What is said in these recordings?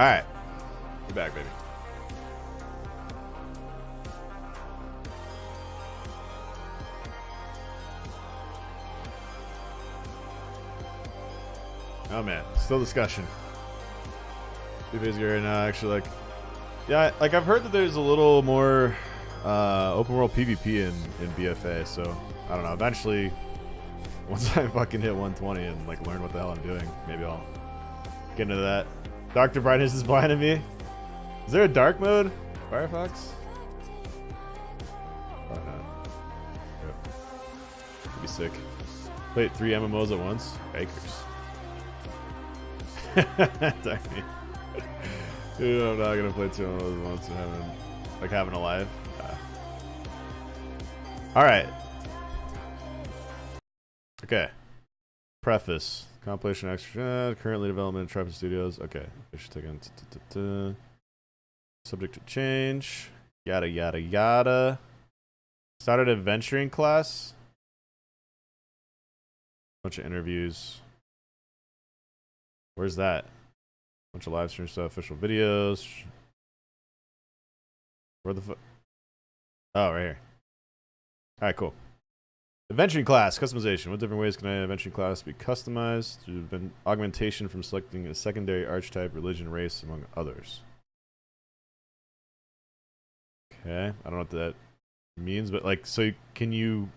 Alright. We're back, baby. Oh man, still discussion. Too busy right now, actually. Like, yeah, like I've heard that there's a little more open world PvP in BFA, so I don't know. Eventually, once I fucking hit 120 and like learn what the hell I'm doing, maybe I'll get into that. Dr. Brightness is blinding me. Is there a dark mode, Firefox? Probably not. Yep. Could be sick. Played 3 MMOs at once. Bakers. Dark me. Dude, I'm not gonna play 2 MMOs at once and having a life. Alright. Okay. Preface. Compilation extra. Currently development in Trapper Studios. Okay. Subject to change. Yada yada yada. Started adventuring class. Bunch of interviews. Where's that? Bunch of live stream stuff, official videos. Where the fuck? Oh, right here. Alright, cool. Adventuring class, customization. What different ways can an adventuring class be customized? Through augmentation from selecting a secondary archetype, religion, race, among others. Okay, I don't know what that means, but like, so can you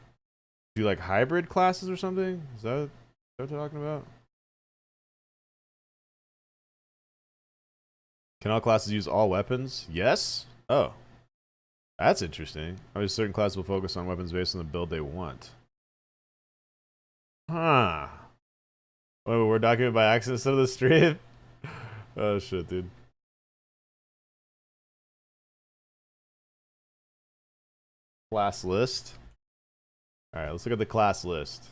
do like hybrid classes or something? Is that what they're talking about? Can all classes use all weapons? Yes? Oh. That's interesting. I mean, certain classes will focus on weapons based on the build they want. Huh. Wait, we're documented by accident instead of the stream? Oh shit, dude. Class list. Alright, let's look at the class list.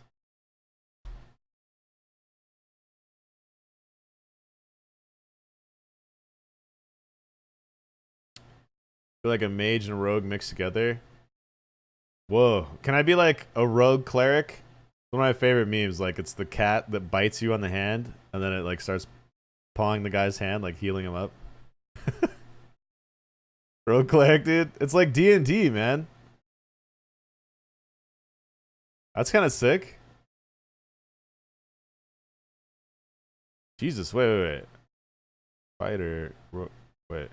Like a mage and a rogue mixed together. Whoa. Can I be like a rogue cleric? One of my favorite memes, like it's the cat that bites you on the hand and then it like starts pawing the guy's hand, like healing him up. Rogue cleric, dude. It's like D&D, man. That's kind of sick. Jesus, wait. Fighter, wait.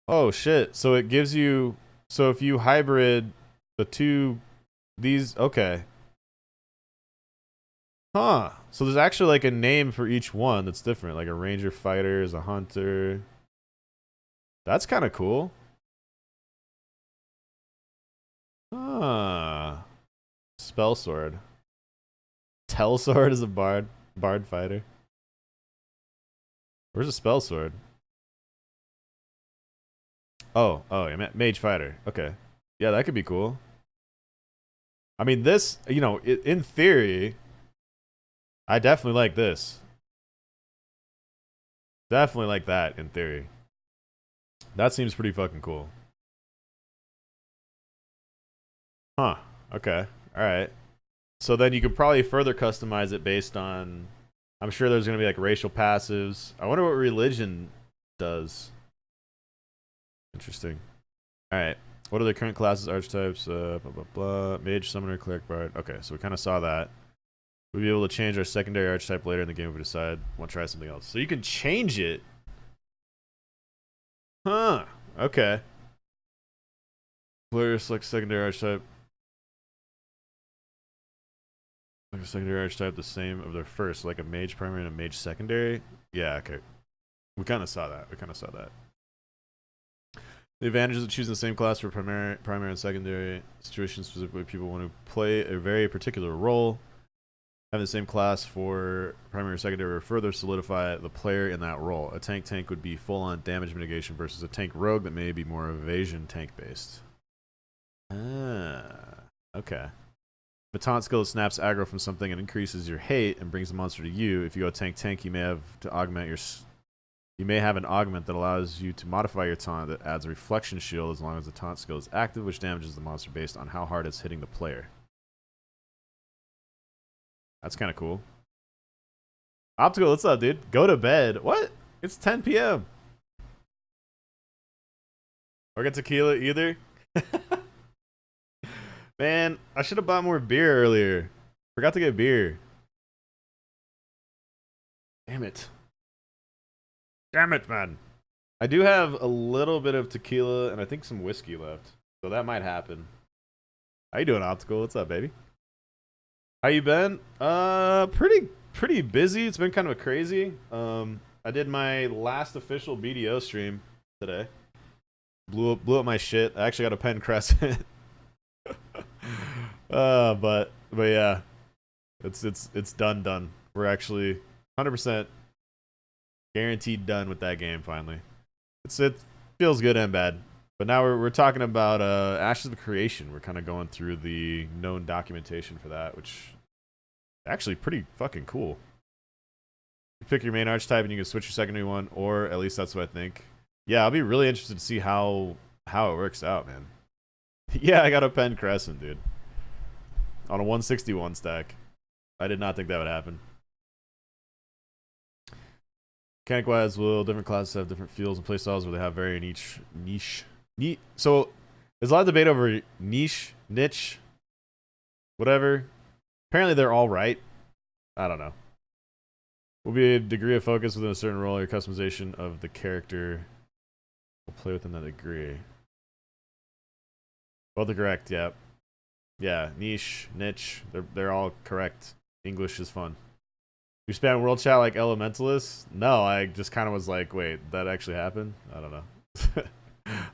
Oh shit, so it gives you, so if you hybrid the two, these, okay. Huh, so there's actually like a name for each one that's different, like a ranger fighter is a hunter. That's kind of cool. Ah, spell sword. Tell sword is a bard fighter. Where's a spell sword? Oh, I meant mage fighter. Okay. Yeah, that could be cool. I mean, this, you know, in theory, I definitely like this. Definitely like that in theory. That seems pretty fucking cool. Huh. Okay. Alright. So then you could probably further customize it based on, I'm sure there's going to be like racial passives. I wonder what religion does. Interesting. Alright. What are the current classes, archetypes, blah, blah, blah. Mage, summoner, cleric, bard. Okay, so we kind of saw that. We'll be able to change our secondary archetype later in the game if we decide we'll try something else. So you can change it. Huh. Okay. Player select secondary archetype. Like a secondary archetype the same of their first, like a mage primary and a mage secondary. Yeah, okay. We kind of saw that. The advantages of choosing the same class for primary and secondary situations, specifically people want to play a very particular role. Having the same class for primary or secondary will further solidify the player in that role. A tank would be full-on damage mitigation versus a tank rogue that may be more evasion tank-based. Ah, okay. If a taunt skill snaps aggro from something and increases your hate and brings the monster to you, if you go tank, you may have to augment your... You may have an augment that allows you to modify your taunt that adds a reflection shield as long as the taunt skill is active, which damages the monster based on how hard it's hitting the player. That's kind of cool. Optical, what's up, dude? Go to bed. What? It's 10 p.m. Or get tequila either? Man, I should have bought more beer earlier. Forgot to get beer. Damn it. Damn it, man. I do have a little bit of tequila and I think some whiskey left. So that might happen. How you doing, Optical? What's up, baby? How you been? Pretty busy. It's been kind of crazy. I did my last official BDO stream today. Blew up my shit. I actually got a pen crescent. But yeah. It's done. We're actually 100% guaranteed done with that game finally. It feels good and bad. But now we're talking about Ashes of Creation. We're kind of going through the known documentation for that, which is actually pretty fucking cool. You pick your main archetype and you can switch your secondary one, or at least that's what I think. Yeah, I'll be really interested to see how it works out, man. Yeah, I got a pen crescent, dude. On a 161 stack. I did not think that would happen. Mechanic-wise, will different classes have different feels and playstyles where they have very niche. So there's a lot of debate over niche, whatever. Apparently they're all right. I don't know. Will be a degree of focus within a certain role. Your customization of the character will play within that degree. Both are correct. Yeah. Niche. They're all correct. English is fun. You spam world chat like Elementalist? No, I just kind of was like, wait, that actually happened? I don't know.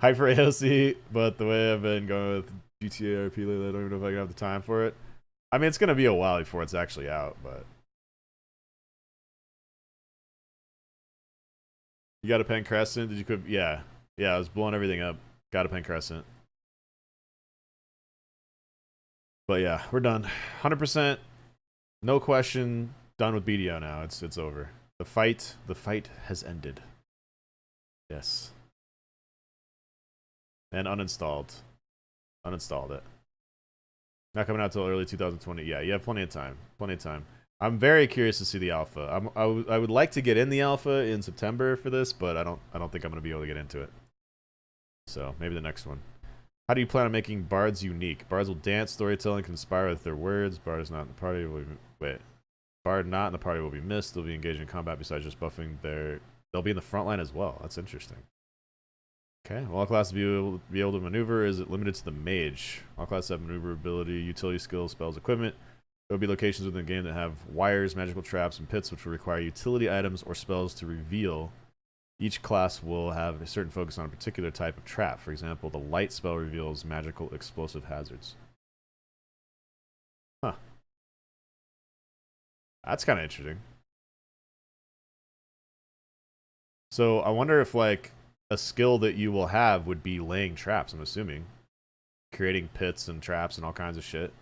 Hype for AOC, but the way I've been going with GTA RP lately, I don't even know if I can have the time for it. I mean, it's going to be a while before it's actually out, but... You got a pen crescent? Did you quit? Yeah, I was blowing everything up. Got a pen crescent. But yeah, we're done. 100%, no question, done with BDO now. It's over. The fight has ended. Yes. And uninstalled it. Not coming out till early 2020. Yeah, you have plenty of time. I'm very curious to see the alpha. I would like to get in the alpha in September for this, but I don't think I'm going to be able to get into it. So maybe the next one. How do you plan on making bards unique? Bards will dance, storytelling, conspire with their words. Bard not in the party will be missed. They'll be engaged in combat besides just buffing they'll be in the front line as well. That's interesting. Okay, all classes be able to maneuver. Is it limited to the mage? All classes have maneuverability, utility skills, spells, equipment. There will be locations within the game that have wires, magical traps, and pits, which will require utility items or spells to reveal. Each class will have a certain focus on a particular type of trap. For example, the light spell reveals magical explosive hazards. Huh. That's kind of interesting. So I wonder if, like, a skill that you will have would be laying traps, I'm assuming. Creating pits and traps and all kinds of shit.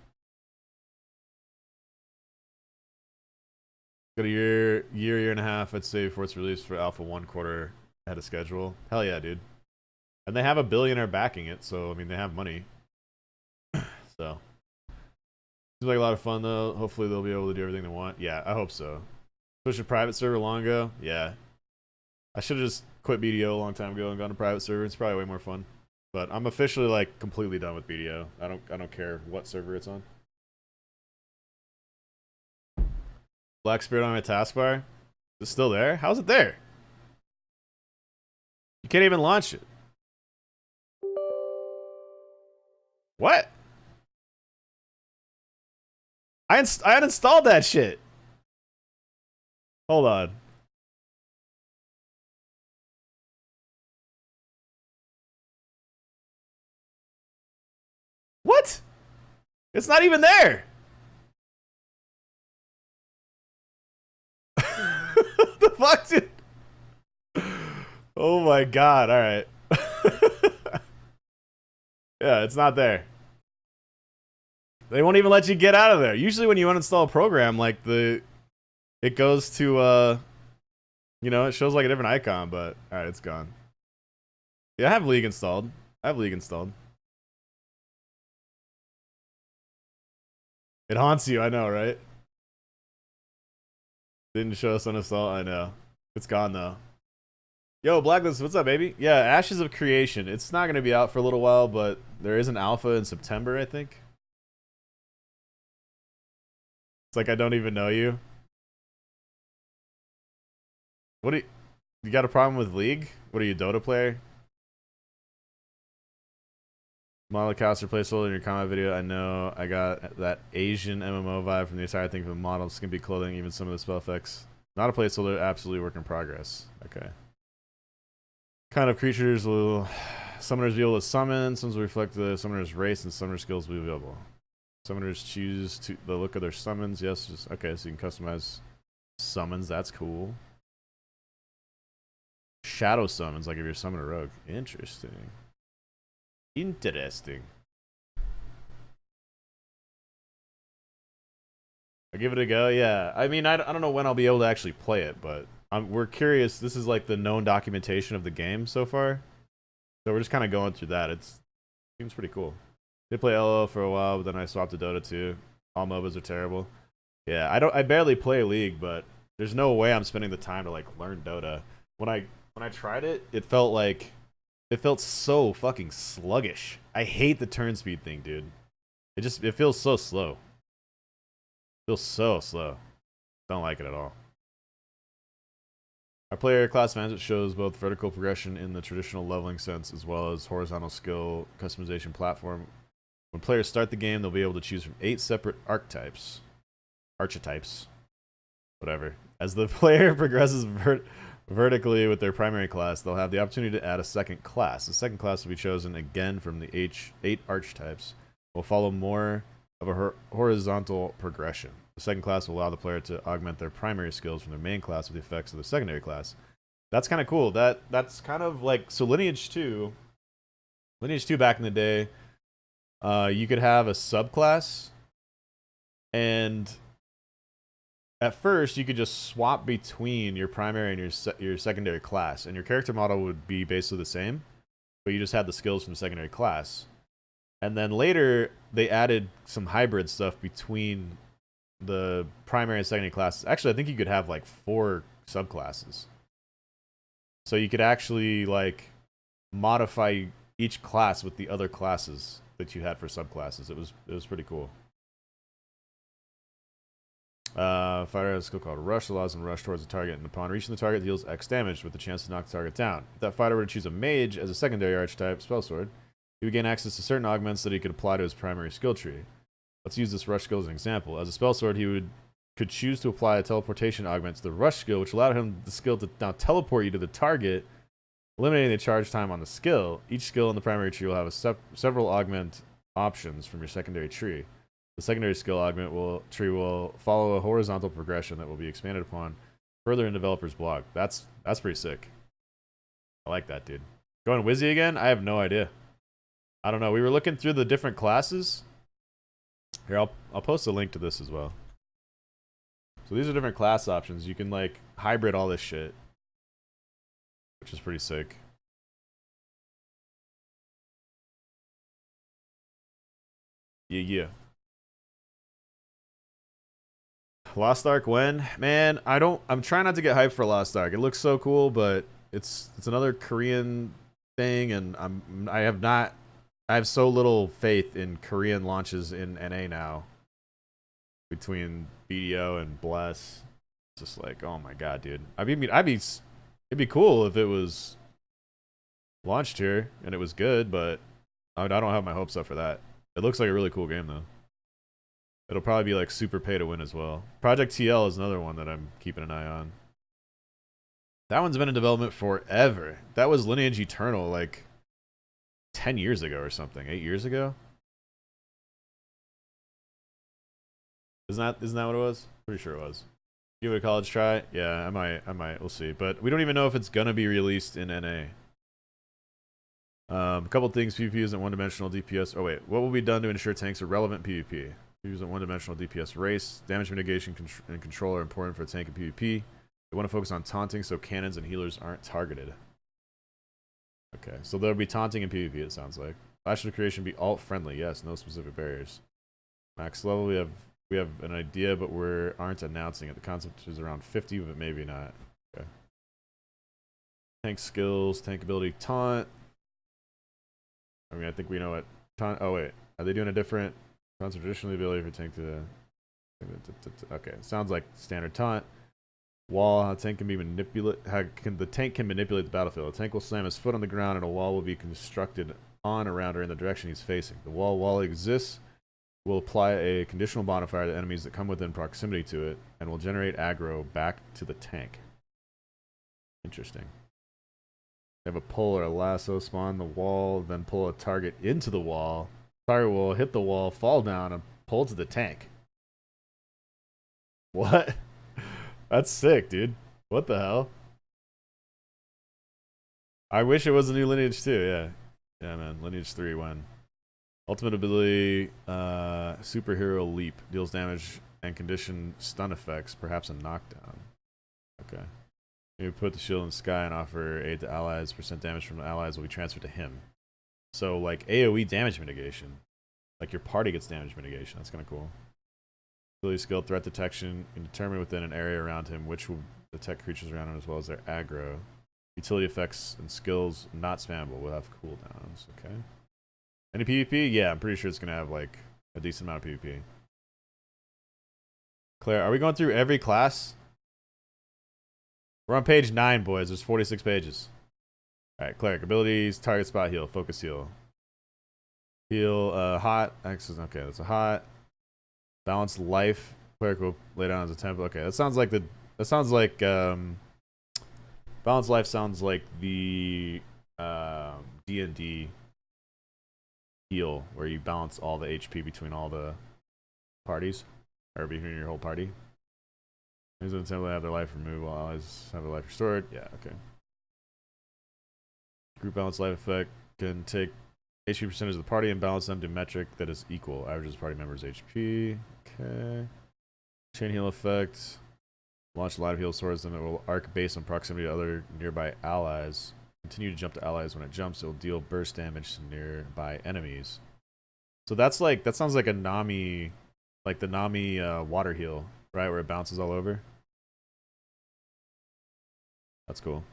Got a year and a half, I'd say, before it's released for Alpha 1 quarter ahead of schedule. Hell yeah, dude. And they have a billionaire backing it, so, I mean, they have money. So. Seems like a lot of fun, though. Hopefully they'll be able to do everything they want. Yeah, I hope so. Switched to private server long ago? Yeah. I should have just quit BDO a long time ago and gone to private server. It's probably way more fun. But I'm officially, like, completely done with BDO. I don't care what server it's on. Black Spirit on my taskbar? Is it still there? How's it there? You can't even launch it. What? I uninstalled that shit. Hold on. What? It's not even there. What the fuck, dude? Oh my god, alright. Yeah, it's not there. They won't even let you get out of there. Usually when you uninstall a program, like it goes to you know, it shows like a different icon, but alright, it's gone. Yeah, I have League installed. It haunts you, I know, right? Didn't show us on Assault. I know. It's gone though. Yo, Blacklist, what's up, baby? Yeah, Ashes of Creation. It's not gonna be out for a little while, but there is an alpha in September, I think. It's like I don't even know you. What do you got a problem with League? What are you, Dota player? Model caster placeholder in your comment video. I know I got that Asian MMO vibe from the entire thing from the models. It's gonna be clothing, even some of the spell effects. Not a placeholder, absolutely work in progress. Okay. Kind of creatures will summoners be able to summon. Summoners will reflect the summoner's race, and summoner skills will be available. Summoners choose to the look of their summons. Yes, just okay. So you can customize summons. That's cool. Shadow summons, like if you're summoning a rogue. Interesting. Interesting. I give it a go. Yeah. I mean, I don't know when I'll be able to actually play it, but we're curious. This is like the known documentation of the game so far, so we're just kind of going through that. It seems pretty cool. Did play LOL for a while, but then I swapped to Dota 2. All MOBAs are terrible. Yeah, I barely play League, but there's no way I'm spending the time to like learn Dota. When I tried it, it felt so fucking sluggish. I hate the turn speed thing, dude. It feels so slow. It feels so slow. Don't like it at all. Our player class management shows both vertical progression in the traditional leveling sense as well as horizontal skill customization platform. When players start the game, they'll be able to choose from 8 separate archetypes. Whatever. As the player progresses vertically with their primary class, they'll have the opportunity to add a second class. The second class will be chosen again from the 8 archetypes. Will follow more of a horizontal progression. The second class will allow the player to augment their primary skills from their main class with the effects of the secondary class. That's kind of cool. That's kind of like, so Lineage 2 back in the day, you could have a subclass, and at first you could just swap between your primary and your secondary class, and your character model would be basically the same, but you just had the skills from the secondary class. And then later they added some hybrid stuff between the primary and secondary classes. Actually, I think you could have like 4 subclasses, so you could actually like modify each class with the other classes that you had for subclasses. It was pretty cool. Fighter has a skill called Rush, allows them to rush towards the target, and upon reaching the target, deals X damage with the chance to knock the target down. If that fighter were to choose a mage as a secondary archetype spell sword, he would gain access to certain augments that he could apply to his primary skill tree. Let's use this rush skill as an example. As a spell sword, he could choose to apply a teleportation augment to the rush skill, which allowed him the skill to now teleport you to the target, eliminating the charge time on the skill. Each skill in the primary tree will have several augment options from your secondary tree. The secondary skill augment tree will follow a horizontal progression that will be expanded upon further in developer's blog. That's pretty sick. I like that, dude. Going Wizzy again? I have no idea. I don't know. We were looking through the different classes. Here, I'll post a link to this as well. So these are different class options. You can like hybrid all this shit, which is pretty sick. Yeah. Lost Ark when? Man, I'm trying not to get hyped for Lost Ark. It looks so cool, but it's another Korean thing, and I have so little faith in Korean launches in NA now. Between BDO and Bless, it's just like, oh my god, dude. It'd be cool if it was launched here and it was good, but I don't have my hopes up for that. It looks like a really cool game though. It'll probably be like super pay to win as well. Project TL is another one that I'm keeping an eye on. That one's been in development forever. That was Lineage Eternal like 10 years ago or something. 8 years ago? Isn't that what it was? Pretty sure it was. Give it a college try? Yeah, I might. We'll see. But we don't even know if it's gonna be released in NA. A couple things. PvP isn't one-dimensional DPS. Oh wait, what will be done to ensure tanks are relevant PvP? PvP isn't one-dimensional DPS race. Damage mitigation and control are important for a tank in PvP. They want to focus on taunting so cannons and healers aren't targeted. Okay, so there'll be taunting in PvP, it sounds like. Flash of creation be alt-friendly. Yes, no specific barriers. Max level, we have We have an idea, but we aren't announcing it. The concept is around 50, but maybe not. Okay. Tank skills, tank ability, taunt. I mean, I think we know what taunt. Oh wait, are they doing a different? Taunts are traditionally the ability for tank to. Okay, sounds like standard taunt. Wall. How the tank can be manipulate. The tank can manipulate the battlefield. The tank will slam his foot on the ground, and a wall will be constructed on, around, or in the direction he's facing. The wall, while it exists, will apply a conditional modifier to enemies that come within proximity to it, and will generate aggro back to the tank. Interesting. They have a pull or a lasso, spawn the wall, then pull a target into the wall. Target will hit the wall, fall down, and pull to the tank. What? That's sick, dude. What the hell? I wish it was a new Lineage 2, yeah. Yeah, man. Lineage 3 when? Ultimate ability, superhero leap. Deals damage and condition stun effects, perhaps a knockdown. Okay. You put the shield in the sky and offer aid to allies. Percent damage from the allies will be transferred to him. So, like, AoE damage mitigation. Like, your party gets damage mitigation. That's kind of cool. Ability skill, threat detection. You can determine within an area around him which will detect creatures around him as well as their aggro. Utility effects and skills not spammable will have cooldowns. Okay. Any PvP? Yeah, I'm pretty sure it's going to have, like, a decent amount of PvP. Claire, are we going through every class? We're on page 9, boys. There's 46 pages. Alright, cleric. Abilities, target spot heal, focus heal. Heal, hot. Okay, that's a hot. Balanced life. Cleric will lay down as a temple. Okay, that sounds like balanced life sounds like the D&D heal, where you balance all the HP between all the parties, or between your whole party. These in the temple have their life removed while allies have their life restored. Yeah, okay. Group balance life effect can take HP percentage of the party and balance them to metric that is equal. Averages party members' HP. Okay. Chain heal effect. Launch a lot of heal swords, then it will arc based on proximity to other nearby allies. Continue to jump to allies. When it jumps, it will deal burst damage to nearby enemies. So that's like, that sounds like a Nami, like the Nami water heal, right? Where it bounces all over. That's cool.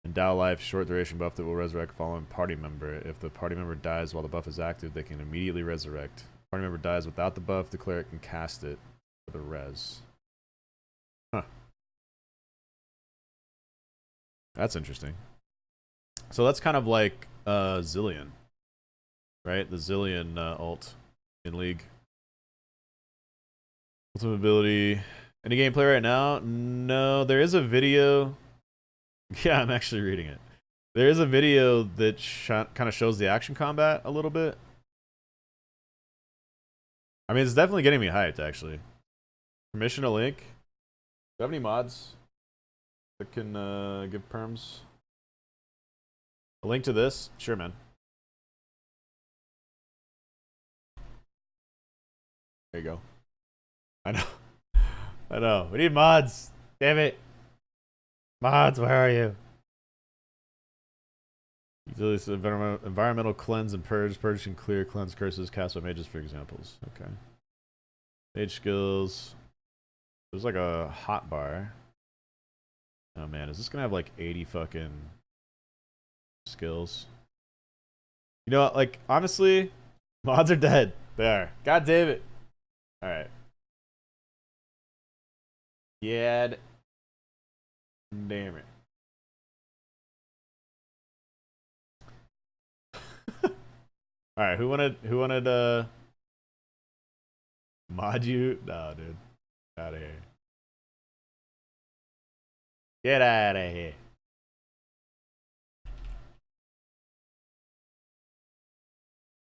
Endow life, short duration buff that will resurrect following party member. If the party member dies while the buff is active, they can immediately resurrect. If party member dies without the buff, the cleric can cast it for the res. Huh. That's interesting. So that's kind of like Zillion, right? The Zillion ult in League. Ultimate ability. Any gameplay right now? No, there is a video. Yeah, I'm actually reading it. There is a video that kind of shows the action combat a little bit. I mean, it's definitely getting me hyped, actually. Permission to link. Do you have any mods that can give perms? A link to this? Sure, man. There you go. I know. I know. We need mods. Damn it. Mods, where are you? Utilities, environmental cleanse and purge. Purge and clear, cleanse curses, cast by mages, for examples. Okay. Mage skills. There's like a hot bar. Oh man, is this gonna have like 80 fucking skills? You know what, like, honestly, mods are dead. They are. God damn it. Alright. Yeah. Damn it. Alright, who wanted mod you? No, dude. Out of here. Get out of here.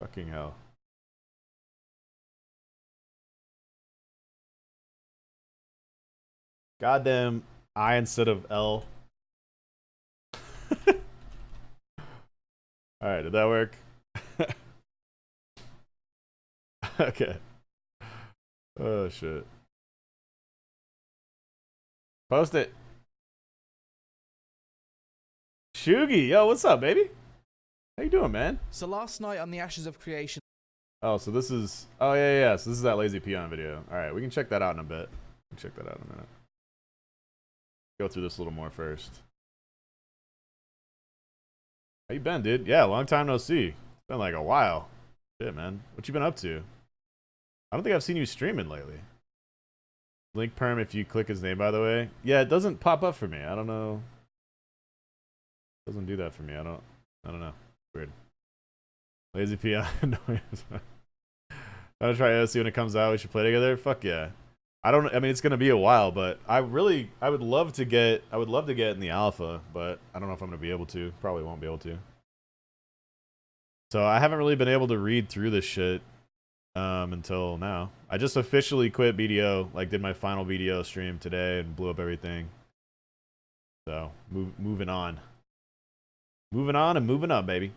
Fucking hell. Goddamn I instead of L. Alright, did that work? Okay. Oh shit. Post it. Shugi, yo, what's up, baby? How you doing, man? So last night on the Ashes of Creation Oh, so this is... Oh, yeah. So this is that Lazy Peon video. All right, we can check that out in a bit. Check that out in a minute. Go through this a little more first. How you been, dude? Yeah, long time no see. It's been like a while. Shit, man. What you been up to? I don't think I've seen you streaming lately. Link perm if you click his name, by the way. Yeah, it doesn't pop up for me. I don't know. It doesn't do that for me. I don't know. Weird. Lazy Peon. I'm gonna try to see when it comes out. We should play together. Fuck yeah. I mean, it's gonna be a while, but I would love to get in the alpha, but I don't know if I'm gonna be able to. Probably won't be able to. So I haven't really been able to read through this shit until now. I just officially quit BDO, like did my final BDO stream today and blew up everything. So moving on. Moving on and moving up, baby.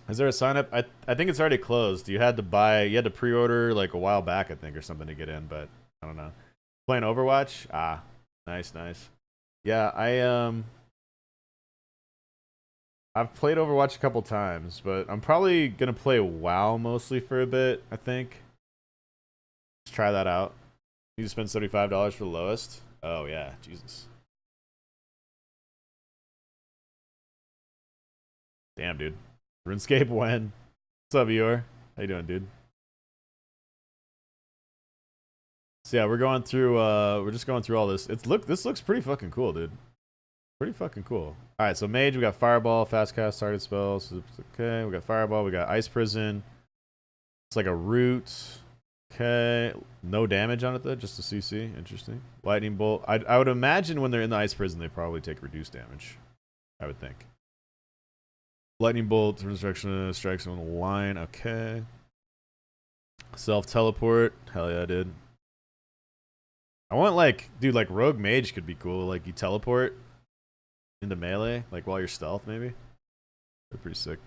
Is there a sign up? I think it's already closed. You had to pre-order like a while back, I think, or something to get in, but I don't know. Playing Overwatch? Ah, nice. Yeah, I've played Overwatch a couple times, but I'm probably gonna play WoW mostly for a bit, I think. Let's try that out. You just spend $75 for the lowest? Oh yeah, Jesus. Damn, dude. RuneScape when? What's up, Eeyore? How you doing, dude? So yeah, we're just going through all this. This looks pretty fucking cool, dude. Pretty fucking cool. Alright, so Mage, we got Fireball, Fast Cast, Target Spells. Okay, we got Fireball, we got Ice Prison. It's like a root. Okay. No damage on it though, just a CC. Interesting. Lightning Bolt. I would imagine when they're in the Ice Prison, they probably take reduced damage. I would think. Lightning Bolt, Resurrection strikes on the line. Okay. Self-teleport. Hell yeah, dude. I want like Rogue Mage could be cool. Like you teleport into melee, like while you're stealth, maybe. They're pretty sick.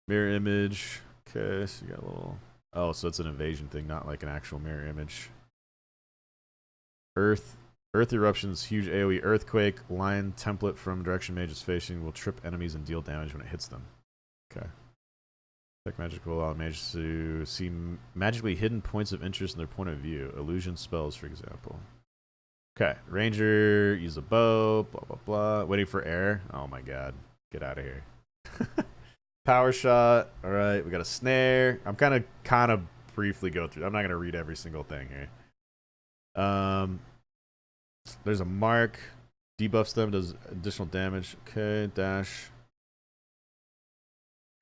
Mirror image. Okay, so you got a little... Oh, so it's an invasion thing, not like an actual mirror image. Earth eruptions, huge AoE earthquake. Line template from direction mage is facing will trip enemies and deal damage when it hits them. Okay. Tech magic will allow mages to see magically hidden points of interest in their point of view. Illusion spells, for example. Okay. Ranger, use a bow, blah, blah, blah. Waiting for air. Oh my god. Get out of here. Power shot. Alright, we got a snare. I'm kind of briefly go through. I'm not going to read every single thing here. There's a mark. Debuff stem does additional damage. Okay, dash.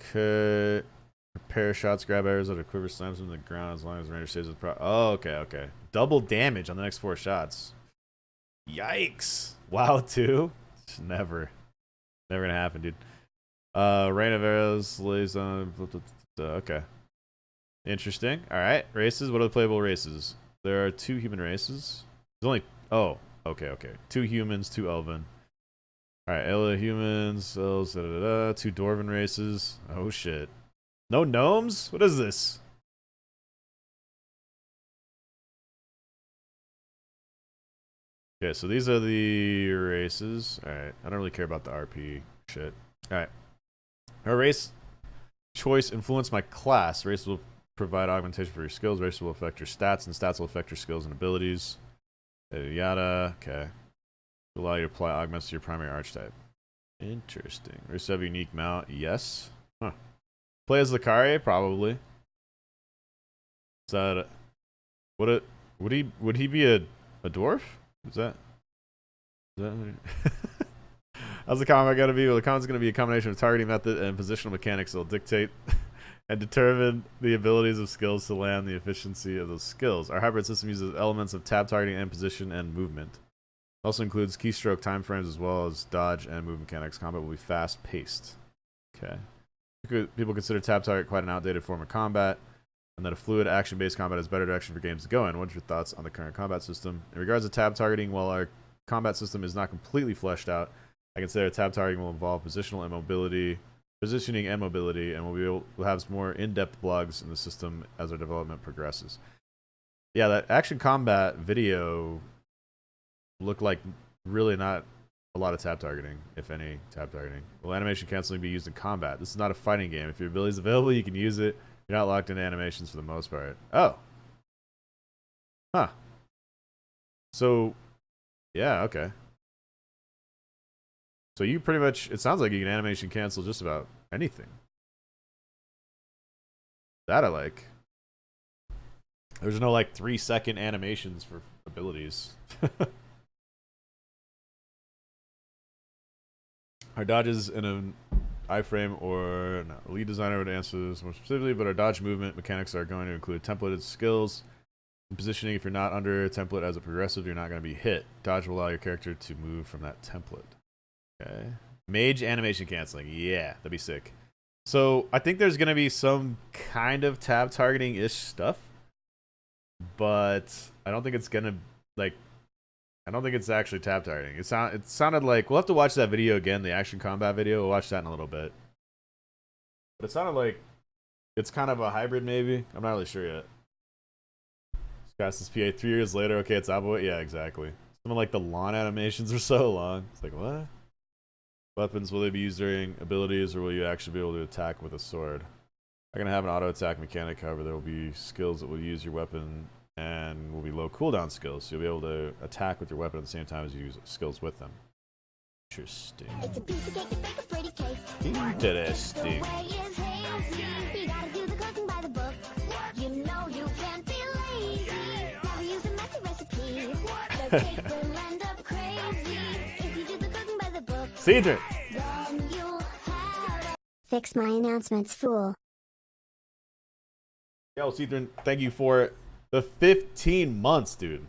Okay. Repair shots, grab arrows out of quiver, slams them to the ground as long as the ranger stays with oh, okay. Double damage on the next 4 shots. Yikes. WoW 2? Never gonna happen, dude. Rain of arrows lays on. Okay. Interesting. Alright. Races. What are the playable races? There are 2 human races. There's only... Oh. Okay. 2 humans, 2 elven. Alright. Ella humans. Elves, 2 dwarven races. Oh shit. No gnomes? What is this? Okay, so these are the races. Alright. I don't really care about the RP shit. Alright. Our race choice influence my class. Race will provide augmentation for your skills. Race will affect your stats, and stats will affect your skills and abilities. Yada. Okay. Will allow you to apply augments to your primary archetype. Interesting. Race have a unique mount. Yes. Huh. Play as Lucaria? Probably. Is that would he be a dwarf? Is that how's the combat gonna be? Well, the combat's gonna be a combination of targeting method and positional mechanics that'll dictate and determine the abilities of skills to land the efficiency of those skills. Our hybrid system uses elements of tab targeting and position and movement. It also includes keystroke time frames as well as dodge and move mechanics. Combat will be fast paced. Okay. People consider tab target quite an outdated form of combat, and that a fluid action-based combat is better direction for games to go in. What's your thoughts on the current combat system? In regards to tab targeting, while our combat system is not completely fleshed out, I consider tab targeting will involve positioning and mobility, and we'll have more in-depth blogs in the system as our development progresses. Yeah, that action combat video looked like really not a lot of tab targeting, if any tab targeting. Will animation canceling be used in combat? This is not a fighting game. If your ability is available, you can use it. You're not locked into animations for the most part. Oh. Huh. So, yeah, okay. So you pretty much, it sounds like you can animation cancel just about anything. That I like. There's no like 3-second animations for abilities. Our dodges in an iframe or no, lead designer would answer this more specifically, but our dodge movement mechanics are going to include templated skills and positioning. If you're not under a template as a progressive, you're not going to be hit. Dodge will allow your character to move from that template. Okay. Mage animation canceling. Yeah, that'd be sick. So I think there's going to be some kind of tab targeting-ish stuff, but I don't think it's going to, like, I don't think it's actually tab targeting. It sounded like, we'll have to watch that video again, the action combat video. We'll watch that in a little bit. But it sounded like it's kind of a hybrid, maybe. I'm not really sure yet. Fastest PA 3 years later. Okay, it's Aboy. Yeah, exactly. Some of like the lawn animations are so long. It's like, what? Weapons, will they be used during abilities, or will you actually be able to attack with a sword? I'm going to have an auto attack mechanic, however, there will be skills that will use your weapon and will be low cooldown skills. So you'll be able to attack with your weapon at the same time as you use skills with them. Interesting. It's a piece of cake to bake a pretty cake. Interesting. The way is hazy. You gotta do the cooking by the book. You know you can't be lazy. Never use a messy recipe. The cake will end up crazy if you do the cooking by the book. Cedric. Then you'll have Fix my announcements, fool. Yo, Cedric, thank you for the 15 months, dude.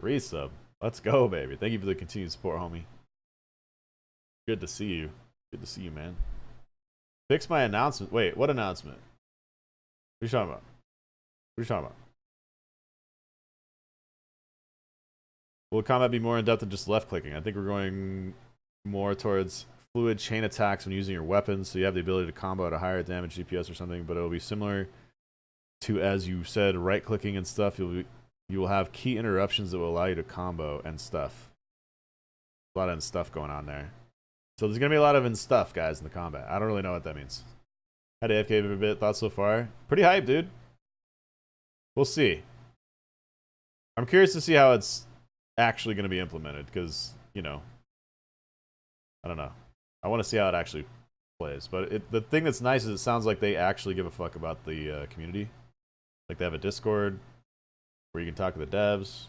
Resub. Let's go, baby. Thank you for the continued support, homie. Good to see you. Good to see you, man. Fix my announcement. Wait, what announcement? What are you talking about? What are you talking about? Will combat be more in-depth than just left-clicking? I think we're going more towards fluid chain attacks when using your weapons, so you have the ability to combo at a higher damage DPS or something, but it'll be similar to, as you said, right-clicking and stuff. You will have key interruptions that will allow you to combo and stuff. A lot of stuff going on there. So there's going to be a lot of stuff, guys, in the combat. I don't really know what that means. Had AFK a bit. Thoughts so far? Pretty hype, dude. We'll see. I'm curious to see how it's actually going to be implemented, because, you know, I don't know. I want to see how it actually plays. But the thing that's nice is it sounds like they actually give a fuck about the community. Like they have a Discord where you can talk to the devs.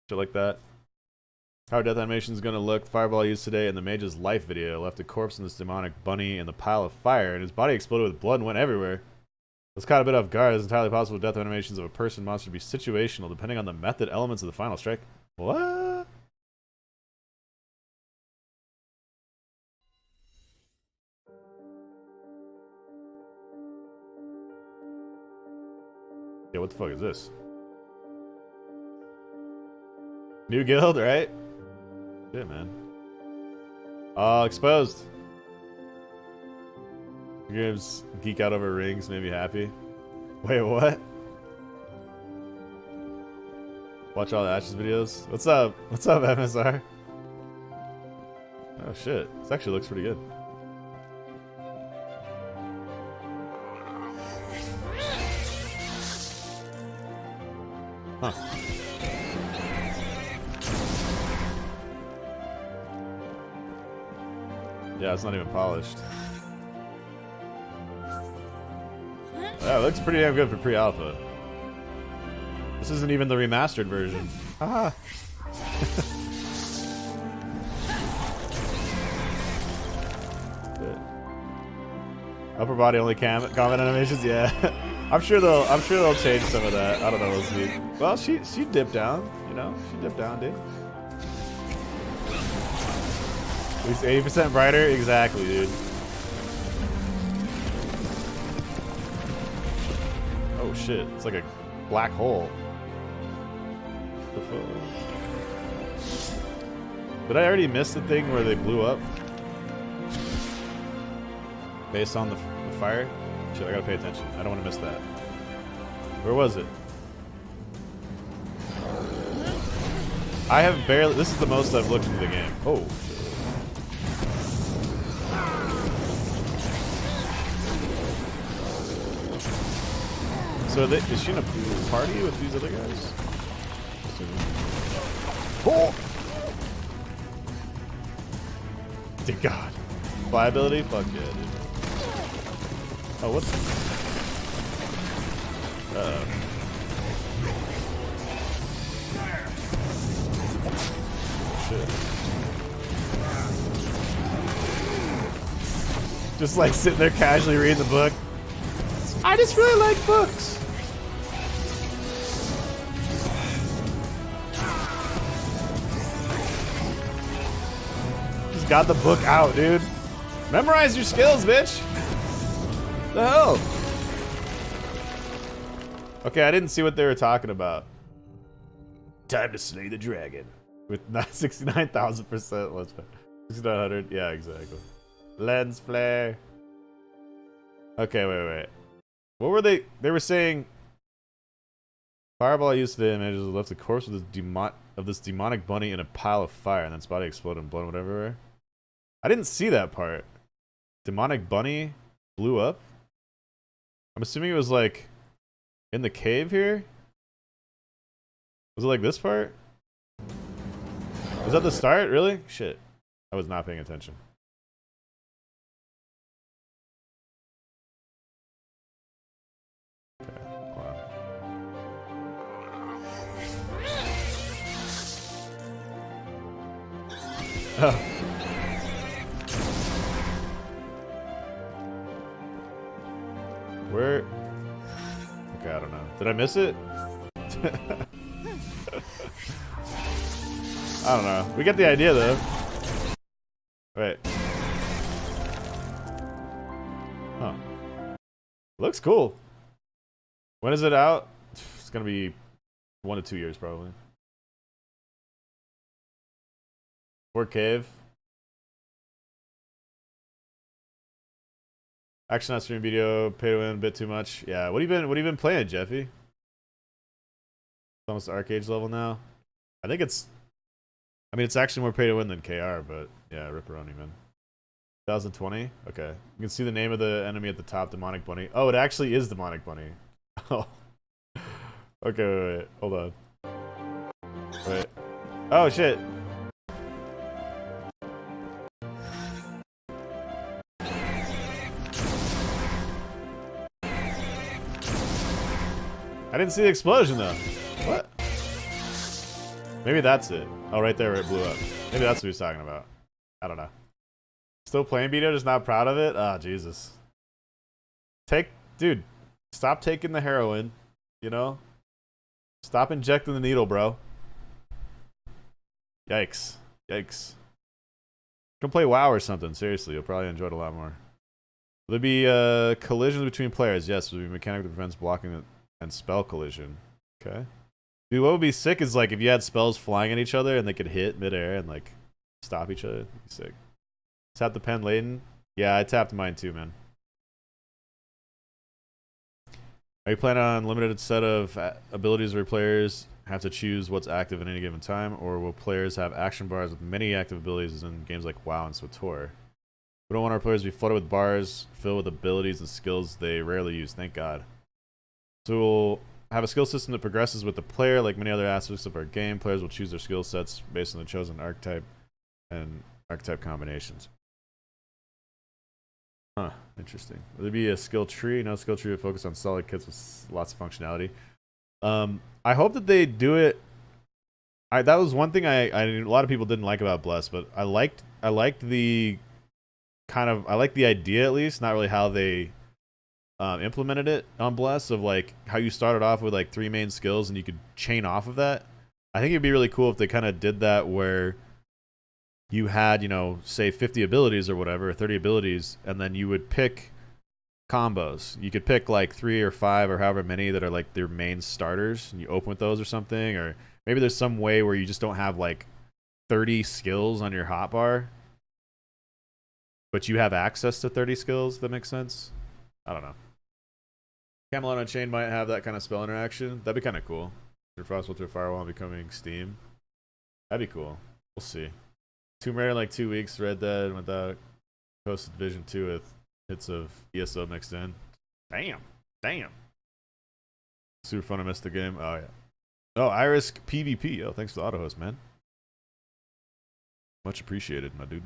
Shit like that. How are death animations going to look? Fireball used today in the mage's life video left a corpse in this demonic bunny in the pile of fire, and his body exploded with blood and went everywhere. It's caught a bit off guard. It's entirely possible death animations of a person monster to be situational, depending on the method elements of the final strike. What? Yeah, what the fuck is this? New guild, right? Yeah, man. Exposed. Games geek out over rings, made me happy. Wait, what? Watch all the Ashes videos. What's up? What's up, MSR? Oh shit, this actually looks pretty good. Huh. Yeah, it's not even polished. Yeah, it looks pretty damn good for pre-alpha. This isn't even the remastered version. Haha. Upper body only combat animations, yeah. I'm sure they'll change some of that. I don't know. We'll see. Well, she dipped down, you know. She dipped down, dude. At least 80% brighter, exactly, dude. Oh shit! It's like a black hole. Did I already miss the thing where they blew up based on the fire? Shit, I gotta pay attention. I don't want to miss that. Where was it? I have barely. This is the most I've looked into the game. Oh shit. So is she in a party with these other guys? Oh! Dear God. Fly ability? Fuck yeah, dude. Oh, what's... Uh-oh. Shit. Just like sitting there casually reading the book. I just really like books. Just got the book out, dude. Memorize your skills, bitch. The hell? Okay, I didn't see what they were talking about. Time to slay the dragon. With 69,000%. Let's 6,900. Yeah, exactly. Lens flare. Okay, wait. What were they? They were saying fireball used to the images left the corpse of this demonic bunny in a pile of fire, and then its body exploded and blood went everywhere. I didn't see that part. Demonic bunny blew up. I'm assuming it was like in the cave here. Was it like this part? Was that the start? Really? Shit. I was not paying attention. Okay. Wow. Oh. Where? Okay, I don't know. Did I miss it? I don't know. We get the idea though. Wait. Huh. Looks cool. When is it out? It's gonna be 1 to 2 years probably. Or cave. Action not stream video, pay to win a bit too much. Yeah, what have you been playing, Jeffy? It's almost arcade level now. I think it's it's actually more pay to win than KR, but yeah, ripperoni, man. 2020? Okay. You can see the name of the enemy at the top, Demonic Bunny. Oh, it actually is Demonic Bunny. Oh. Okay, wait. Hold on. Wait. Oh, shit. I didn't see the explosion, though. What? Maybe that's it. Oh, right there where it blew up. Maybe that's what he's talking about. I don't know. Still playing Beto, just not proud of it? Ah, oh, Jesus. Dude, stop taking the heroin, you know? Stop injecting the needle, bro. Yikes. Yikes. Come play WoW or something, seriously. You'll probably enjoy it a lot more. Will there be collisions between players? Yes, there will be mechanic that prevents blocking and spell collision. Okay. Dude, what would be sick is like if you had spells flying at each other and they could hit midair and like stop each other. That'd be sick. Tap the pen, Layden. Yeah, I tapped mine too, man. Are you planning on limited set of abilities where players have to choose what's active at any given time, or will players have action bars with many active abilities as in games like WoW and SWTOR? We don't want our players to be flooded with bars filled with abilities and skills they rarely use, thank God. So we'll have a skill system that progresses with the player. Like many other aspects of our game, players will choose their skill sets based on the chosen archetype and archetype combinations. Huh, interesting. Will there be a skill tree? No skill tree will focus on solid kits with lots of functionality. I hope that they do it. That was one thing a lot of people didn't like about Bless, but I liked the I like the idea at least, not really how they implemented it on Bless, of like how you started off with like 3 main skills and you could chain off of that. I think it'd be really cool if they kind of did that where you had, you know, say 50 abilities or whatever, or 30 abilities, and then you would pick combos. You could pick like 3 or 5 or however many that are like their main starters, and you open with those or something. Or maybe there's some way where you just don't have like 30 skills on your hotbar, but you have access to 30 skills. That makes sense. I don't know. Camelot Unchained might have that kind of spell interaction. That'd be kind of cool. Your Frostwell through Firewall becoming Steam. That'd be cool. We'll see. Tomb Raider in like 2 weeks. Red Dead without posted Division 2 with hits of ESO mixed in. Damn. Super fun. I missed the game. Oh, yeah. Oh, Iris PvP. Oh, thanks for the auto host, man. Much appreciated, my dude.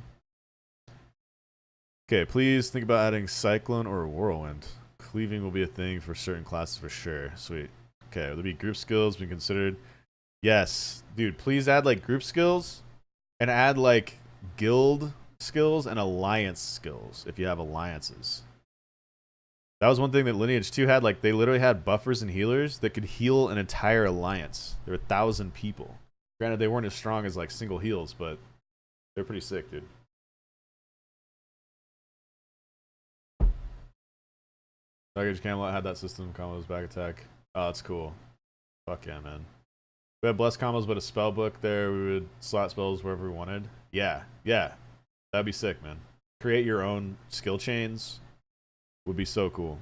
Okay, please think about adding Cyclone or Whirlwind. Cleaving will be a thing for certain classes for sure. Sweet. Okay, will there be group skills being considered? Yes. Dude, please add like group skills and add like guild skills and alliance skills if you have alliances. That was one thing that Lineage 2 had. Like, they literally had buffers and healers that could heal an entire alliance. There were 1,000 people. Granted, they weren't as strong as like single heals, but they're pretty sick, dude. Luggage Camelot had that system. Combos back attack. Oh, that's cool. Fuck yeah, man. We had blessed combos, but a spell book there. We would slot spells wherever we wanted. Yeah, yeah. That'd be sick, man. Create your own skill chains would be so cool.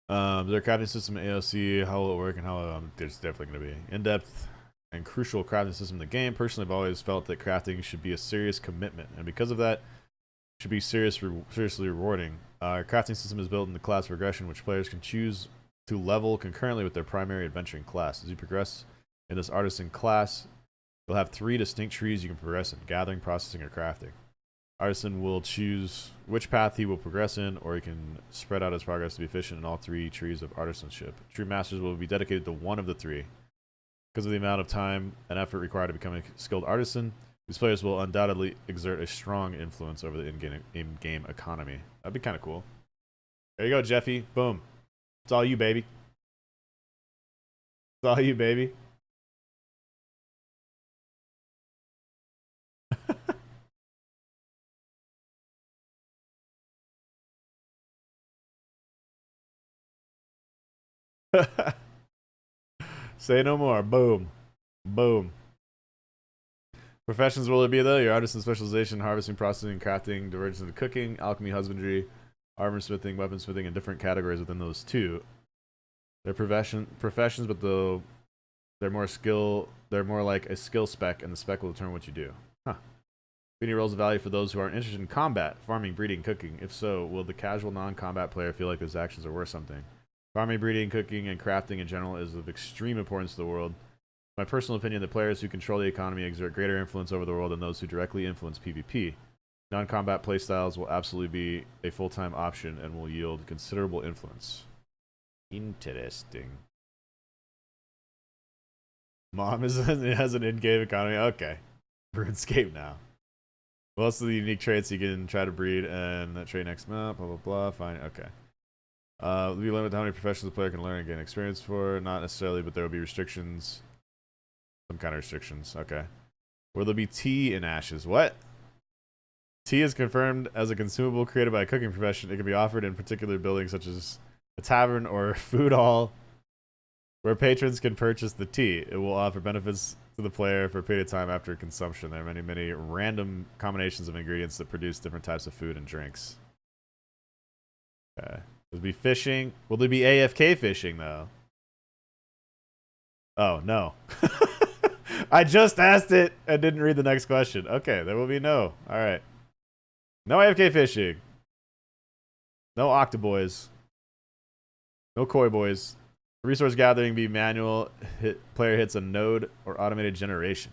Their crafting system in AOC, how will it work, and how there's definitely going to be in-depth and crucial crafting system in the game. Personally, I've always felt that crafting should be a serious commitment, and because of that, it should be seriously rewarding. Our crafting system is built in the class progression, which players can choose to level concurrently with their primary adventuring class. As you progress in this artisan class, you'll have 3 distinct trees you can progress in: gathering, processing, or crafting. Artisan will choose which path he will progress in, or he can spread out his progress to be efficient in all 3 trees of artisanship. True masters will be dedicated to one of the 3. Because of the amount of time and effort required to become a skilled artisan, these players will undoubtedly exert a strong influence over the in-game economy. That'd be kind of cool. There you go, Jeffy. Boom. It's all you, baby. It's all you, baby. Say no more. Boom. Boom. Professions will it be though? Your artisan specialization, harvesting, processing, crafting, divergence into cooking, alchemy, husbandry, armor smithing, weaponsmithing, and different categories within those 2. They're professions, but they're more like a skill spec, and the spec will determine what you do. Huh. Any roles of value for those who aren't interested in combat, farming, breeding, cooking? If so, will the casual non-combat player feel like those actions are worth something? Farming, breeding, cooking, and crafting in general is of extreme importance to the world. In my personal opinion, the players who control the economy exert greater influence over the world than those who directly influence PvP. Non-combat playstyles will absolutely be a full-time option and will yield considerable influence. Interesting. Mom has an in-game economy. Okay. RuneScape now. Most of the unique traits you can try to breed and that trait next map, blah, blah, blah. Fine. Okay. Will be limited to how many professions the player can learn and gain experience for. Not necessarily, but there will be restrictions. Some kind of restrictions. Okay. Will there be tea in Ashes? What? Tea is confirmed as a consumable created by a cooking profession. It can be offered in particular buildings such as a tavern or food hall where patrons can purchase the tea. It will offer benefits to the player for a period of time after consumption. There are many random combinations of ingredients that produce different types of food and drinks. Okay. Will there be fishing? Will there be AFK fishing, though? Oh, no. I just asked it and didn't read the next question. Okay, there will be no. All right. No AFK fishing. No octoboys. No koi boys. Resource gathering be manual. Player hits a node or automated generation.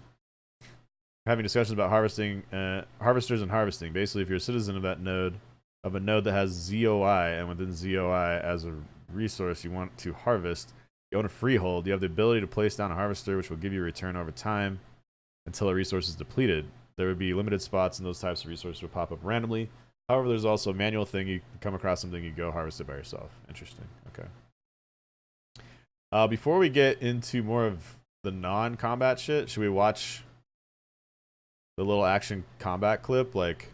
Having discussions about harvesters and harvesting. Basically, if you're a citizen of that node, of a node that has ZOI, and within ZOI as a resource you want to harvest, you own a freehold, you have the ability to place down a harvester, which will give you a return over time until a resource is depleted. There would be limited spots, and those types of resources would pop up randomly. However, there's also a manual thing. You come across something, you go harvest it by yourself. Interesting. Okay. Before we get into more of the non-combat shit, should we watch the little action combat clip? Like,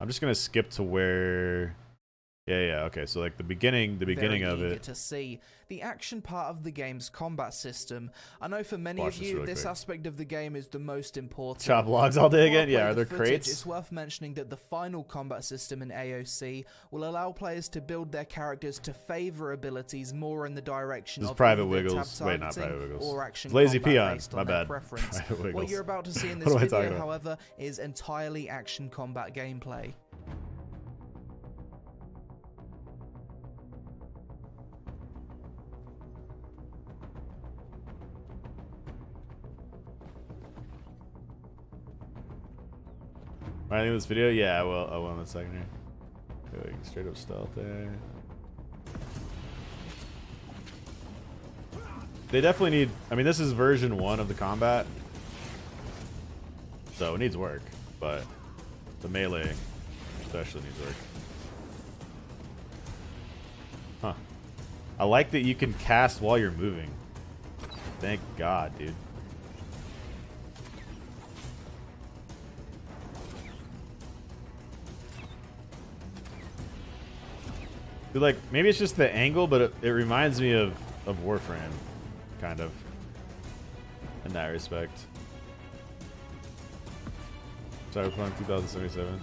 I'm just gonna skip to where. Yeah. Okay. So like the beginning of it. To see the action part of the game's combat system. I know for many of you, this aspect of the game is the most important. Chop logs all day again. Yeah. Are there crates? It's worth mentioning that the final combat system in AOC will allow players to build their characters to favor abilities more in the direction of private wiggles. Wait, not private wiggles. Or action Lazy combat peon. based My on their bad. preference. What you're about to see in this video, however, is entirely action combat gameplay. I think this video, yeah, I will in a second here. Going straight up stealth there. They definitely need. I mean, this is version 1 of the combat, so it needs work. But the melee especially needs work. Huh. I like that you can cast while you're moving. Thank God, dude. Dude, like, maybe it's just the angle, but it reminds me of Warframe, kind of, in that respect. Cyberpunk 2077.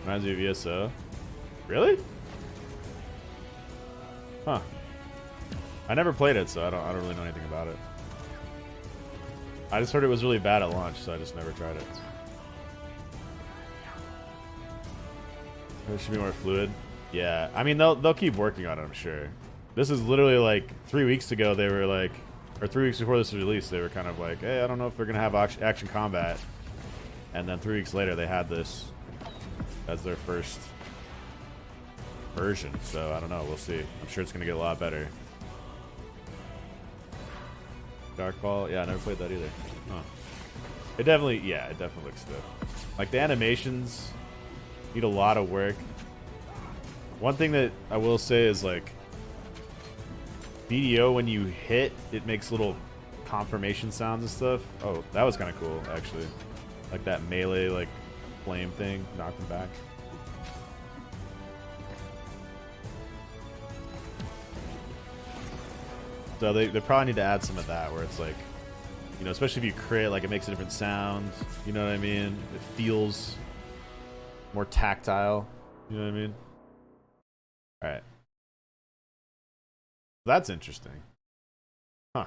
Reminds me of ESO. Really? Huh. I never played it, so I don't really know anything about it. I just heard it was really bad at launch, so I just never tried it. It should be more fluid. Yeah, I mean they'll keep working on it, I'm sure. This is literally like 3 weeks ago. They were like, or 3 weeks before this was released, they were kind of like, hey, I don't know if they're gonna have action combat. And then 3 weeks later, they had this as their first version. So I don't know. We'll see. I'm sure it's gonna get a lot better. Darkfall, yeah, I never played that either. Huh. It definitely looks good. Like the animations need a lot of work. One thing that I will say is like BDO, when you hit, it makes little confirmation sounds and stuff. Oh, that was kind of cool actually. Like that melee like flame thing knocked him back. So they probably need to add some of that where it's like, you know, especially if you crit, like it makes a different sound. You know what I mean? It feels more tactile. You know what I mean? All right. That's interesting. Huh.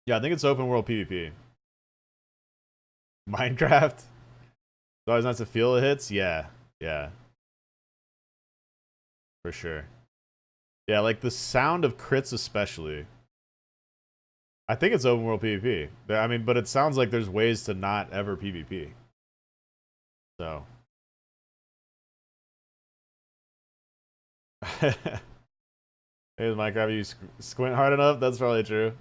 Yeah, I think it's open world PvP. Minecraft? It's always nice to feel the hits? Yeah. Yeah. For sure. Yeah, like the sound of crits especially. I think it's open world PvP. I mean, but it sounds like there's ways to not ever PvP. So. Hey, Minecraft, you squint hard enough? That's probably true.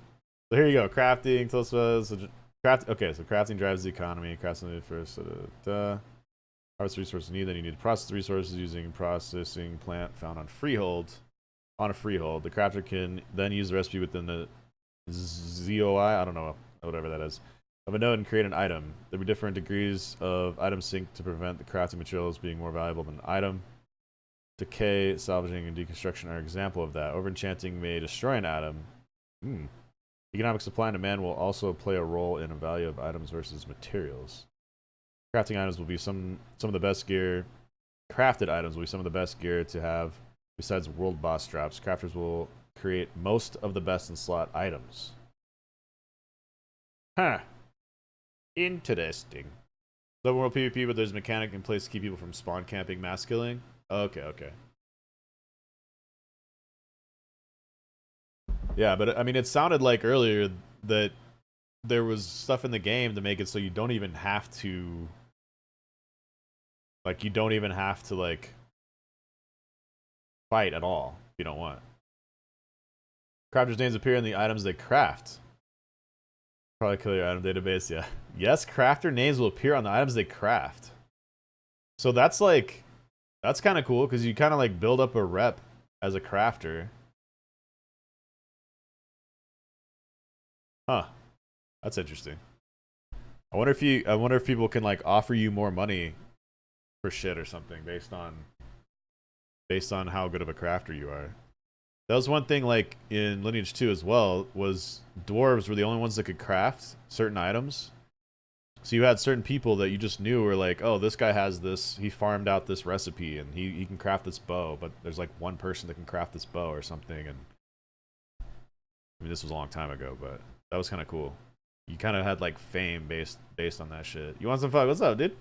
So here you go. Crafting. Okay, so crafting drives the economy. Crafting first. Harvest resources needed. Then you need to process the resources using processing plant found on freehold. On a freehold, the crafter can then use the recipe within the ZOI, I don't know, whatever that is, of a node and create an item. There will be different degrees of item sync to prevent the crafting materials being more valuable than the item. Decay, salvaging, and deconstruction are an example of that. Overenchanting may destroy an item. Economic supply and demand will also play a role in the value of items versus materials. Crafting items will be some of the best gear. Crafted items will be some of the best gear to have. Besides world boss drops, crafters will create most of the best in slot items. Huh. Interesting. So world PvP, but there's a mechanic in place to keep people from spawn camping, mass killing. Okay, okay. Yeah, but I mean, it sounded like earlier that there was stuff in the game to make it so you don't even have to, like, fight at all if you don't want. Crafters' names appear in the items they craft. Probably kill your item database, yeah. Yes, crafter names will appear on the items they craft. So that's like, that's kind of cool because you kind of like build up a rep as a crafter. Huh. That's interesting. I wonder if people can like offer you more money for shit or something based on how good of a crafter you are. That was one thing, like, in Lineage 2 as well, was dwarves were the only ones that could craft certain items. So you had certain people that you just knew were like, oh, this guy has this, he farmed out this recipe, and he can craft this bow, but there's like one person that can craft this bow or something, and I mean, this was a long time ago, but that was kind of cool. You kind of had, like, fame based on that shit. You want some fun? What's up, dude?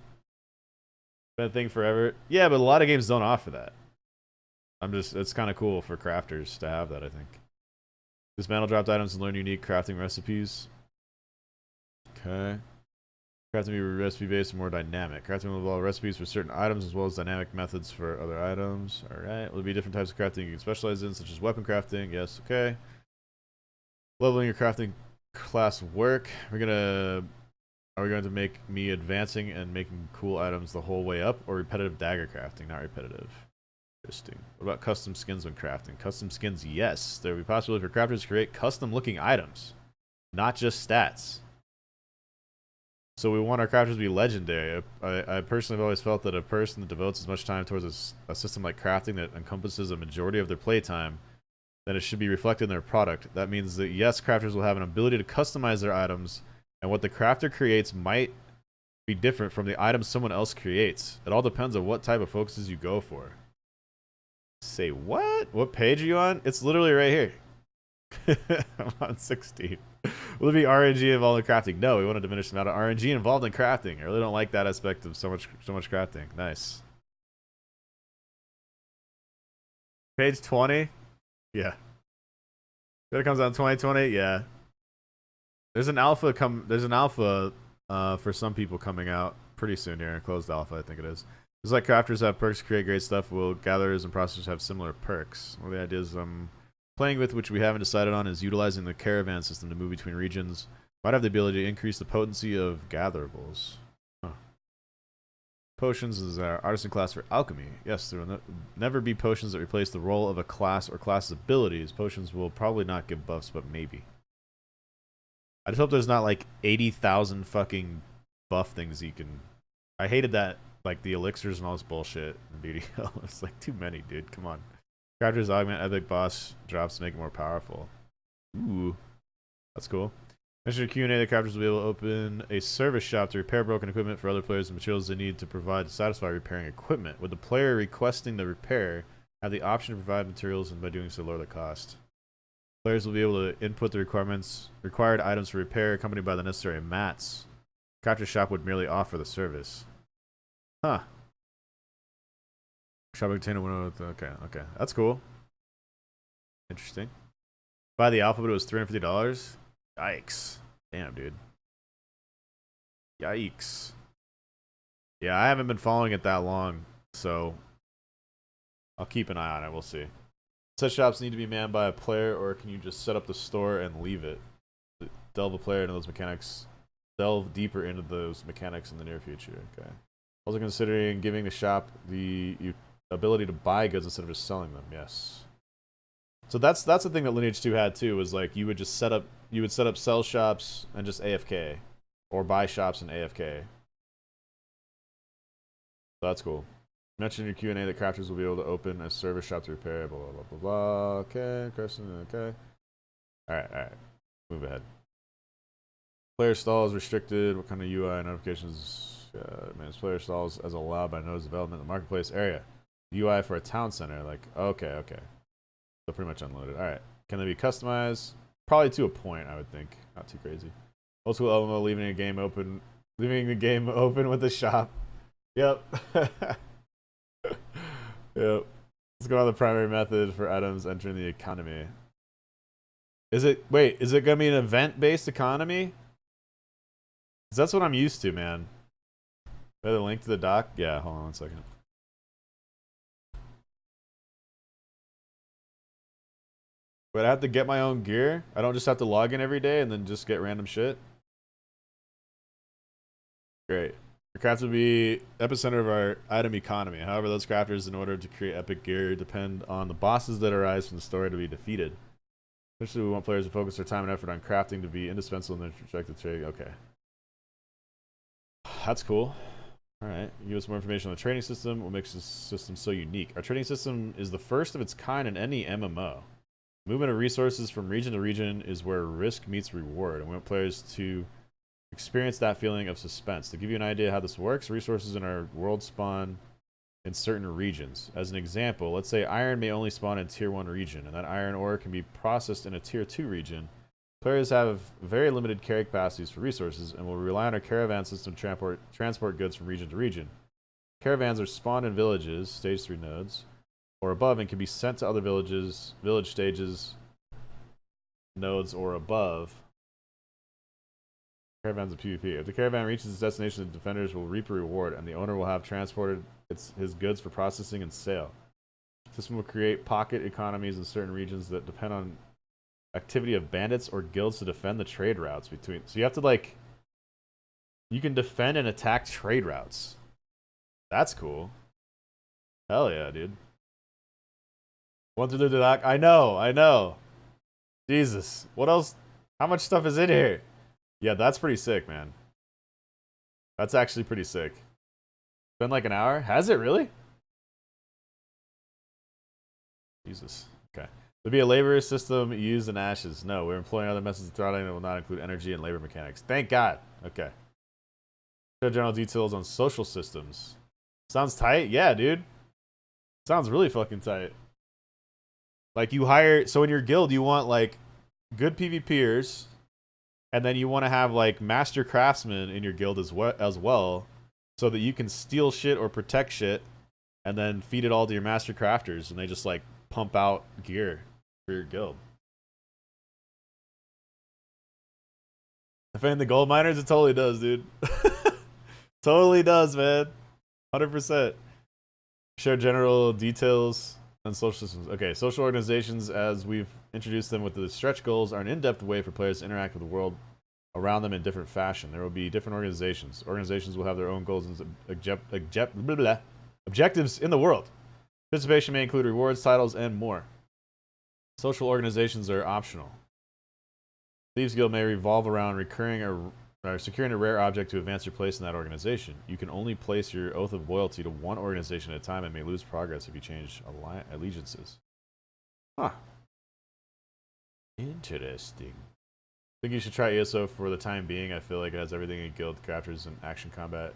Been a thing forever. Yeah, but a lot of games don't offer that. It's kind of cool for crafters to have that, I think. Dismantle dropped items and learn unique crafting recipes. Okay. Crafting will be recipe-based and more dynamic. Crafting will involve recipes for certain items as well as dynamic methods for other items. Alright. Will be different types of crafting you can specialize in, such as weapon crafting. Yes, okay. Leveling your crafting class work. Are we going to make me advancing and making cool items the whole way up, or repetitive dagger crafting? Not repetitive. Interesting. What about custom skins when crafting? Custom skins, yes. There will be possibility for crafters to create custom looking items, not just stats. So we want our crafters to be legendary. I personally have always felt that a person that devotes as much time towards a system like crafting that encompasses a majority of their playtime, then it should be reflected in their product. That means that yes, crafters will have an ability to customize their items, and what the crafter creates might be different from the item someone else creates. It all depends on what type of focuses you go for. Say what? What page are you on? It's literally right here. I'm on 16. Will it be RNG involved in crafting? No, we want to diminish the amount of RNG involved in crafting. I really don't like that aspect of so much crafting. Nice. Page 20? Yeah. That comes out in 2020? Yeah. There's an alpha for some people coming out pretty soon here. Closed alpha, I think it is. Just like crafters have perks to create great stuff, will gatherers and processors have similar perks? One of the ideas I'm playing with, which we haven't decided on, is utilizing the caravan system to move between regions. Might have the ability to increase the potency of gatherables. Huh. Potions is our artisan class for alchemy. Yes, there will never be potions that replace the role of a class or class's abilities. Potions will probably not give buffs, but maybe. I just hope there's not like 80,000 fucking buff things you can... I hated that, like the elixirs and all this bullshit in Beauty Hill. It's like too many, dude. Come on. Crafters augment epic boss drops to make it more powerful. Ooh. That's cool. Mention your Q&A, the crafters will be able to open a service shop to repair broken equipment for other players and materials they need to provide to satisfy repairing equipment. With the player requesting the repair, have the option to provide materials, and by doing so lower the cost. Players will be able to input the required items for repair, accompanied by the necessary mats. Crafter shop would merely offer the service. Huh. Shopping container window. Okay. That's cool. Interesting. Buy the alphabet, it was $350. Yikes. Damn, dude. Yikes. Yeah, I haven't been following it that long, so I'll keep an eye on it. We'll see. Such shops need to be manned by a player, or can you just set up the store and leave it? Delve deeper into those mechanics in the near future. Okay. Also considering giving the shop the ability to buy goods instead of just selling them. Yes. So that's the thing that Lineage 2 had too, was like you would set up sell shops and just AFK, or buy shops and AFK. So that's cool. Mention in your Q&A that crafters will be able to open a service shop to repair, blah, blah, blah, blah, blah. Okay, Carson, okay. Alright. Move ahead. Player stalls restricted. What kind of UI notifications? Manage player stalls as allowed by nodes development in the marketplace area. UI for a town center. Like, okay. So pretty much unloaded. Alright. Can they be customized? Probably to a point, I would think. Not too crazy. Old school LMO, leaving the game open with the shop. Yep. Yep. Let's go on the primary method for items entering the economy. Is it gonna be an event-based economy? 'Cause that's what I'm used to, man. Got the link to the doc? Yeah, hold on 1 second. But I have to get my own gear? I don't just have to log in every day and then just get random shit? Great. Your craft will be epicenter of our item economy. However, those crafters, in order to create epic gear, depend on the bosses that arise from the story to be defeated. Especially, we want players to focus their time and effort on crafting to be indispensable in their projected trade. Okay. That's cool. Alright. Give us more information on the trading system. What makes this system so unique? Our trading system is the first of its kind in any MMO. Movement of resources from region to region is where risk meets reward, and we want players to experience that feeling of suspense. To give you an idea how this works, resources in our world spawn in certain regions. As an example, let's say iron may only spawn in tier 1 region, and that iron ore can be processed in a tier 2 region. Players have very limited carry capacities for resources and will rely on our caravan system to transport goods from region to region. Caravans are spawned in villages, stage 3 nodes, or above, and can be sent to other villages, village stages, nodes, or above. Caravans of PvP. If the caravan reaches its destination, the defenders will reap a reward, and the owner will have transported his goods for processing and sale. The system will create pocket economies in certain regions that depend on activity of bandits or guilds to defend the trade routes between. So you have to, like, you can defend and attack trade routes. That's cool. Hell yeah, dude. One through the dock. I know. Jesus. What else? How much stuff is in here? Yeah, that's pretty sick, man. That's actually pretty sick. Been like an hour? Has it really? Jesus. Okay. There'll be a labor system used in Ashes. No, we're employing other methods of throttling that will not include energy and labor mechanics. Thank God. Okay. Show general details on social systems. Sounds tight? Yeah, dude. Sounds really fucking tight. Like, you hire... So in your guild, you want, like, good PvPers... And then you want to have, like, master craftsmen in your guild as well, so that you can steal shit or protect shit, and then feed it all to your master crafters, and they just, like, pump out gear for your guild. Defending the gold miners, it totally does, dude. Totally does, man. 100%. Share general details on social systems. Okay, social organizations, as we've introduced them with the stretch goals, are an in-depth way for players to interact with the world around them in different fashion. There will be different organizations. Organizations will have their own goals and objectives in the world. Participation may include rewards, titles, and more. Social organizations are optional. Thieves Guild may revolve around recurring or securing a rare object to advance your place in that organization. You can only place your oath of loyalty to one organization at a time and may lose progress if you change allegiances. Huh. Interesting. I think you should try ESO for the time being. I feel like it has everything in guild crafters and action combat.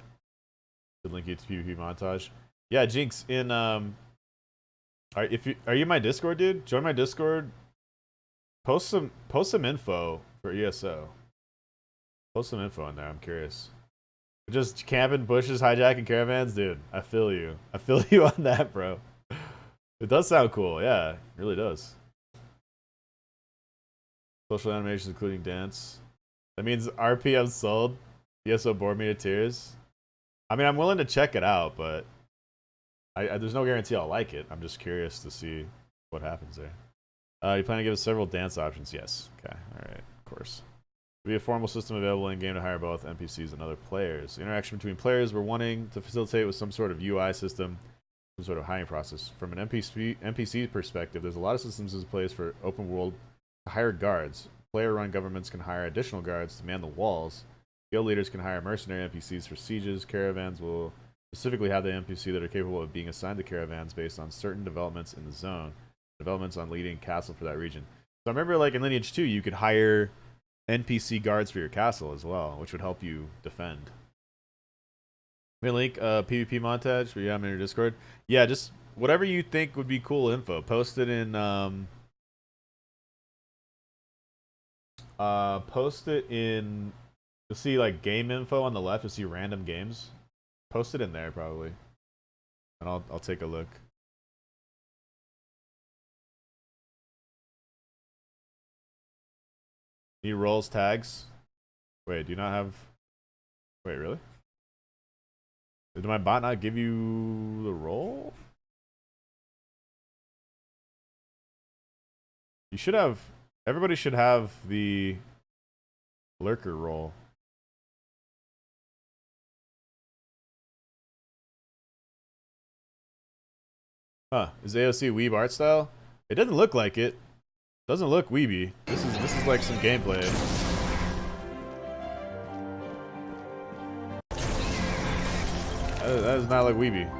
Could link you to PvP montage. Yeah, Jinx, in are you in my Discord, dude? Join my Discord. Post some info for ESO. Post some info in there. I'm curious. Just camping bushes, hijacking caravans, dude. I feel you. I feel you on that, bro. It does sound cool. Yeah, it really does. Social animations, including dance. That means RPM sold. ESO board me to tears. I mean, I'm willing to check it out, but there's no guarantee I'll like it. I'm just curious to see what happens there. You plan to give us several dance options? Yes. Okay. All right. Of course. There'll be a formal system available in game to hire both NPCs and other players. The interaction between players we're wanting to facilitate with some sort of UI system, some sort of hiring process. From an NPC perspective, there's a lot of systems in place for open world to hire guards. Player-run governments can hire additional guards to man the walls. Guild leaders can hire mercenary NPCs for sieges. Caravans will specifically have the NPC that are capable of being assigned to caravans based on certain developments in the zone. Developments on leading castle for that region. So I remember, like, in Lineage 2, you could hire NPC guards for your castle as well, which would help you defend. We link PvP montage. Yeah, I'm in your Discord. Yeah, just whatever you think would be cool info. Post it in you'll see like game info on the left. You'll see random games. Post it in there probably, and I'll take a look. Need roles tags. Wait, do you not have? Wait, really? Did my bot not give you the role? You should have. Everybody should have the lurker role. Huh? Is AOC weeb art style? It doesn't look like it. Doesn't look weeby. This is like some gameplay. That does not look weeby.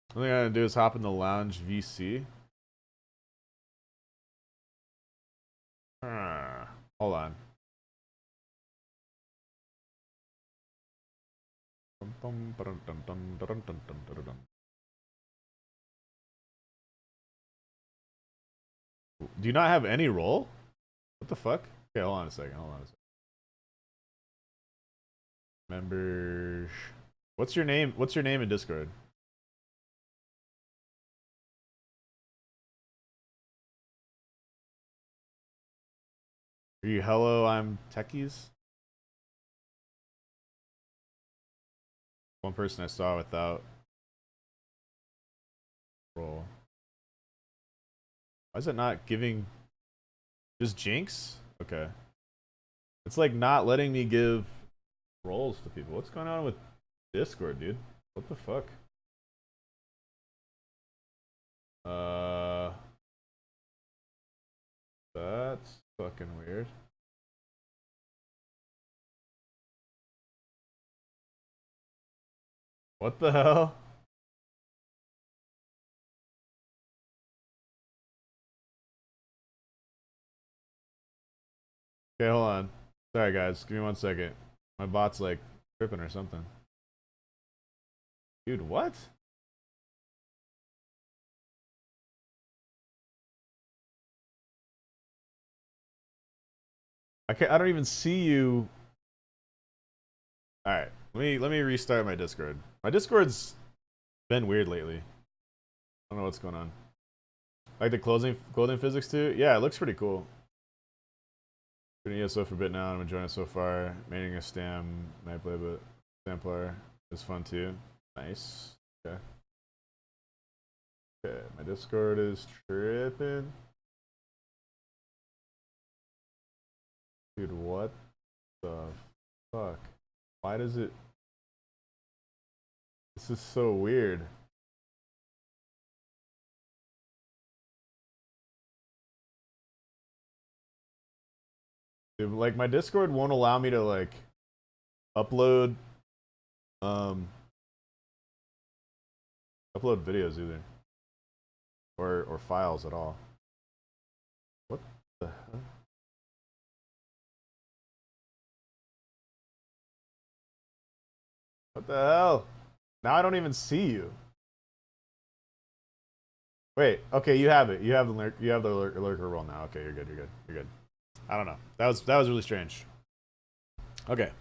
The only thing I gotta do is hop in the lounge VC. Hold on. Do you not have any role? What the fuck? Okay, hold on a second. Members. What's your name? What's your name in Discord? Are you hello? I'm Techies. One person I saw without roll. Why is it not giving? Just Jinx? Okay. It's like not letting me give roles to people. What's going on with Discord, dude? What the fuck? That's fucking weird. What the hell? Okay, hold on. Sorry guys, give me 1 second. My bot's like tripping or something. Dude, what? I don't even see you. All right, let me restart my Discord. My Discord's been weird lately. I don't know what's going on. Like the clothing physics too. Yeah, it looks pretty cool. Been ESO for a bit now. I'm enjoying it so far. Manning a stam might play, but stam player is fun too. Nice. Okay. Okay, my Discord is tripping. Dude, what the fuck? Why does it... This is so weird. Dude, like my Discord won't allow me to like upload upload videos either. Or files at all. What the hell? What the hell? Now I don't even see you. Wait, okay, you have it. You have the lurker roll now. Okay, you're good. You're good. You're good. I don't know. That was really strange. Okay,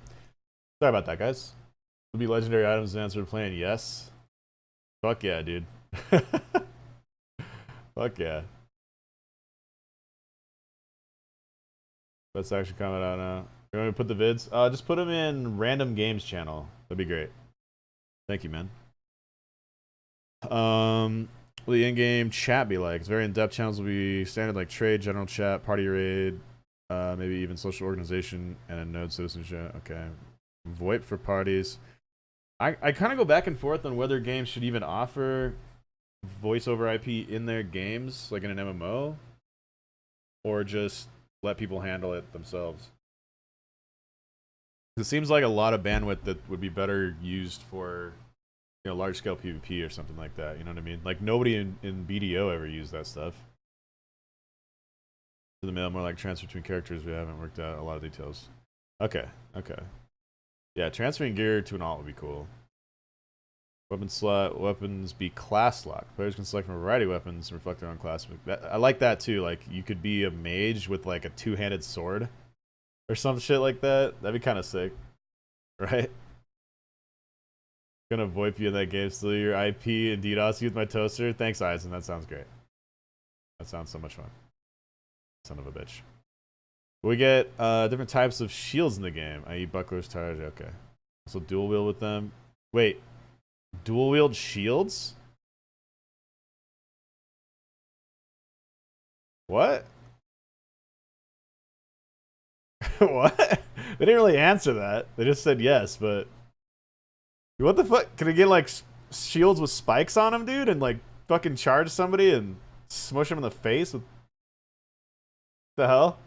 sorry about that, guys. Would be legendary items and answer to playing yes. Fuck yeah, dude. Fuck yeah. Let's actually comment out now. You want me to put the vids? Just put them in random games channel. That'd be great. Thank you, man. Will the in-game chat be like? It's very in-depth. Channels will be standard like trade, general chat, party raid, maybe even social organization and a node citizenship. Okay. VoIP for parties. I kind of go back and forth on whether games should even offer voice over IP in their games, like in an MMO, or just let people handle it themselves. It seems like a lot of bandwidth that would be better used for, you know, large-scale PvP or something like that. You know what I mean? Like nobody in BDO ever used that stuff. To the mail, more like transfer between characters. We haven't worked out a lot of details. Okay, okay. Yeah, transferring gear to an alt would be cool. Weapon slot, weapons be class locked. Players can select from a variety of weapons and reflect their own class. I like that too. Like you could be a mage with like a two-handed sword or some shit like that. That'd be kind of sick, right? Gonna VoIP you in that game. Still your IP and DDoS you with my toaster. Thanks, Eisen. That sounds great. That sounds so much fun. Son of a bitch. We get different types of shields in the game, i.e. bucklers, tires. Okay. Also dual wield with them. Wait, dual wield shields? What? What? They didn't really answer that. They just said yes, but what the fuck? Can I get like shields with spikes on them, dude, and like fucking charge somebody and smush them in the face with the hell?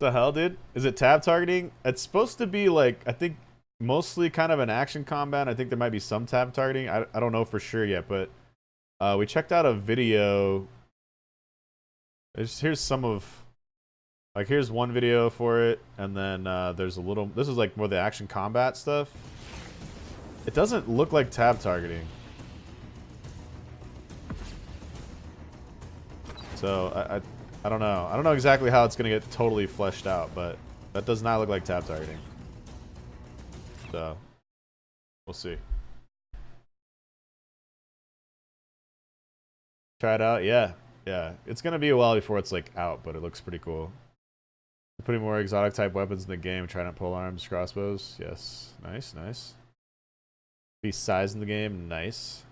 The hell, dude? Is it tab targeting? It's supposed to be like, I think mostly kind of an action combat. I think there might be some tab targeting. I don't know for sure yet, but we checked out a video. Here's some of, like, here's one video for it, and then there's a little, this is like more the action combat stuff. It doesn't look like tab targeting. So I don't know. I don't know exactly how it's going to get totally fleshed out, but that does not look like tap targeting. So, we'll see. Try it out? Yeah. Yeah. It's going to be a while before it's like out, but it looks pretty cool. Putting more exotic type weapons in the game, trying out pole arms, crossbows. Yes. Nice, nice. Be size in the game. Nice.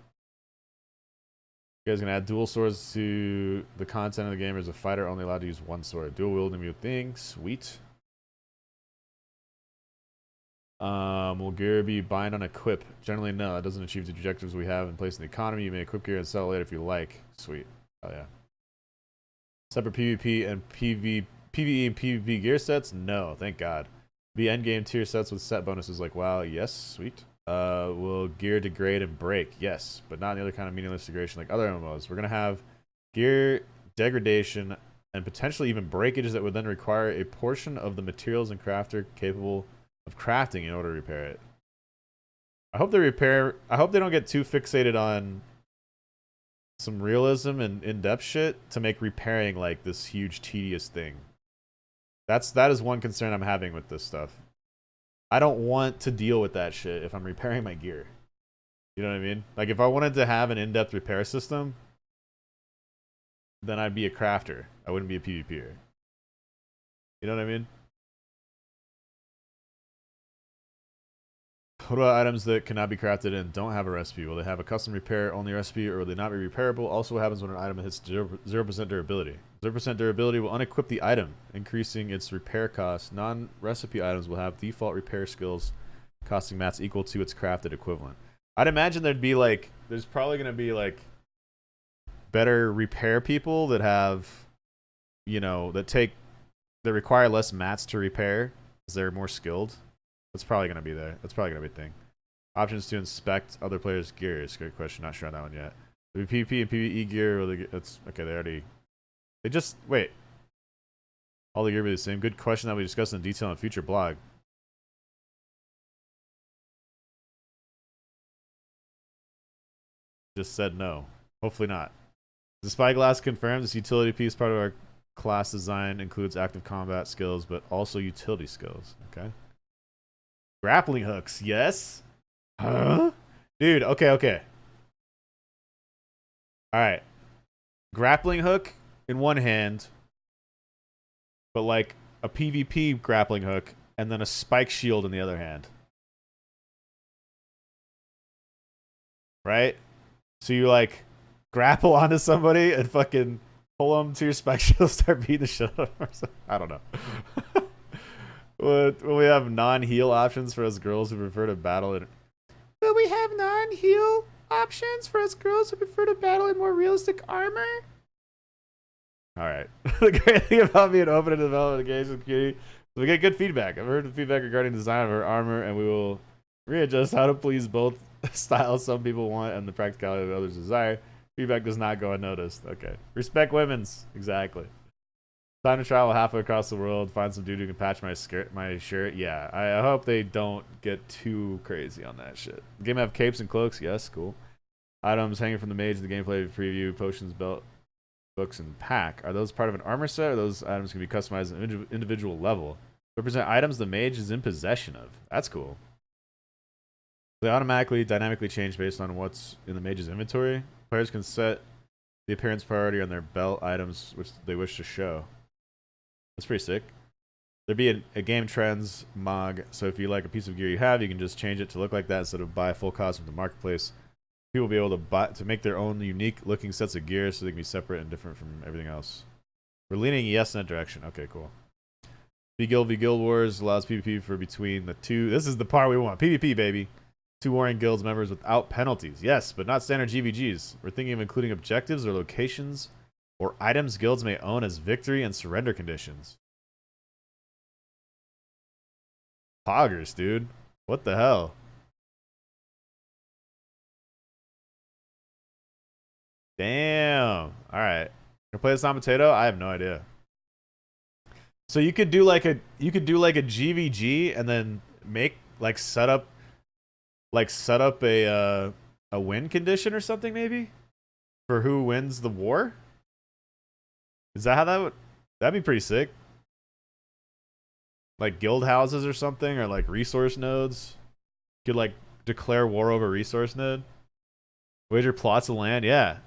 You guys gonna add dual swords to the content of the game, or is a fighter only allowed to use one sword? Dual wielding new thing. Sweet. Will gear be bind on equip? Generally, no. That doesn't achieve the objectives we have in place in the economy. You may equip gear and sell it later if you like. Sweet. Oh yeah. Separate PvP and PvE and PvP gear sets? No, thank God. Be endgame tier sets with set bonuses like WoW. Yes, sweet. Will gear degrade and break? Yes, but not any other kind of meaningless degradation like other MMOs. We're gonna have gear degradation and potentially even breakages that would then require a portion of the materials and crafter capable of crafting in order to repair it. I hope they don't get too fixated on some realism and in-depth shit to make repairing like this huge tedious thing. That is one concern I'm having with this stuff. I don't want to deal with that shit if I'm repairing my gear. You know what I mean? Like, if I wanted to have an in-depth repair system, then I'd be a crafter. I wouldn't be a PvPer. You know what I mean? What about items that cannot be crafted and don't have a recipe? Will they have a custom repair only recipe, or will they not be repairable? Also, what happens when an item hits 0% durability? 0% durability will unequip the item, increasing its repair cost. Non-recipe items will have default repair skills costing mats equal to its crafted equivalent. I'd imagine there's probably going to be like better repair people that have, you know, that require less mats to repair because they're more skilled. That's probably going to be there. That's probably going to be a thing. Options to inspect other players' gear is a great question. Not sure on that one yet. The PvP and PvE gear, that's okay. They just wait. All the gear be the same. Good question that we discussed in detail in a future blog. Just said no. Hopefully not. The spyglass confirms this utility piece part of our class design includes active combat skills, but also utility skills. Okay. Grappling hooks, yes. Huh? Dude, okay. Alright. Grappling hook in one hand, but like a PvP grappling hook, and then a spike shield in the other hand. Right? So you like grapple onto somebody and fucking pull them to your spike shield, start beating the shit out of them or something. I don't know. Will we have non-heal options for us girls who prefer to battle in... Will we have non-heal options for us girls who prefer to battle in more realistic armor? Alright. The great thing about being open to development engagement with the community is we get good feedback. I've heard the feedback regarding the design of our armor, and we will readjust how to please both styles some people want and the practicality that others desire. Feedback does not go unnoticed. Okay. Respect women's. Exactly. Time to travel halfway across the world, find some dude who can patch my shirt. Yeah, I hope they don't get too crazy on that shit. The game have capes and cloaks. Yes, cool. Items hanging from the mage in the gameplay preview, potions, belt, books, and pack. Are those part of an armor set, or those items can be customized at an individual level? Represent items the mage is in possession of. That's cool. They automatically, dynamically change based on what's in the mage's inventory. Players can set the appearance priority on their belt items which they wish to show. That's pretty sick. There'd be a game trends mog, so if you like a piece of gear you have, you can just change it to look like that instead of buy full cost from the marketplace. People will be able to make their own unique looking sets of gear so they can be separate and different from everything else. We're leaning yes in that direction. Okay, cool. V Guild Wars allows PvP for between the two. This is the part we want. PvP, baby. Two warring guilds members without penalties. Yes, but not standard GVGs. We're thinking of including objectives or locations or items guilds may own as victory and surrender conditions. Poggers, dude. What the hell? Damn. Alright. Gonna play this on potato? I have no idea. So you could do like a GVG and then make like set up a win condition or something maybe? For who wins the war? Is that how that would... That'd be pretty sick. Like guild houses or something, or like resource nodes. You could like declare war over resource node. Wager plots of land, yeah.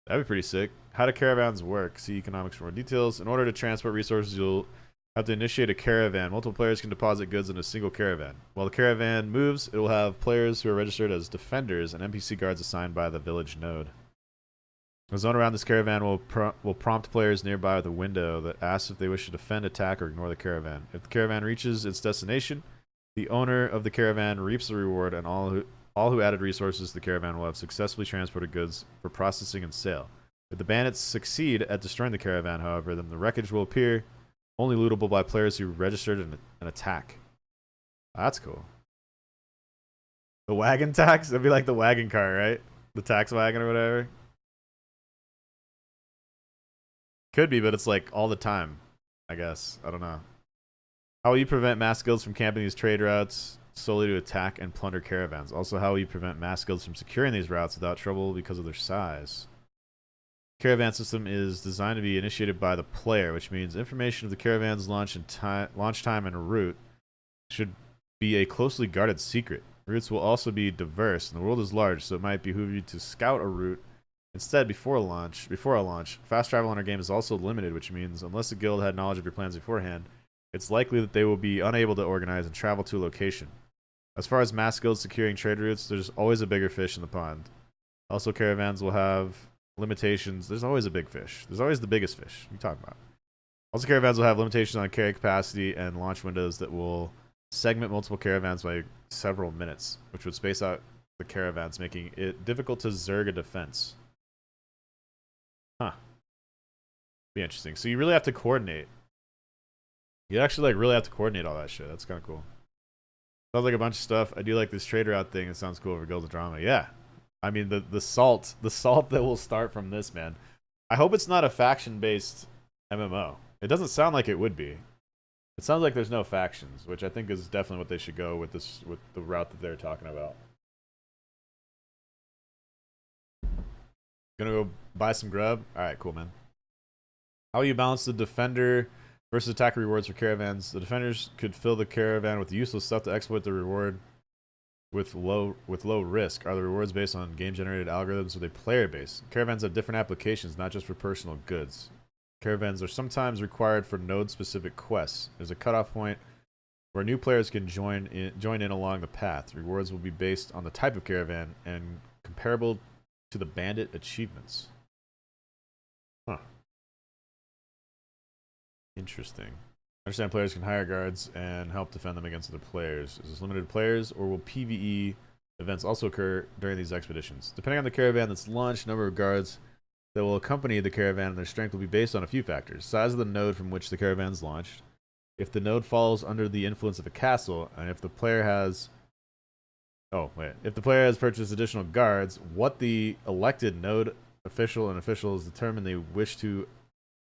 That'd be pretty sick. How do caravans work? See economics for more details. In order to transport resources, you'll have to initiate a caravan. Multiple players can deposit goods in a single caravan. While the caravan moves, it will have players who are registered as defenders and NPC guards assigned by the village node. The zone around this caravan will prompt players nearby with a window that asks if they wish to defend, attack, or ignore the caravan. If the caravan reaches its destination, the owner of the caravan reaps the reward, and all who added resources to the caravan will have successfully transported goods for processing and sale. If the bandits succeed at destroying the caravan, however, then the wreckage will appear only lootable by players who registered an attack. That's cool. The wagon tax? That'd be like the wagon car, right? The tax wagon or whatever. Could be, but it's like all the time, I guess. I don't know. How will you prevent mass guilds from camping these trade routes solely to attack and plunder caravans? Also, how will you prevent mass guilds from securing these routes without trouble because of their size? Caravan system is designed to be initiated by the player, which means information of the caravan's launch time and route should be a closely guarded secret. Routes will also be diverse, and the world is large, so it might behoove you to scout a route instead before a launch. Fast travel in our game is also limited, which means unless a guild had knowledge of your plans beforehand, it's likely that they will be unable to organize and travel to a location. As far as mass guilds securing trade routes, there's always a bigger fish in the pond. Also, caravans will have limitations. There's always a big fish. There's always the biggest fish. What are you talking about? Also, caravans will have limitations on carry capacity and launch windows that will segment multiple caravans by several minutes, which would space out the caravans, making it difficult to zerg a defense. Huh. Be interesting. So you really have to coordinate. You actually like really have to coordinate all that shit. That's kind of cool. Sounds like a bunch of stuff. I do like this trade route thing. It sounds cool for Guilds of Drama. Yeah. I mean the salt that will start from this, man. I hope it's not a faction-based MMO. It doesn't sound like it would be. It sounds like there's no factions, which I think is definitely what they should go with the route that they're talking about. Gonna go buy some grub? Alright, cool, man. How will you balance the defender versus attacker rewards for caravans? The defenders could fill the caravan with useless stuff to exploit the reward with low risk. Are the rewards based on game-generated algorithms or are they player-based? Caravans have different applications, not just for personal goods. Caravans are sometimes required for node-specific quests. There's a cutoff point where new players can join in along the path. Rewards will be based on the type of caravan and comparable to the bandit achievements. Huh. Interesting. I understand players can hire guards and help defend them against other players. Is this limited to players, or will PvE events also occur during these expeditions? Depending on the caravan that's launched, number of guards that will accompany the caravan and their strength will be based on a few factors. Size of the node from which the caravan is launched, if the node falls under the influence of a castle, and if the player has purchased additional guards, what the elected node official and officials determine they wish to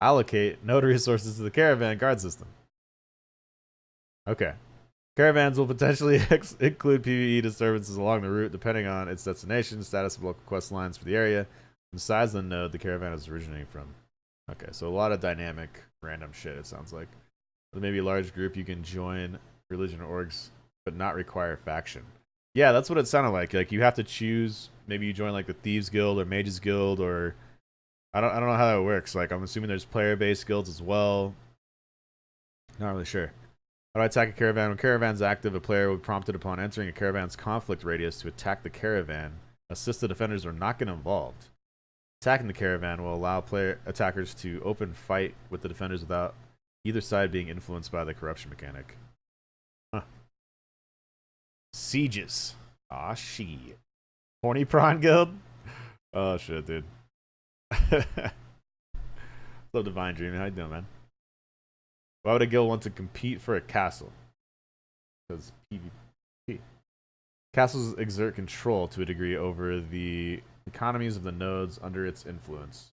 allocate node resources to the caravan guard system. Okay. Caravans will potentially include PvE disturbances along the route depending on its destination, status of local quest lines for the area, and the size of the node the caravan is originating from. Okay, so a lot of dynamic, random shit, it sounds like. Maybe a large group you can join religion orgs, but not require faction. Yeah, that's what it sounded like. Like you have to choose. Maybe you join like the Thieves Guild or Mages Guild, or I don't know how that works. Like I'm assuming there's player-based guilds as well. Not really sure. How do I attack a caravan? When caravan's active, a player will be prompted upon entering a caravan's conflict radius to attack the caravan. Assist the defenders or not get involved. Attacking the caravan will allow attackers to open fight with the defenders without either side being influenced by the corruption mechanic. Huh. Sieges. Aw, shit. Horny Prawn Guild? Oh, shit, dude. Hello, Divine Dream. How you doing, man? Why would a guild want to compete for a castle? Because PvP. Castles exert control to a degree over the economies of the nodes under its influence.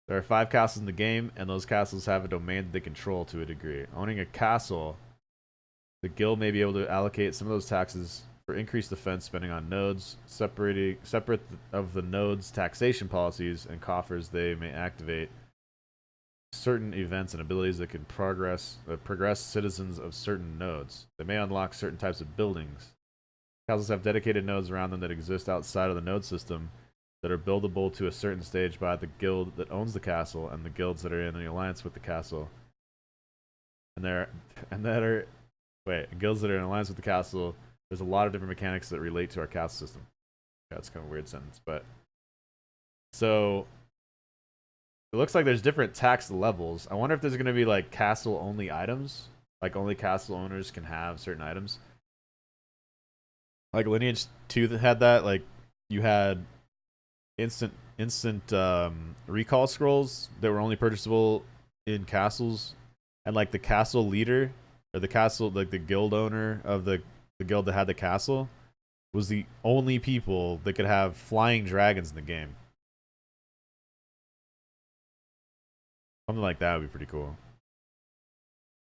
There are 5 castles in the game, and those castles have a domain that they control to a degree. Owning a castle, the guild may be able to allocate some of those taxes for increased defense spending on nodes, separate of the nodes' taxation policies and coffers. They may activate certain events and abilities that can progress citizens of certain nodes. They may unlock certain types of buildings. Castles have dedicated nodes around them that exist outside of the node system that are buildable to a certain stage by the guild that owns the castle and the guilds that are in an alliance with the castle. Guilds that are in alliance with the castle. There's a lot of different mechanics that relate to our castle system. Yeah, that's kind of a weird sentence, but so it looks like there's different tax levels. I wonder if there's going to be like castle only items, like only castle owners can have certain items. Like Lineage 2 that had that, like you had instant recall scrolls that were only purchasable in castles, and like the castle leader or the castle, like the guild owner of the guild that had the castle was the only people that could have flying dragons in the game. Something like that would be pretty cool.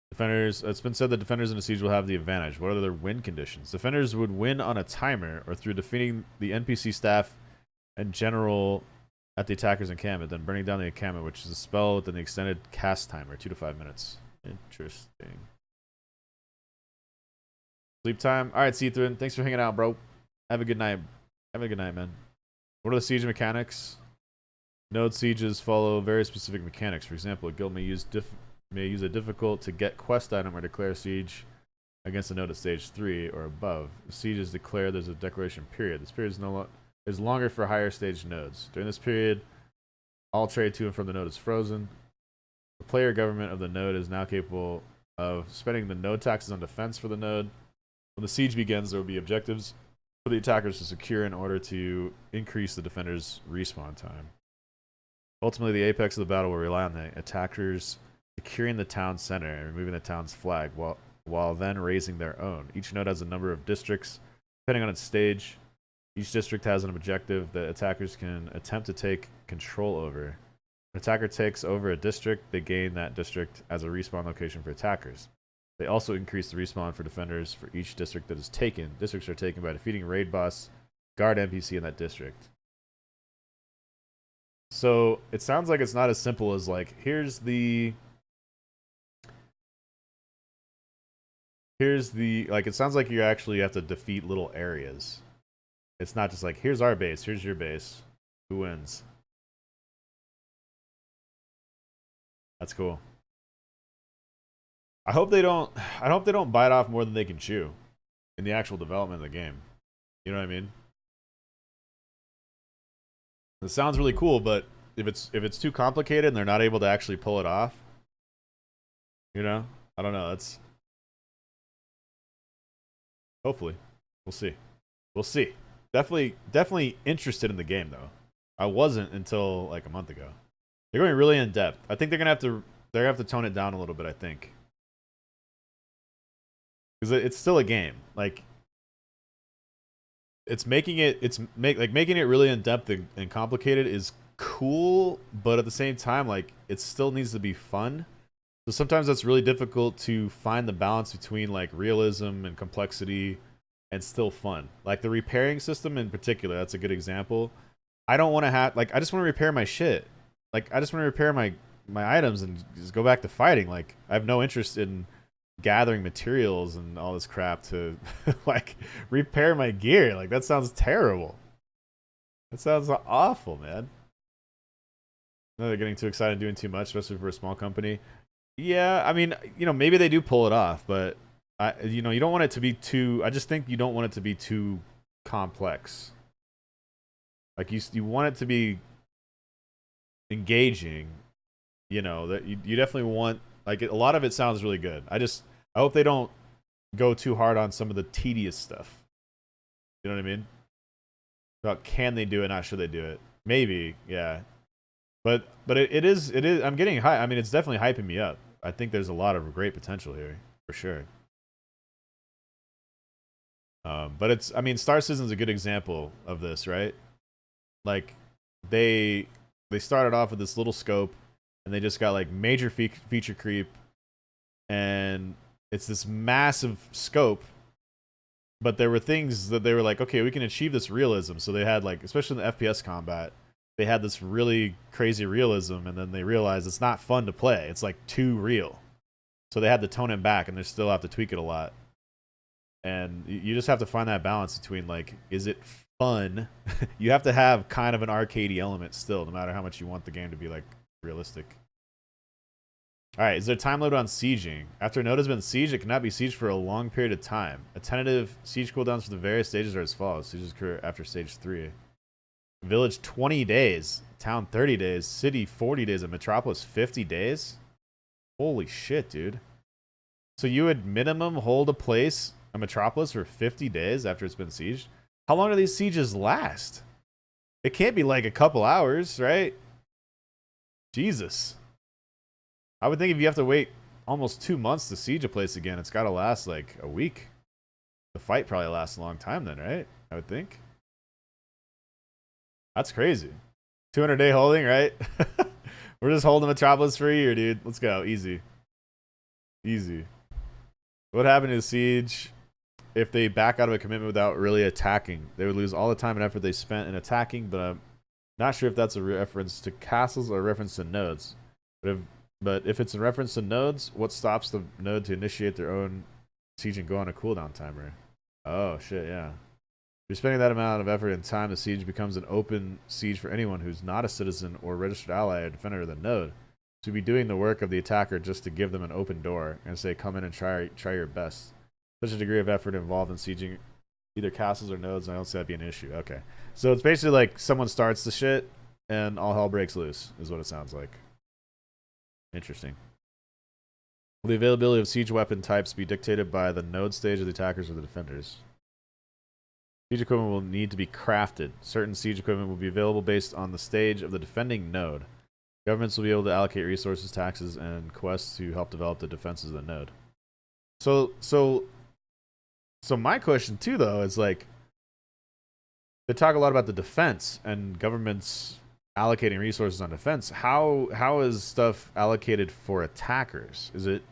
Defenders, it's been said that defenders in a siege will have the advantage. What are their win conditions? Defenders would win on a timer or through defeating the NPC staff and general at the attacker's encampment, then burning down the encampment, which is a spell with an extended cast timer, 2 to 5 minutes. Interesting. Sleep time. All right, Seathrin, thanks for hanging out, bro. Have a good night. Have a good night, man. What are the siege mechanics? Node sieges follow very specific mechanics. For example, a guild may use a difficult to get quest item or declare siege against a node at stage 3 or above. The siege is declared. There's a declaration period. This period is longer for higher stage nodes. During this period, all trade to and from the node is frozen. The player government of the node is now capable of spending the node taxes on defense for the node. When the siege begins, there will be objectives for the attackers to secure in order to increase the defenders' respawn time. Ultimately, the apex of the battle will rely on the attackers securing the town center and removing the town's flag while then raising their own. Each node has a number of districts, depending on its stage. Each district has an objective that attackers can attempt to take control over. When an attacker takes over a district, they gain that district as a respawn location for attackers. They also increase the respawn for defenders for each district that is taken. Districts are taken by defeating raid boss, guard NPC in that district. So it sounds like it's not as simple as like, here's the like, it sounds like you actually have to defeat little areas. It's not just like, here's our base, here's your base, who wins? That's cool. I hope they don't bite off more than they can chew in the actual development of the game. You know what I mean? It sounds really cool, but if it's too complicated and they're not able to actually pull it off, you know, I don't know. That's hopefully we'll see. We'll see. Definitely interested in the game though. I wasn't until like a month ago. They're going really in depth. I think they're gonna have to tone it down a little bit. I think because it's still a game. Like making it really in depth and complicated is cool, but at the same time, like it still needs to be fun. So sometimes that's really difficult to find the balance between like realism and complexity and still fun. Like the repairing system in particular, that's a good example. I don't want to have like I just want to repair my shit. Like I just want to repair my items and just go back to fighting. Like I have no interest in gathering materials and all this crap to like repair my gear. Like that sounds terrible. That sounds awful, man. No, they're getting too excited doing too much, especially for a small company. Yeah, I mean, you know, maybe they do pull it off, but you know, you don't want it to be too. I just think you don't want it to be too complex. Like you want it to be engaging. You know that you definitely want. Like a lot of it sounds really good. I hope they don't go too hard on some of the tedious stuff. You know what I mean? About can they do it, not should they do it? Maybe, yeah. But it is I'm getting high. I mean, it's definitely hyping me up. I think there's a lot of great potential here for sure. But I mean, Star Citizen's a good example of this, right? Like they started off with this little scope and they just got like major feature creep, and it's this massive scope but there were things that they were like, okay, we can achieve this realism. So they had like, especially in the FPS combat, they had this really crazy realism, and then they realized it's not fun to play. It's like too real. So they had to tone it back, and they still have to tweak it a lot. And you just have to find that balance between like, is it fun? You have to have kind of an arcadey element still, no matter how much you want the game to be like realistic. All right, is there time limit on sieging? After a node has been sieged, it cannot be sieged for a long period of time. A tentative siege cooldowns for the various stages are as follows. Sieges occur after stage 3. Village 20 days, town 30 days, city 40 days, and metropolis 50 days? Holy shit, dude. So you would minimum hold a place, a metropolis, for 50 days after it's been sieged? How long do these sieges last? It can't be like a couple hours, right? Jesus. I would think if you have to wait almost 2 months to siege a place again, it's got to last like a week. The fight probably lasts a long time then, right? I would think. That's crazy. 200-day holding, right? We're just holding Metropolis for a year, dude. Let's go. Easy. Easy. What happened to the siege if they back out of a commitment without really attacking? They would lose all the time and effort they spent in attacking, but I'm not sure if that's a reference to castles or a reference to nodes. But if it's in reference to nodes, what stops the node to initiate their own siege and go on a cooldown timer? Oh, shit, yeah. If you're spending that amount of effort and time, the siege becomes an open siege for anyone who's not a citizen or registered ally or defender of the node. To be doing the work of the attacker just to give them an open door and say, come in and try your best. Such a degree of effort involved in sieging either castles or nodes, and I don't see that being an issue. Okay. So it's basically like someone starts the shit and all hell breaks loose, is what it sounds like. Interesting. Will the availability of siege weapon types be dictated by the node stage of the attackers or the defenders? Siege equipment will need to be crafted. Certain siege equipment will be available based on the stage of the defending node. Governments will be able to allocate resources, taxes, and quests to help develop the defenses of the node. So my question too, though, is like, they talk a lot about the defense and governments allocating resources on defense. How is stuff allocated for attackers? Is it,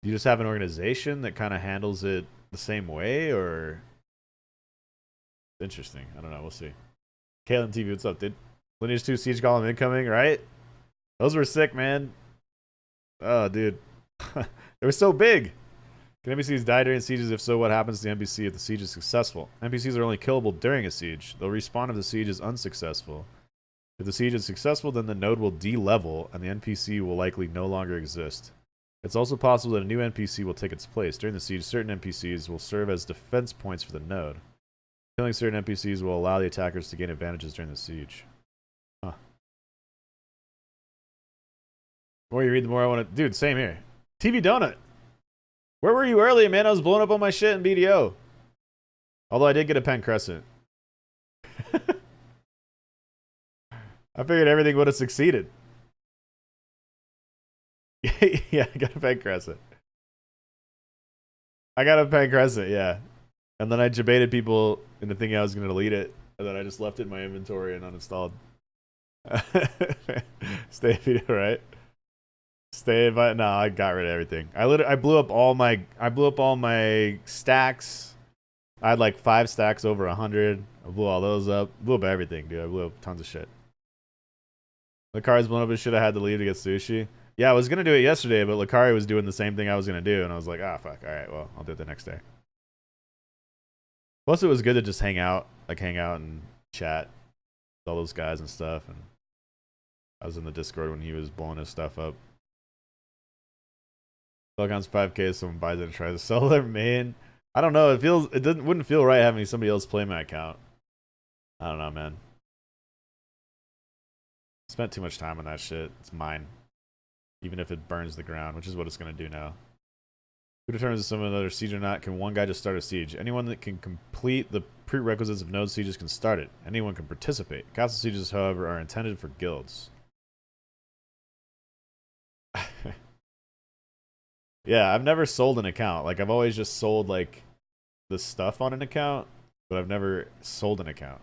do you just have an organization that kind of handles it the same way, or? Interesting. I don't know. We'll see. Kalen TV, what's up, dude? Lineage 2 Siege Golem incoming, right? Those were sick, man. Oh, dude. They were so big. Can NPCs die during sieges? If so, what happens to the NPC if the siege is successful? NPCs are only killable during a siege. They'll respawn if the siege is unsuccessful. If the siege is successful, then the node will de-level, and the NPC will likely no longer exist. It's also possible that a new NPC will take its place. During the siege, certain NPCs will serve as defense points for the node. Killing certain NPCs will allow the attackers to gain advantages during the siege. Huh. The more you read, the more I want to... Dude, same here. TV Donut. Where were you earlier, man? I was blowing up on my shit in BDO. Although I did get a Pen Crescent. I figured everything would have succeeded. Yeah, I got a Pen Crescent. I got a Pen Crescent, yeah. And then I debated people into thinking I was going to delete it. And then I just left it in my inventory and uninstalled. Stay video, right? Stay invite. No, I got rid of everything. I blew up all my stacks. I had like 5 stacks over 100. I blew all those up. Blew up everything, dude. I blew up tons of shit. The car's blown up and shit. I had to leave to get sushi. Yeah, I was going to do it yesterday, but Lakari was doing the same thing I was going to do. And I was like, ah, fuck. All right, well, I'll do it the next day. Plus, it was good to just hang out and chat with all those guys and stuff. And I was in the Discord when he was blowing his stuff up. Falcon's 5K, someone buys it and tries to sell their main. I don't know. Wouldn't feel right having somebody else play my account. I don't know, man. Spent too much time on that shit. It's mine. Even if it burns the ground, which is what it's going to do now. Who determines if someone another siege or not? Can one guy just start a siege? Anyone that can complete the prerequisites of node sieges can start it. Anyone can participate. Castle sieges, however, are intended for guilds. Yeah, I've never sold an account. Like, I've always just sold, like, the stuff on an account, but I've never sold an account.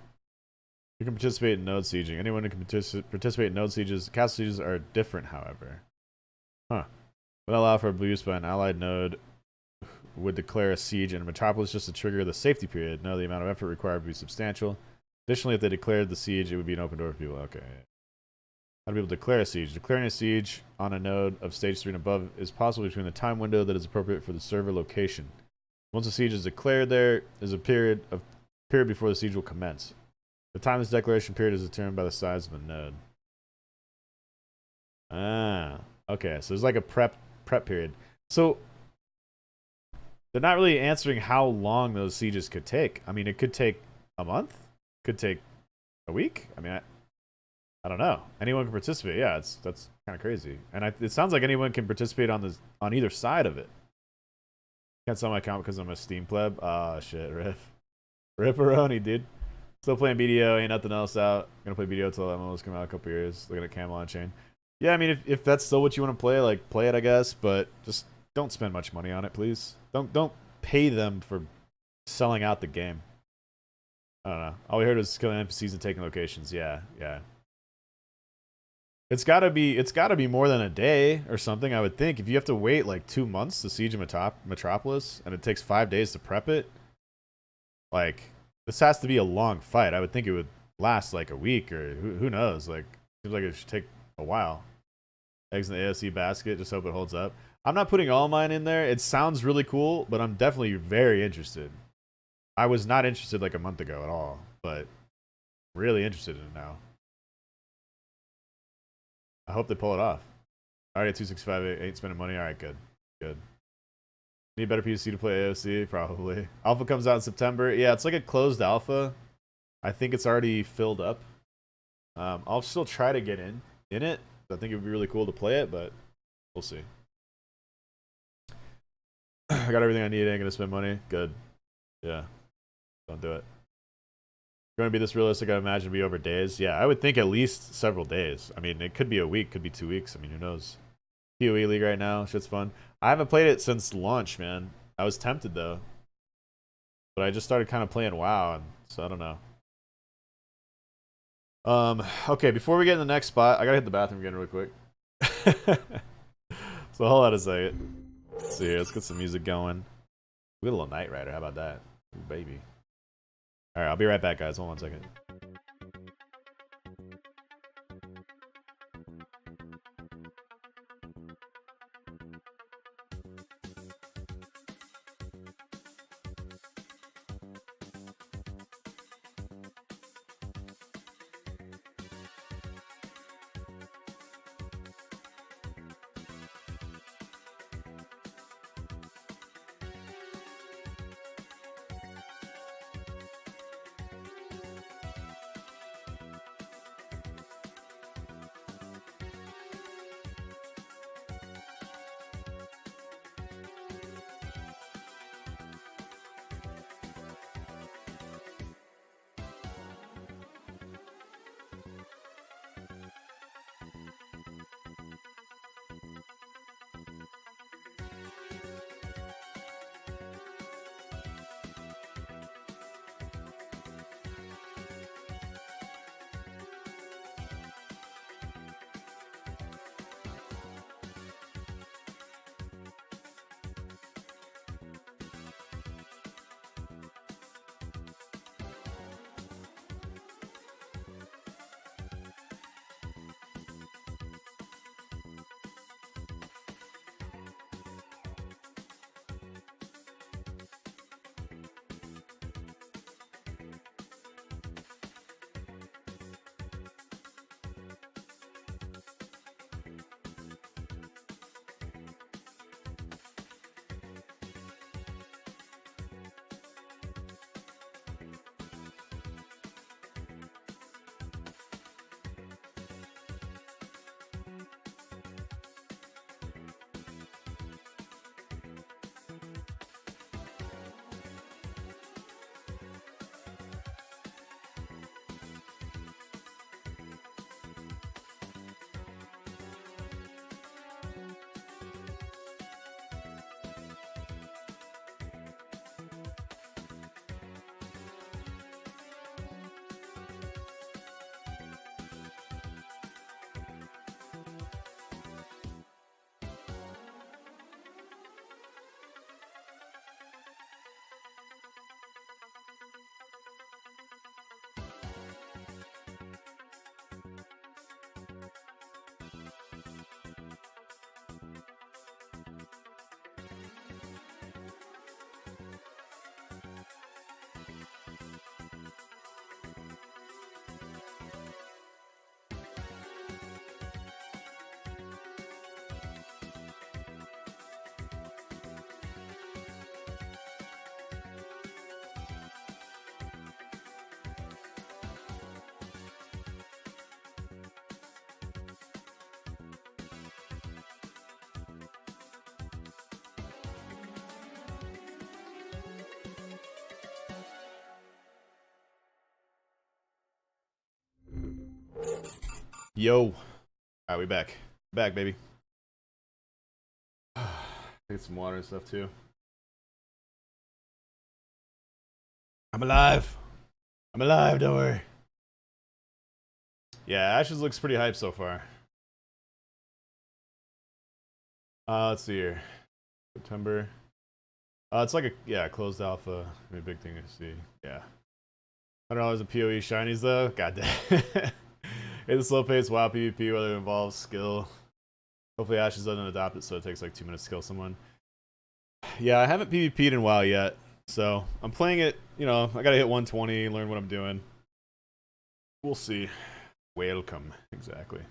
You can participate in node sieging. Anyone who can participate in node sieges. Castle sieges are different, however. Huh. Would allow for abuse by an allied node would declare a siege and Metropolis just to trigger the safety period. No, the amount of effort required would be substantial. Additionally, if they declared the siege, it would be an open door for people. Okay. How do people declare a siege? Declaring a siege on a node of stage 3 and above is possible between the time window that is appropriate for the server location. Once a siege is declared, there is a period before the siege will commence. The time of this declaration period is determined by the size of a node. Ah, okay. So there's like a prep period. So they're not really answering how long those sieges could take. I mean, it could take a month, could take a week. I mean, I don't know. Anyone can participate. Yeah, that's kind of crazy. And it sounds like anyone can participate on either side of it. Can't sell my account because I'm a Steam pleb. Oh shit, Ripperoni, dude. Still playing BDO. Ain't nothing else out. Gonna play BDO till MMOs come out in a couple years. Looking at Camel on Chain. Yeah, I mean, if that's still what you want to play, like play it, I guess. But just don't spend much money on it, please. Don't pay them for selling out the game. I don't know. All we heard was killing NPCs and taking locations. Yeah. It's gotta be more than a day or something, I would think. If you have to wait like 2 months to siege a Metropolis and it takes 5 days to prep it, like this has to be a long fight. I would think it would last like a week or who knows. Like seems like it should take a while. Eggs in the AOC basket. Just hope it holds up. I'm not putting all mine in there. It sounds really cool, but I'm definitely very interested. I was not interested like a month ago at all, but really interested in it now. I hope they pull it off. Alright, 265 ain't spending money. Alright, good. Need better PC to play AOC? Probably. Alpha comes out in September. Yeah, it's like a closed alpha. I think it's already filled up. I'll still try to get in it. I think it would be really cool to play it, but we'll see. I got everything I need. Ain't gonna spend money. Good. Yeah. Don't do it. Going to be this realistic, I imagine, be over days. Yeah, I would think at least several days. I mean, it could be a week, could be 2 weeks. I mean, who knows? PoE League right now, shit's fun. I haven't played it since launch, man. I was tempted though, but I just started kind of playing WoW, and so I don't know. Okay, before we get in the next spot, I gotta hit the bathroom again real quick. So hold on a second. Let's see here. Let's get some music going. We got a little Night Rider. How about that? Ooh, baby. All right, I'll be right back, guys. Hold on 1 second. Yo. Alright, we back. Back, baby. Get some water and stuff too. I'm alive. I'm alive, don't worry. Yeah, Ashes looks pretty hype so far. Let's see here. September. It's like a closed alpha. I mean, big thing to see. Yeah. $100 of PoE shinies though. God damn. It's a slow pace WoW PvP whether it involves skill. Hopefully Ashes doesn't adopt it so it takes like 2 minutes to kill someone. Yeah, I haven't PvP'd in WoW yet. So I'm playing it, you know, I gotta hit 120, learn what I'm doing. We'll see. Welcome. Exactly.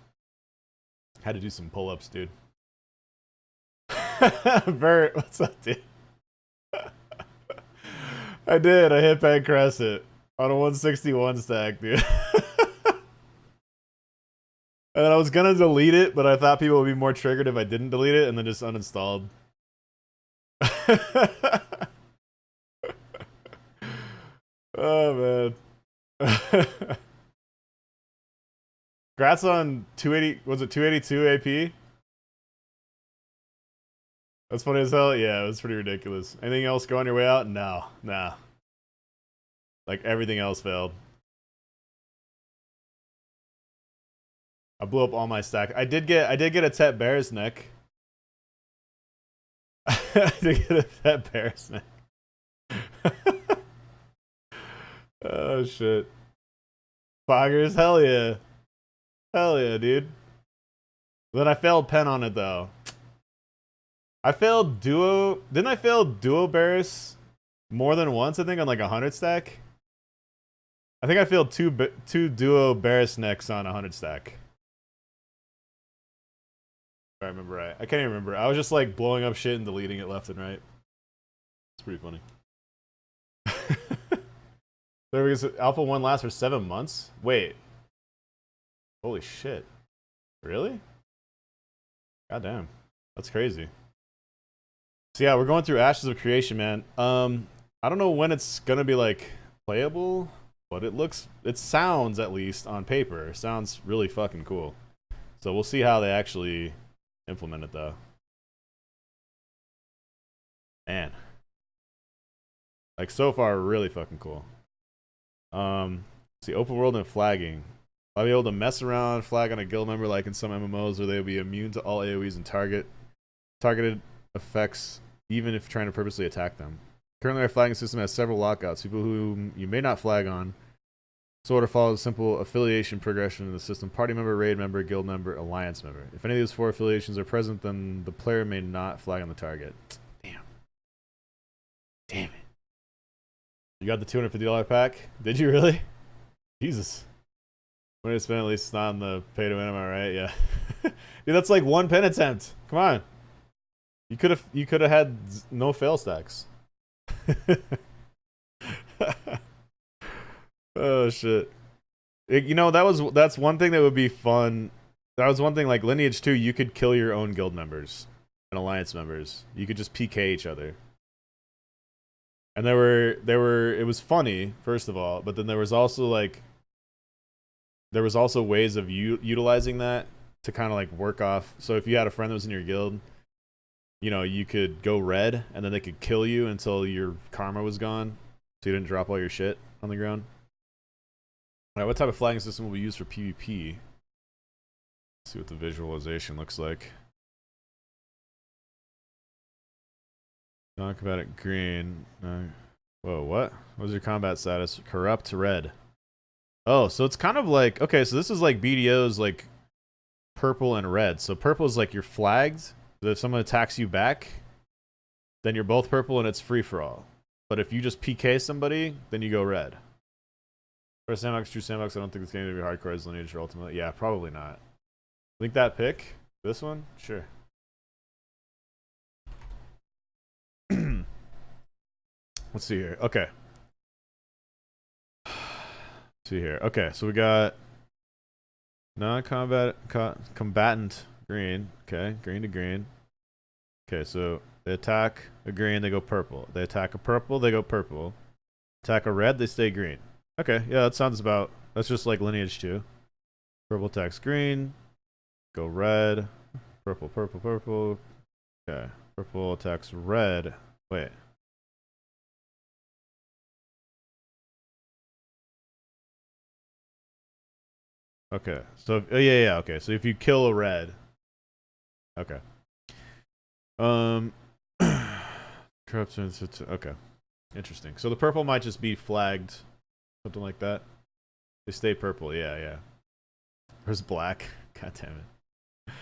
Had to do some pull-ups, dude. Bert, what's up, dude? I did. I hit Pen Crescent on a 161 stack, dude. And I was gonna delete it, but I thought people would be more triggered if I didn't delete it and then just uninstalled. Oh man. Congrats on 280, was it 282 AP? That's funny as hell. Yeah, it was pretty ridiculous. Anything else go on your way out? No, nah. Like everything else failed. I blew up all my stack. I did get a Tet Bear's neck. I did get a Tet Bear's neck. Oh shit. Foggers, hell yeah. Hell yeah, dude. Then I failed Pen on it though. I failed Duo. Didn't I fail Duo Barris more than once, I think, on like 100 stack? I think I failed two Duo Barris necks on 100 stack. If I remember right. I can't even remember. I was just like blowing up shit and deleting it left and right. It's pretty funny. There we go. Alpha 1 lasts for 7 months? Wait. Holy shit. Really? God damn. That's crazy. So yeah, we're going through Ashes of Creation, man. I don't know when it's gonna be like playable, but it sounds, at least on paper, it sounds really fucking cool. So we'll see how they actually implement it though. Man. Like so far, really fucking cool. See, open world and flagging. I'll be able to mess around, flag on a guild member like in some MMOs where they'll be immune to all AoEs and targeted effects, even if trying to purposely attack them. Currently, our flagging system has several lockouts. People who you may not flag on sort of follows a simple affiliation progression in the system. Party member, raid member, guild member, alliance member. If any of these 4 affiliations are present, then the player may not flag on the target. Damn. Damn it. You got the $250 pack? Did you really? Jesus. I'm gonna spend at least not on the pay to win, am I right? Yeah. Dude, that's like 1 pen attempt. Come on. You could have had no fail stacks. Oh shit. You know, that's one thing that would be fun. That was one thing, like Lineage 2, you could kill your own guild members and alliance members. You could just PK each other. And it was funny, first of all, but then there was also ways of utilizing that to kind of like work off. So if you had a friend that was in your guild, you know, you could go red and then they could kill you until your karma was gone, so you didn't drop all your shit on the ground. Alright, what type of flagging system will we use for PvP? Let's see what the visualization looks like. Non-combatant green. Whoa, what? What was your combat status? Corrupt red. Oh, so it's kind of like, okay, so this is like BDO's like purple and red. So purple is like you're flagged. So if someone attacks you back, then you're both purple and it's free for all. But if you just PK somebody, then you go red. For a sandbox, true sandbox, I don't think this game is going to be hardcore as Lineage or Ultimate. Yeah, probably not. I think that pick, this one, sure. Let's see here. Okay. Let's see here. Okay, so we got combatant green. Okay, green to green. Okay, so they attack a green, they go purple. They attack a purple, they go purple. Attack a red, they stay green. Okay, yeah, that sounds about. That's just like Lineage 2. Purple attacks green. Go red. Purple, purple, purple. Okay. Purple attacks red. Wait. Okay. So, oh, yeah. Okay. So if you kill a red. Okay. Corruption. Okay. Interesting. So the purple might just be flagged. Something like that. They stay purple. Yeah. Where's black? God damn it.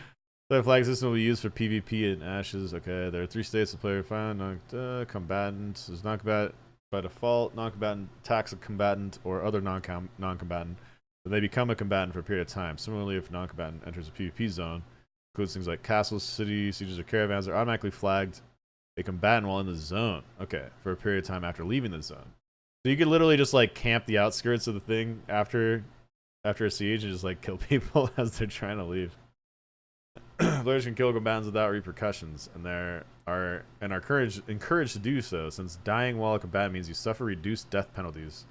The flag system will be used for PvP and ashes. Okay, there are 3 states the player found. Combatant is non-combatant by default. Non-combatant attacks a combatant or other non-combatant. Then they become a combatant for a period of time. Similarly, if non-combatant enters a PvP zone, includes things like castles, cities, sieges, or caravans, are automatically flagged a combatant while in the zone. Okay, for a period of time after leaving the zone. So you could literally just like camp the outskirts of the thing after a siege and just like kill people as they're trying to leave. Players can kill combatants without repercussions, and are encouraged to do so, since dying while a combatant means you suffer reduced death penalties.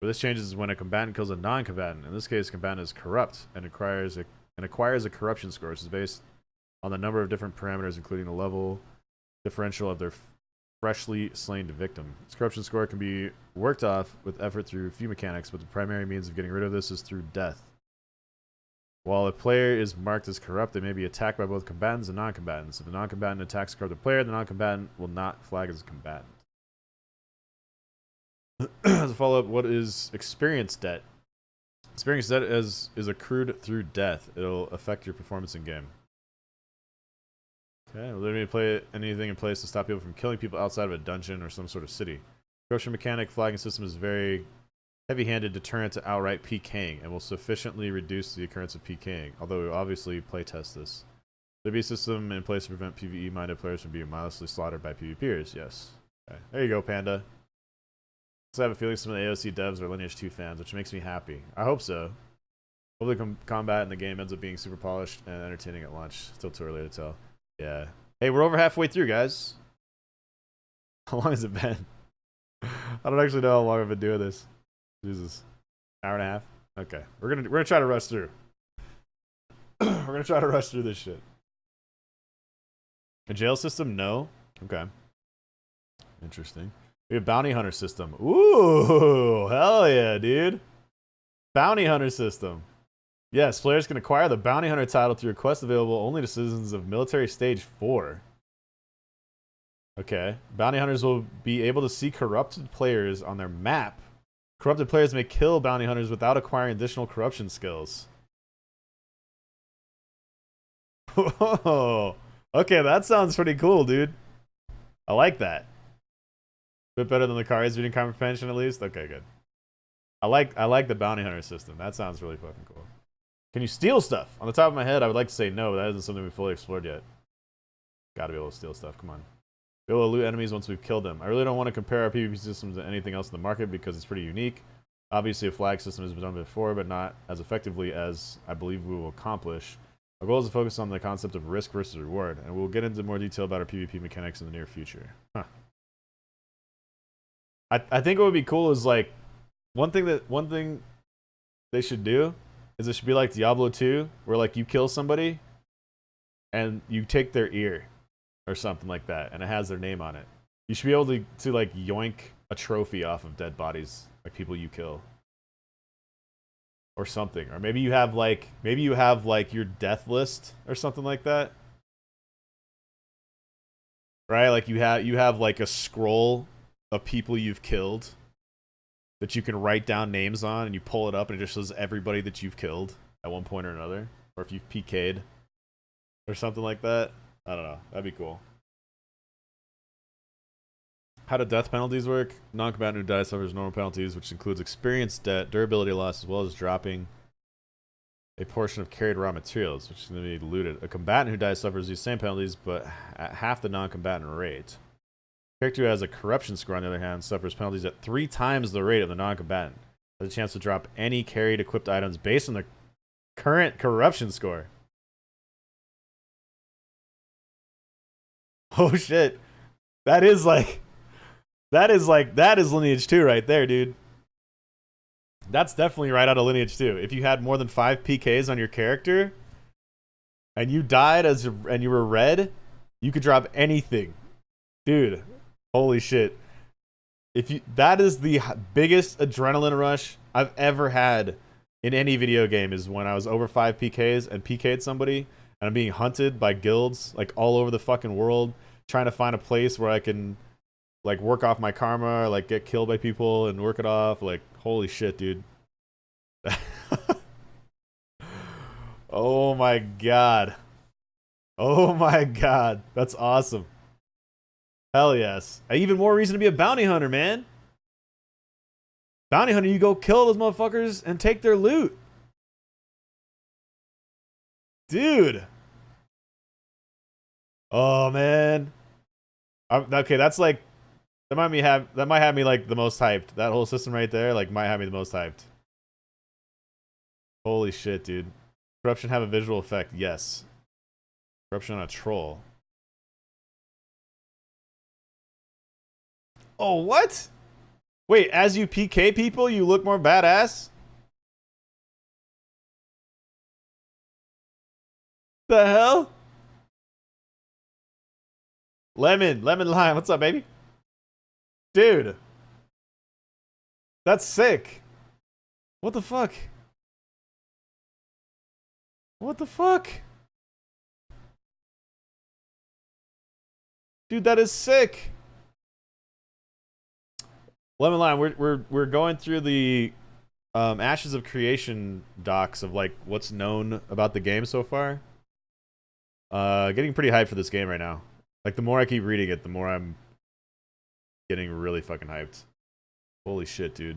Where this changes is when a combatant kills a non-combatant. In this case, combatant is corrupt and acquires a corruption score, which is based on the number of different parameters, including the level differential of their freshly slain victim. This corruption score can be worked off with effort through a few mechanics, but the primary means of getting rid of this is through death. While a player is marked as corrupt, they may be attacked by both combatants and non-combatants. If a non-combatant attacks a corrupted player, the non-combatant will not flag as a combatant. As a follow-up, what is experience debt? Experience debt is accrued through death. It'll affect your performance in game. Okay, will there be anything in place to stop people from killing people outside of a dungeon or some sort of city? Corruption mechanic flagging system is very heavy-handed deterrent to outright PKing and will sufficiently reduce the occurrence of PKing, although we will obviously playtest this. There be a system in place to prevent PvE-minded players from being mindlessly slaughtered by PvPers. Yes. Okay. There you go, Panda. I have a feeling some of the AOC devs are Lineage 2 fans, which makes me happy. I hope so. Hopefully combat in the game ends up being super polished and entertaining at launch. Still too early to tell. Yeah. Hey, we're over halfway through, guys. How long has it been? I don't actually know how long I've been doing this. Jesus. Hour and a half? Okay. We're gonna try to rush through. We're gonna try to rush through this shit. A jail system? No. Okay. Interesting. We have bounty hunter system. Ooh, hell yeah, dude. Bounty hunter system. Yes, players can acquire the bounty hunter title through a quest available only to citizens of military stage 4. Okay. Bounty hunters will be able to see corrupted players on their map. Corrupted players may kill bounty hunters without acquiring additional corruption skills. Oh, okay, that sounds pretty cool, dude. I like that. Bit better than the cards reading comprehension, at least. Okay, good. I like the bounty hunter system. That sounds really fucking cool. Can you steal stuff? On the top of my head, I would like to say no, but that isn't something we fully explored yet. Gotta be able to steal stuff. Come on. Be able to loot enemies once we've killed them. I really don't want to compare our PvP systems to anything else in the market because it's pretty unique. Obviously, a flag system has been done before, but not as effectively as I believe we will accomplish. Our goal is to focus on the concept of risk versus reward, and we'll get into more detail about our PvP mechanics in the near future. Huh. I think what would be cool is like one thing they should do is it should be like Diablo 2, where like you kill somebody and you take their ear or something like that, and it has their name on it. You should be able to like yoink a trophy off of dead bodies, like people you kill, or something. Or maybe you have like your death list or something like that, right? Like you have like a scroll of people you've killed that you can write down names on, and you pull it up and it just shows everybody that you've killed at one point or another, or if you've PK'd or something like that. I don't know. That'd be cool. How do death penalties work? Non-combatant who dies suffers normal penalties, which includes experience debt, durability loss, as well as dropping a portion of carried raw materials, which is going to be looted. A combatant who dies suffers these same penalties, but at half the non-combatant rate. A character who has a corruption score, on the other hand, suffers penalties at 3 times the rate of the non-combatant. Has a chance to drop any carried equipped items based on the current corruption score. Oh shit. That is Lineage 2 right there, dude. That's definitely right out of Lineage 2. If you had more than 5 PKs on your character and you died and you were red, you could drop anything. Dude, holy shit. That is the biggest adrenaline rush I've ever had in any video game, is when I was over 5 PKs and PK'd somebody and I'm being hunted by guilds like all over the fucking world, trying to find a place where I can like work off my karma, or, like get killed by people and work it off. Like, holy shit, dude. Oh my god. Oh my god. That's awesome. Hell yes. Even more reason to be a bounty hunter, man. Bounty hunter, you go kill those motherfuckers and take their loot. Dude. Oh man. Okay, that's like that might have me like the most hyped. That whole system right there like might have me the most hyped. Holy shit, dude. Corruption have a visual effect? Yes. Corruption on a troll. Oh, what? Wait, as you PK people, you look more badass? The hell? Lemon lime. What's up, baby? Dude. That's sick. What the fuck? What the fuck? Dude, that is sick. Lemon lime, we're going through the Ashes of Creation docs of like what's known about the game so far. Getting pretty hyped for this game right now. Like the more I keep reading it, the more I'm getting really fucking hyped. Holy shit, dude.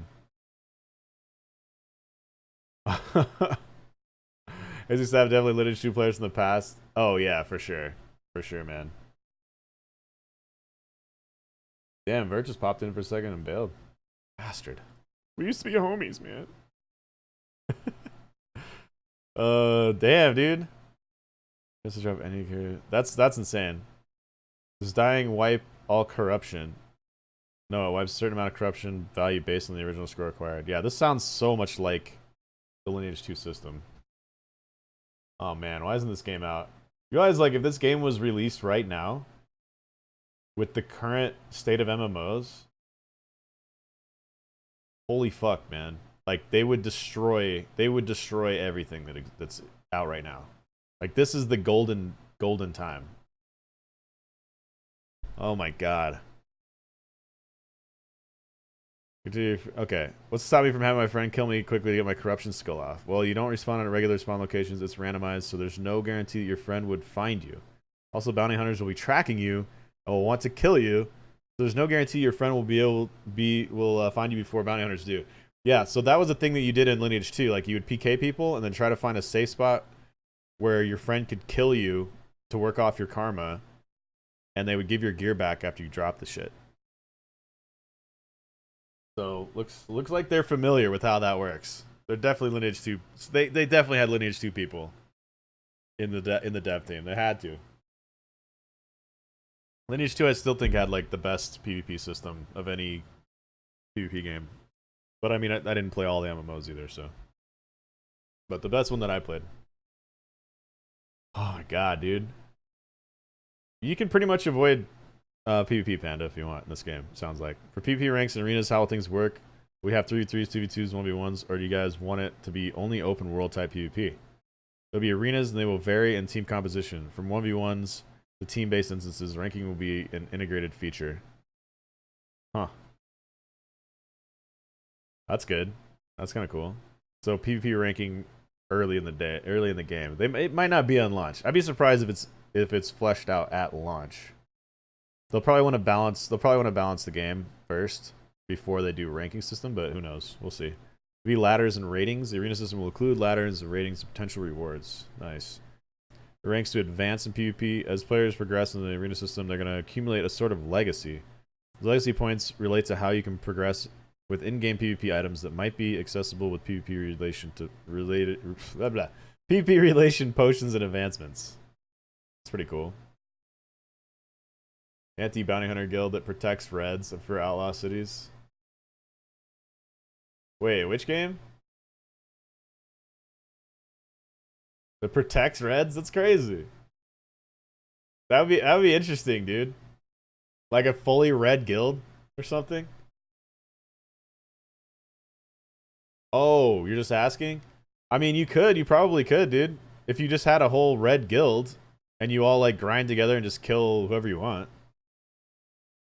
As you said, definitely Lineage 2 players in the past. Oh yeah, for sure. For sure, man. Damn, Vert just popped in for a second and bailed. Bastard. We used to be homies, man. Damn, dude. Just to drop any character. That's insane. Does dying wipe all corruption? No, it wipes a certain amount of corruption value based on the original score acquired. Yeah, this sounds so much like the Lineage 2 system. Oh man, why isn't this game out? You realize, like, if this game was released right now, with the current state of MMOs, holy fuck, man. Like, they would destroy everything that's out right now. Like, this is the golden time. Oh my god. Okay, what's to stop me from having my friend kill me quickly to get my corruption skill off? Well, you don't respawn at regular spawn locations. It's randomized, so there's no guarantee that your friend would find you. Also, bounty hunters will be tracking you and will want to kill you. So there's no guarantee your friend will find you before bounty hunters do. Yeah, so that was a thing that you did in Lineage 2. Like, you would PK people and then try to find a safe spot where your friend could kill you to work off your karma, and they would give your gear back after you drop the shit. So looks like they're familiar with how that works. They're definitely Lineage 2. They definitely had Lineage 2 people in the dev team. They had to. Lineage 2, I still think, had like the best PvP system of any PvP game. But I mean, I didn't play all the MMOs either, so. But the best one that I played. Oh my god, dude. You can pretty much avoid PvP Panda if you want in this game, sounds like. For PvP ranks and arenas, how things work, we have 3v3s, 2v2s, 1v1s, or do you guys want it to be only open world type PvP? There'll be arenas and they will vary in team composition. From 1v1s to team-based instances, ranking will be an integrated feature. Huh. That's good. That's kind of cool. So PvP ranking early in the game. It might not be on launch. I'd be surprised if it's fleshed out at launch. They'll probably want to balance the game first before they do ranking system, but who knows? We'll see. Be ladders and ratings. The arena system will include ladders and ratings and potential rewards. Nice. The ranks to advance in PvP. As players progress in the arena system, they're going to accumulate a sort of legacy. The legacy points relate to how you can progress with in-game PvP items that might be accessible with PvP relation potions and advancements. It's pretty cool. Anti-bounty hunter guild that protects reds for outlaw cities. Wait, which game? That protects reds? That's crazy. That would be interesting, dude. Like a fully red guild or something. Oh, you're just asking? I mean, you probably could, dude. If you just had a whole red guild and you all like grind together and just kill whoever you want.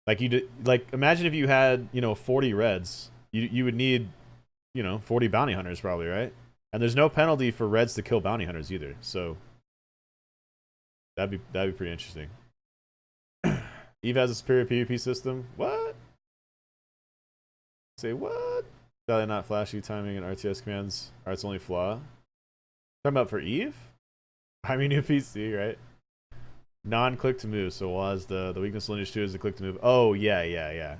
Like imagine if you had, 40 reds. You would need, 40 bounty hunters probably, right? And there's no penalty for reds to kill bounty hunters either. So that'd be pretty interesting. Eve has a superior PvP system. What? Say what? Probably not flashy timing and RTS commands are its only flaw. Talking about for Eve? I mean, new PC, right? Non-click to move. So was the weakness of Lineage 2 is the click to move. Oh yeah.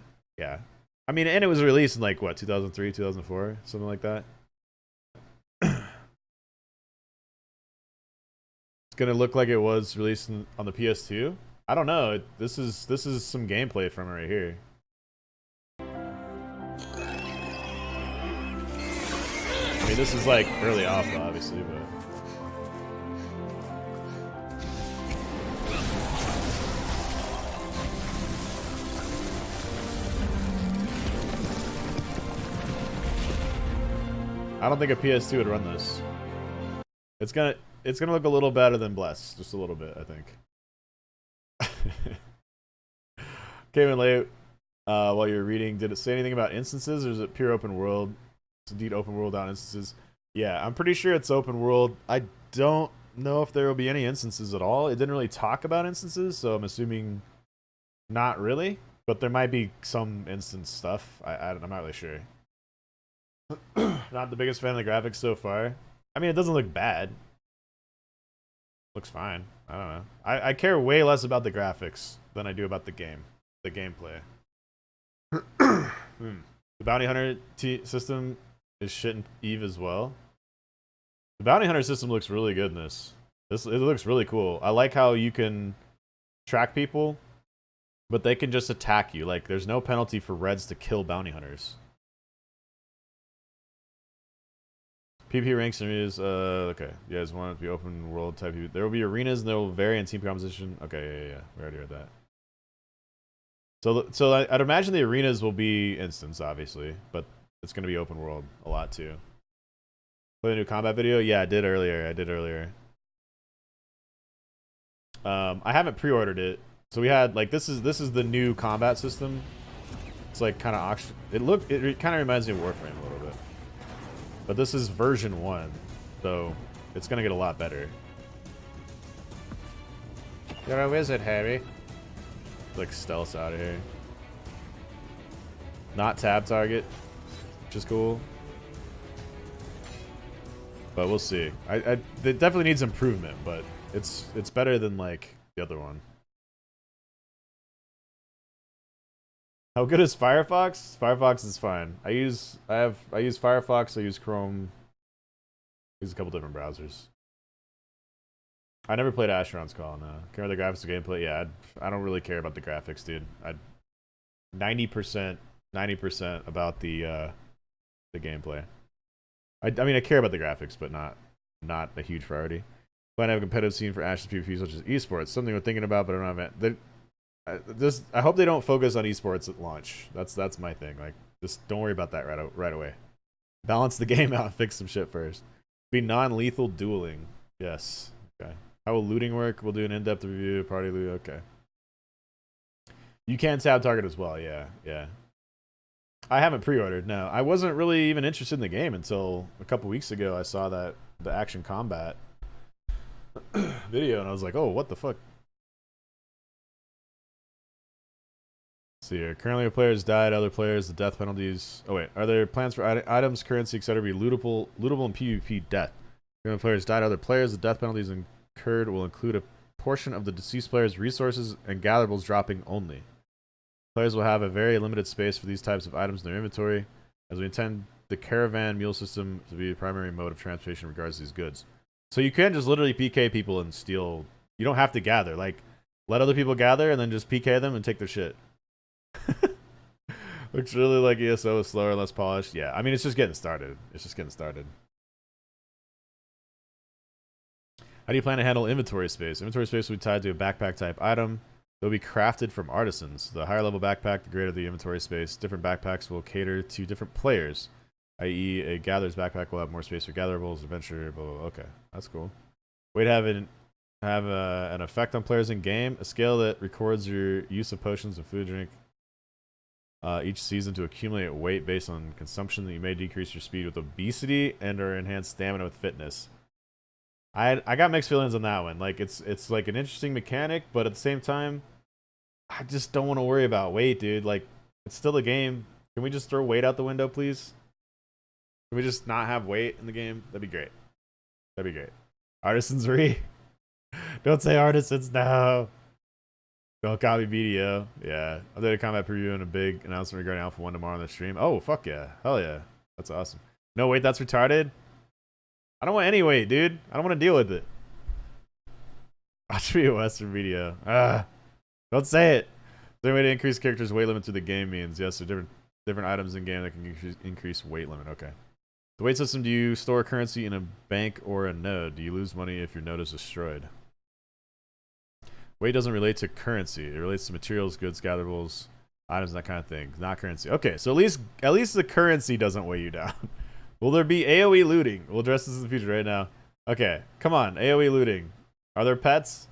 I mean, and it was released in like what 2003, 2004, something like that. It's gonna look like it was released on the PS2. I don't know. This is some gameplay from it right here. I mean, this is like early alpha, obviously, but. I don't think a PS2 would run this. It's gonna look a little better than Bless, just a little bit, I think. Came in late while you were reading. Did it say anything about instances, or is it pure open world? It's indeed open world without instances. Yeah, I'm pretty sure it's open world. I don't know if there will be any instances at all. It didn't really talk about instances, so I'm assuming not really. But there might be some instance stuff. I'm not really sure. Not the biggest fan of the graphics so far. I mean, it doesn't look bad. Looks fine. I don't know. I care way less about the graphics than I do about the game, the gameplay. The bounty hunter system is shit in Eve as well. The bounty hunter system looks really good in this. It looks really cool. I like how you can track people, but they can just attack you. Like, there's no penalty for reds to kill bounty hunters. PvP ranks and arenas, okay. You guys want it to be open world type PvP. There will be arenas and there will vary in team composition. Okay, yeah. We already read that. So I'd imagine the arenas will be instance, obviously, but it's going to be open world a lot too. Play the new combat video? Yeah, I did earlier. I haven't pre-ordered it. So we had, like, this is the new combat system. It's like kind of it kind of reminds me of Warframe a little bit. But this is version 1, so it's gonna get a lot better. You're a wizard, Harry. Like stealth out of here. Not tab target, which is cool. But we'll see. It definitely needs improvement, but it's better than like the other one. How good is Firefox? Firefox is fine. I use Firefox, I use Chrome. I use a couple different browsers. I never played Asheron's Call, no. Care about the graphics or gameplay? Yeah, I don't really care about the graphics, dude. 90% about the gameplay. I mean, I care about the graphics, but not a huge priority. Plan to have a competitive scene for Ashes PvP such as esports. Something we're thinking about, but I don't have it. I hope they don't focus on esports at launch. That's my thing. Like, just don't worry about that right away. Balance the game out and fix some shit first. Be non-lethal dueling. Yes. Okay. How will looting work? We'll do an in-depth review. Party loot. Okay. You can tab target as well. Yeah. I haven't pre-ordered. No, I wasn't really even interested in the game until a couple weeks ago. I saw that the action combat video, and I was like, oh, what the fuck? See here. Currently, players died. Other players, the death penalties. Oh wait, are there plans for items, currency, etc. to be lootable in PvP death? Currently, players died. Other players, the death penalties incurred will include a portion of the deceased player's resources and gatherables dropping only. Players will have a very limited space for these types of items in their inventory, as we intend the caravan mule system to be the primary mode of transportation in regards to these goods. So you can just literally PK people and steal. You don't have to gather. Like, let other people gather and then just PK them and take their shit. Looks really like ESO is slower, less polished. Yeah, I mean, it's just getting started. It's just getting started. How do you plan to handle inventory space? Inventory space will be tied to a backpack type item. They'll be crafted from artisans. The higher level backpack, the greater the inventory space. Different backpacks will cater to different players, i.e. a gatherer's backpack will have more space for gatherables, adventure, blah, blah, blah. Okay, that's cool. Way to have an effect on players in game. A scale that records your use of potions and food drink each season to accumulate weight based on consumption that you may decrease your speed with obesity and or enhance stamina with fitness. I got mixed feelings on that one. Like it's like an interesting mechanic, but at the same time, I just don't want to worry about weight, dude. Like it's still a game. Can we just throw weight out the window, please? Can we just not have weight in the game? That'd be great. That'd be great. Artisans re. Don't say artisans now. Don't copy BDO. Yeah. I'll do a combat preview and a big announcement regarding Alpha 1 tomorrow on the stream. Oh, fuck yeah. Hell yeah. That's awesome. No, wait, that's retarded? I don't want any weight, dude. I don't want to deal with it. Watch me a Western video. Don't say it. Is there a way to increase characters' weight limit through the game means? Yes, there are different items in game that can increase weight limit. Okay. The weight system, do you store currency in a bank or a node? Do you lose money if your node is destroyed? Weight doesn't relate to currency. It relates to materials, goods, gatherables, items, that kind of thing. Not currency. Okay, so at least the currency doesn't weigh you down. Will there be AoE looting? We'll address this in the future right now. Okay, come on. AoE looting. Are there pets?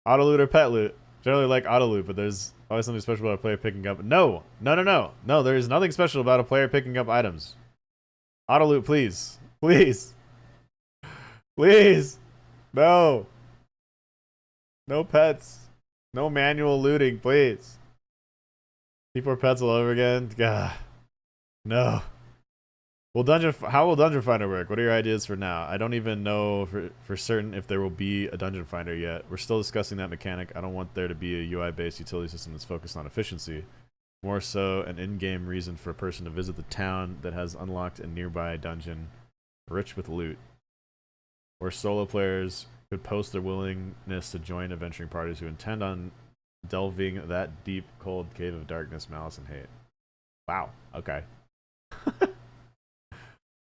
Auto loot or pet loot? Generally like auto loot, but there's always something special about a player picking up. No, there is nothing special about a player picking up items. Auto loot, please. Please. Please. No. No pets. No manual looting, please. T4 pets all over again. God. No. How will Dungeon Finder work? What are your ideas for now? I don't even know for certain if there will be a Dungeon Finder yet. We're still discussing that mechanic. I don't want there to be a UI-based utility system that's focused on efficiency. More so an in-game reason for a person to visit the town that has unlocked a nearby dungeon rich with loot. Or solo players could post their willingness to join adventuring parties who intend on delving that deep, cold cave of darkness, malice, and hate. Wow. Okay.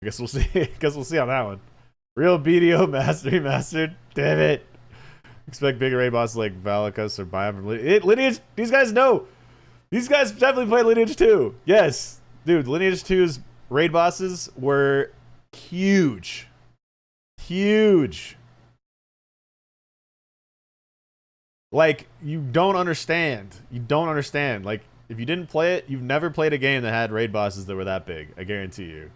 I guess we'll see. Guess we'll see on that one. Real BDO mastery mastered. Damn it. Expect bigger raid bosses like Valakos or Biome from Lineage. These guys know. These guys definitely played Lineage 2. Yes. Dude, Lineage 2's raid bosses were huge. Huge. Like, you don't understand. You don't understand. Like, if you didn't play it, you've never played a game that had raid bosses that were that big. I guarantee you.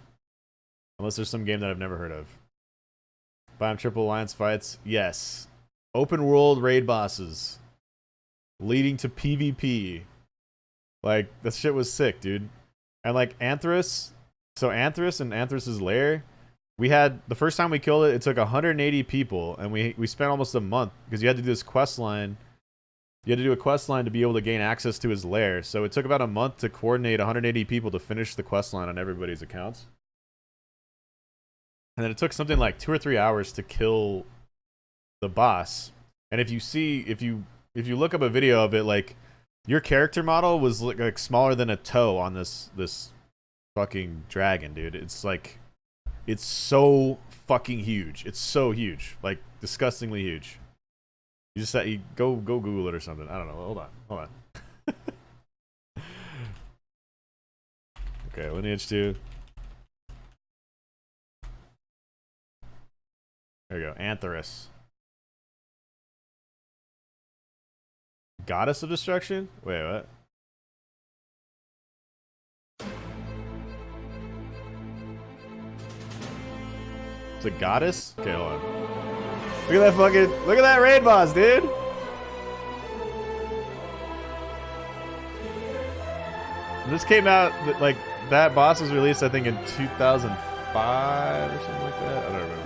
Unless there's some game that I've never heard of. Biome Triple Alliance fights. Yes. Open world raid bosses. Leading to PvP. Like, that shit was sick, dude. And like Anthras. So Anthras and Anthras's lair. We had, the first time we killed it, it took 180 people. And we spent almost a month. Because you had to do this quest line. You had to do a quest line to be able to gain access to his lair. So it took about a month to coordinate 180 people to finish the quest line on everybody's accounts. And then it took something like 2 or 3 hours to kill the boss. And if you look up a video of it, like, your character model was like smaller than a toe on this fucking dragon, dude. It's like, it's so fucking huge. It's so huge, like disgustingly huge. You just go Google it or something. I don't know. Hold on. Okay, Lineage 2. There you go. Anthras. Goddess of Destruction? Wait, what? It's a goddess? Okay, hold on. Look at that raid boss, dude! This came out, like, that boss was released, I think, in 2005 or something like that. I don't remember.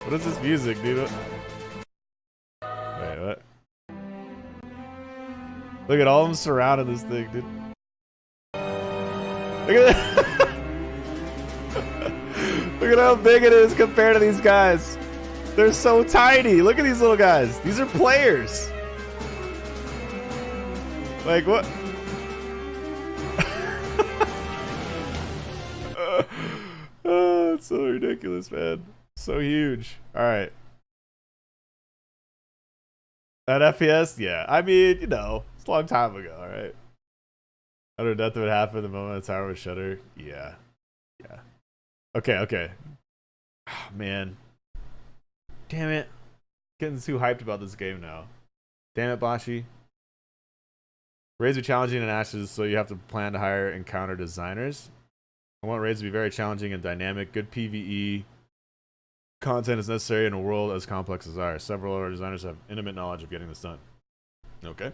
What is this music, dude? Wait, what? Look at all of them surrounding this thing, dude. Look at that. Look at how big it is compared to these guys. They're so tiny. Look at these little guys. These are players. Like what? Oh, it's so ridiculous, man. So huge. All right. At FPS, yeah. I mean, you know, it's a long time ago, all right? Utter death would happen the moment the tower would shudder. Yeah. Yeah. Okay, okay. Oh, man. Damn it. Getting too hyped about this game now. Damn it, Bashi. Raids are challenging in Ashes, so you have to plan to hire and counter designers. I want raids to be very challenging and dynamic. Good PvE content is necessary in a world as complex as ours. Several of our designers have intimate knowledge of getting this done. Okay.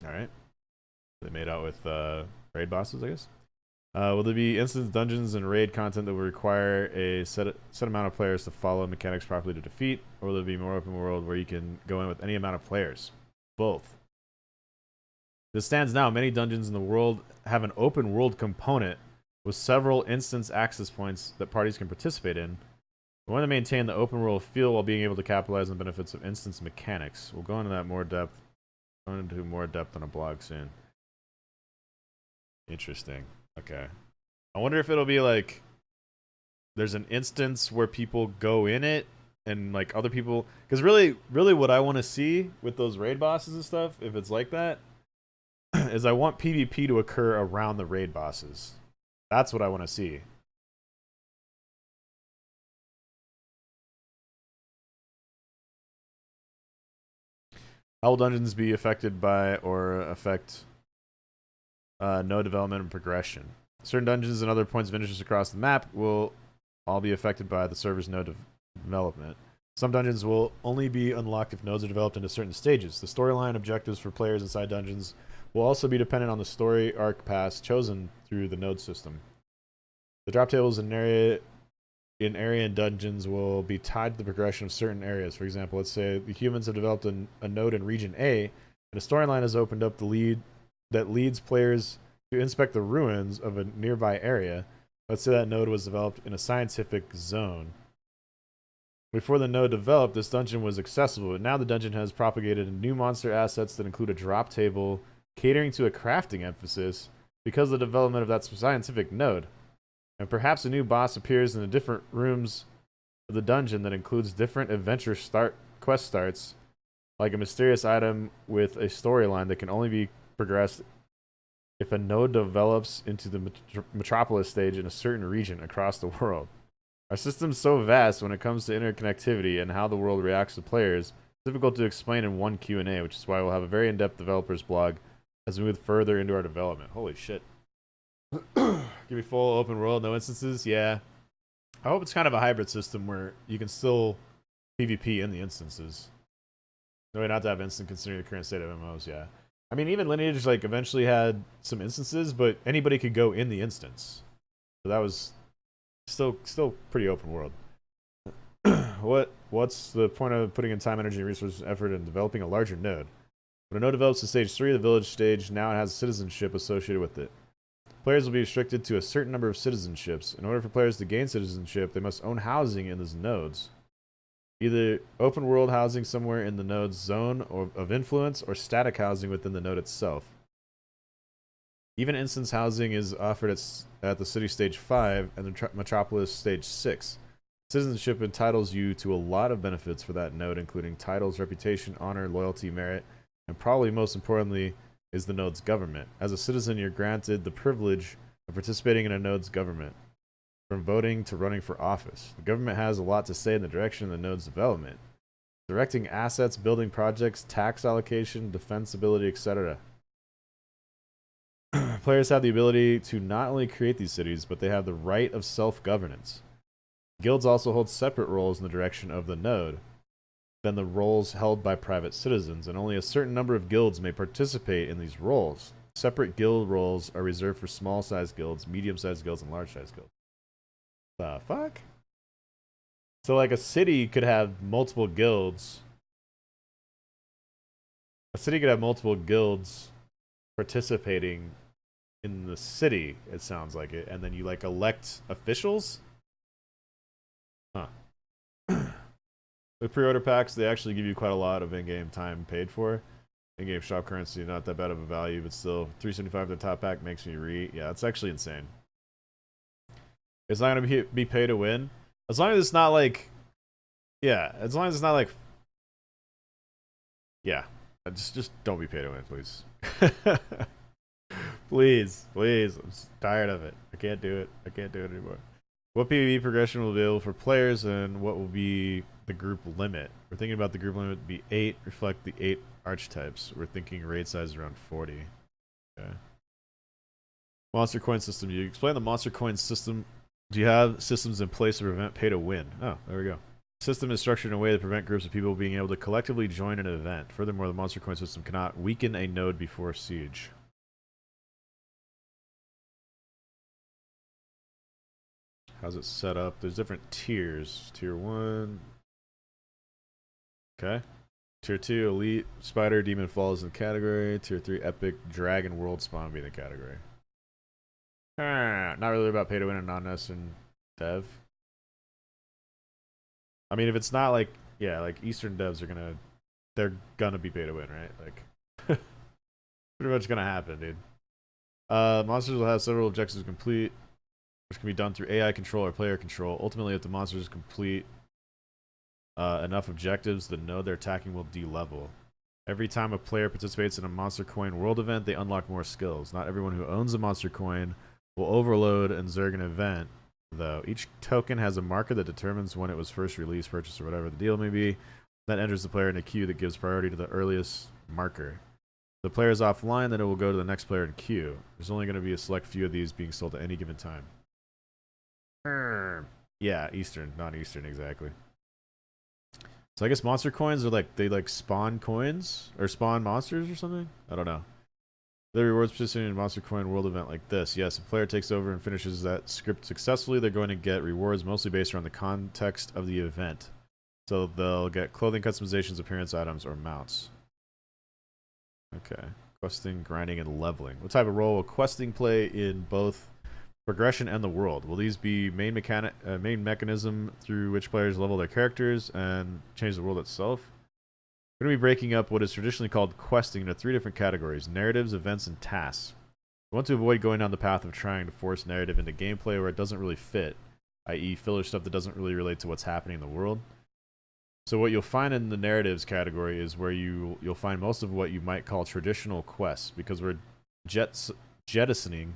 Alright. They made out with raid bosses, I guess. Will there be instance dungeons and raid content that will require a set amount of players to follow mechanics properly to defeat? Or will there be more open world where you can go in with any amount of players? Both. As it stands now, many dungeons in the world have an open world component with several instance access points that parties can participate in. We want to maintain the open world feel while being able to capitalize on the benefits of instance mechanics. We'll go into that more depth. Go into more depth on a blog soon. Interesting. Okay. I wonder if it'll be like there's an instance where people go in it and like other people, because really what I want to see with those raid bosses and stuff, if it's like that, is I want PvP to occur around the raid bosses. That's what I want to see. How will dungeons be affected by or affect node development and progression? Certain dungeons and other points of interest across the map will all be affected by the server's node development. Some dungeons will only be unlocked if nodes are developed into certain stages. The storyline objectives for players inside dungeons will also be dependent on the story arc paths chosen through the node system. The drop tables in area and dungeons will be tied to the progression of certain areas. For example, let's say the humans have developed a node in region A, and a storyline has opened up that leads players to inspect the ruins of a nearby area. Let's say that node was developed in a scientific zone. Before the node developed, this dungeon was accessible, but now the dungeon has propagated new monster assets that include a drop table, catering to a crafting emphasis because of the development of that scientific node. And perhaps a new boss appears in the different rooms of the dungeon that includes different adventure quest starts, like a mysterious item with a storyline that can only be progressed if a node develops into the metropolis stage in a certain region across the world. Our system's so vast when it comes to interconnectivity and how the world reacts to players, it's difficult to explain in one Q&A, which is why we'll have a very in-depth developers blog as we move further into our development. Holy shit. Give me full open world, no instances? Yeah. I hope it's kind of a hybrid system where you can still PvP in the instances. No way not to have instant considering the current state of MMOs, yeah. I mean, even Lineage like eventually had some instances, but anybody could go in the instance. So that was still pretty open world. What's the point of putting in time, energy, resources, effort in developing a larger node? When a node develops to stage 3 of the village stage, now it has citizenship associated with it. Players will be restricted to a certain number of citizenships. In order for players to gain citizenship, they must own housing in these nodes. Either open world housing somewhere in the node's zone of influence, or static housing within the node itself. Even instance housing is offered at the city stage 5 and the metropolis stage 6. Citizenship entitles you to a lot of benefits for that node, including titles, reputation, honor, loyalty, merit, and probably most importantly is the node's government. As a citizen, you're granted the privilege of participating in a node's government, from voting to running for office. The government has a lot to say in the direction of the node's development, directing assets, building projects, tax allocation, defense ability, etc. Players have the ability to not only create these cities, but they have the right of self-governance. Guilds also hold separate roles in the direction of the node than the roles held by private citizens, and only a certain number of guilds may participate in these roles. Separate guild roles are reserved for small-sized guilds, medium-sized guilds, and large-sized guilds. The fuck? So like a city could have multiple guilds. A city could have multiple guilds participating in the city, it sounds like it, and then you like elect officials? Huh. With pre-order packs, they actually give you quite a lot of in-game time paid for. In-game shop currency, not that bad of a value, but still, 375 the top pack makes me yeah, it's actually insane. It's not gonna be pay to win. As long as it's not like, yeah, as long as it's not like, yeah, just don't be pay to win, please. Please, please. I'm tired of it. I can't do it. I can't do it anymore. What PvP progression will be able for players, and what will be the group limit? We're thinking about the group limit to be 8, reflect the 8 archetypes. We're thinking raid size around 40. Okay. Monster coin system. You explain the monster coin system. Do you have systems in place to prevent pay to win? Oh, there we go. The system is structured in a way to prevent groups of people being able to collectively join an event. Furthermore, the monster coin system cannot weaken a node before siege. How's it set up? There's different tiers. Tier 1. Okay. Tier 2, Elite, Spider, Demon Falls in the category. Tier 3, Epic, Dragon, World Spawn be in the category. Not really about pay to win and non-ness and dev. I mean, if it's not like, yeah, like Eastern devs are they're gonna be pay to win, right? Like, pretty much gonna happen, dude. Monsters will have several objectives to complete, which can be done through AI control or player control. Ultimately, if the monsters complete enough objectives, the node they're attacking will de-level. Every time a player participates in a monster coin world event, they unlock more skills. Not everyone who owns a monster coin will overload and zerg an event, though. Each token has a marker that determines when it was first released, purchased, or whatever the deal may be. That enters the player in a queue that gives priority to the earliest marker. If the player is offline, then it will go to the next player in queue. There's only going to be a select few of these being sold at any given time. Yeah, Eastern, not Eastern exactly. So I guess monster coins are like, they like spawn coins or spawn monsters or something? I don't know. The rewards participating in a monster coin world event like this. Yes, if a player takes over and finishes that script successfully, they're going to get rewards mostly based around the context of the event. So they'll get clothing customizations, appearance items, or mounts. Okay. Questing, grinding, and leveling. What type of role will questing play in both progression and the world? Will these be main mechanism through which players level their characters and change the world itself? We're going to be breaking up what is traditionally called questing into 3 different categories: narratives, events, and tasks. We want to avoid going down the path of trying to force narrative into gameplay where it doesn't really fit, i.e. filler stuff that doesn't really relate to what's happening in the world. So what you'll find in the narratives category is where you'll find most of what you might call traditional quests, because we're jettisoning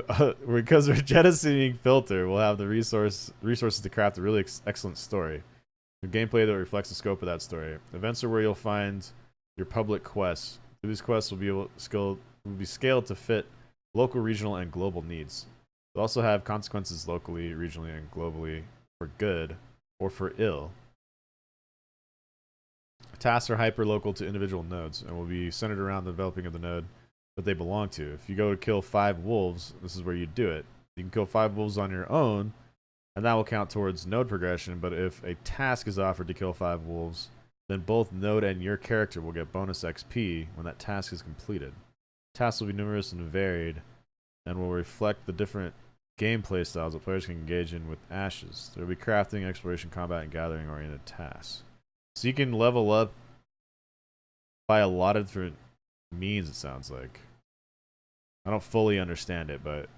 because we're jettisoning filter. We'll have the resources to craft a really excellent story. The gameplay that reflects the scope of that story. Events are where you'll find your public quests. These quests will be scaled to fit local, regional, and global needs. They'll also have consequences locally, regionally, and globally for good or for ill. Tasks are hyper-local to individual nodes and will be centered around the developing of the node that they belong to. If you go to kill 5 wolves, this is where you do it. You can kill 5 wolves on your own, and that will count towards node progression, but if a task is offered to kill 5 wolves, then both node and your character will get bonus XP when that task is completed. Tasks will be numerous and varied, and will reflect the different gameplay styles that players can engage in with ashes. There will be crafting, exploration, combat, and gathering-oriented tasks. So you can level up by a lot of different means, it sounds like. I don't fully understand it, but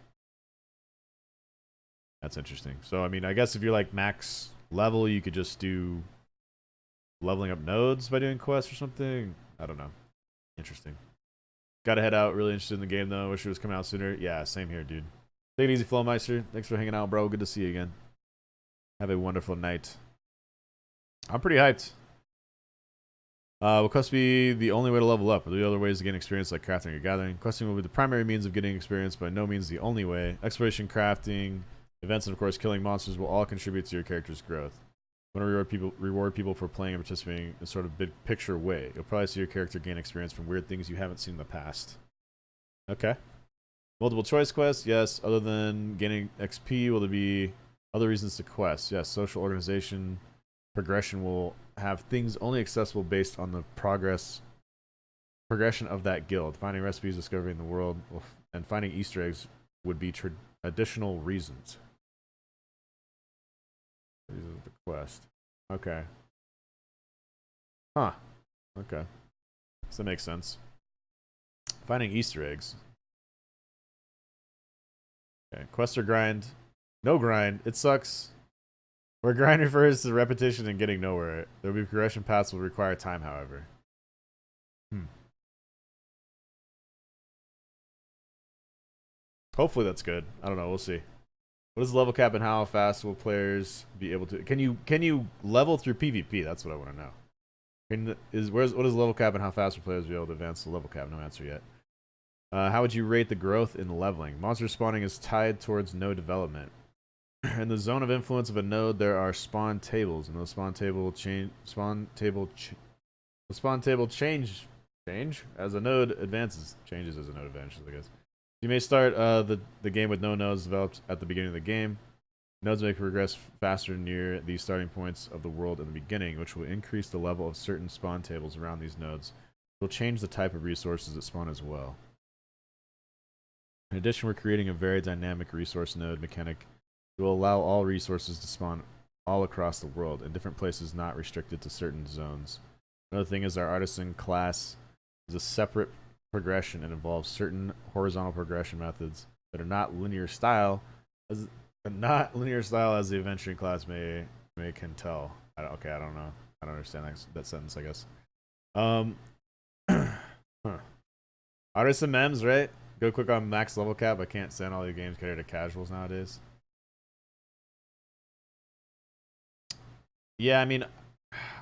that's interesting. So, I mean, I guess if you're like max level, you could just do leveling up nodes by doing quests or something. I don't know. Interesting. Gotta head out. Really interested in the game, though. Wish it was coming out sooner. Yeah, same here, dude. Take it easy, Flowmeister. Thanks for hanging out, bro. Good to see you again. Have a wonderful night. I'm pretty hyped. Will quest be the only way to level up? Are there other ways to gain experience like crafting or gathering? Questing will be the primary means of getting experience, but by no means the only way. Exploration, crafting, events, and of course killing monsters will all contribute to your character's growth. You want to reward people for playing and participating in sort of big picture way. You'll probably see your character gain experience from weird things you haven't seen in the past. Okay. Multiple choice quests, yes. Other than gaining XP, will there be other reasons to quest? Yes. Social organization progression will have things only accessible based on the progression of that guild. Finding recipes, discovering the world, and finding Easter eggs would be additional reasons. Reasons of the quest. Okay. Huh. Okay. So that makes sense. Finding Easter eggs. Okay, quest or grind. No grind. It sucks. Where grind refers to repetition and getting nowhere. There will be progression paths will require time, however. Hopefully that's good. I don't know. We'll see. What is the level cap and how fast will players be able to? Can you level through PvP? That's what I want to know. What is the level cap and how fast will players be able to advance the level cap? No answer yet. How would you rate the growth in leveling? Monster spawning is tied towards node development. In the zone of influence of a node, there are spawn tables, and those spawn table change as a node advances. Changes as a node advances, I guess. You may start the game with no nodes developed at the beginning of the game. Nodes may progress faster near the starting points of the world in the beginning, which will increase the level of certain spawn tables around these nodes. It will change the type of resources that spawn as well. In addition, we're creating a very dynamic resource node mechanic that will allow all resources to spawn all across the world in different places not restricted to certain zones. Another thing is our artisan class is a separate progression and involves certain horizontal progression methods that are not linear style as the adventuring class may can tell. I don't know. I don't understand that sentence, I guess. Artisan mems, right? Go quick on max level cap. I can't stand all the games cater to casuals nowadays. Yeah, I mean,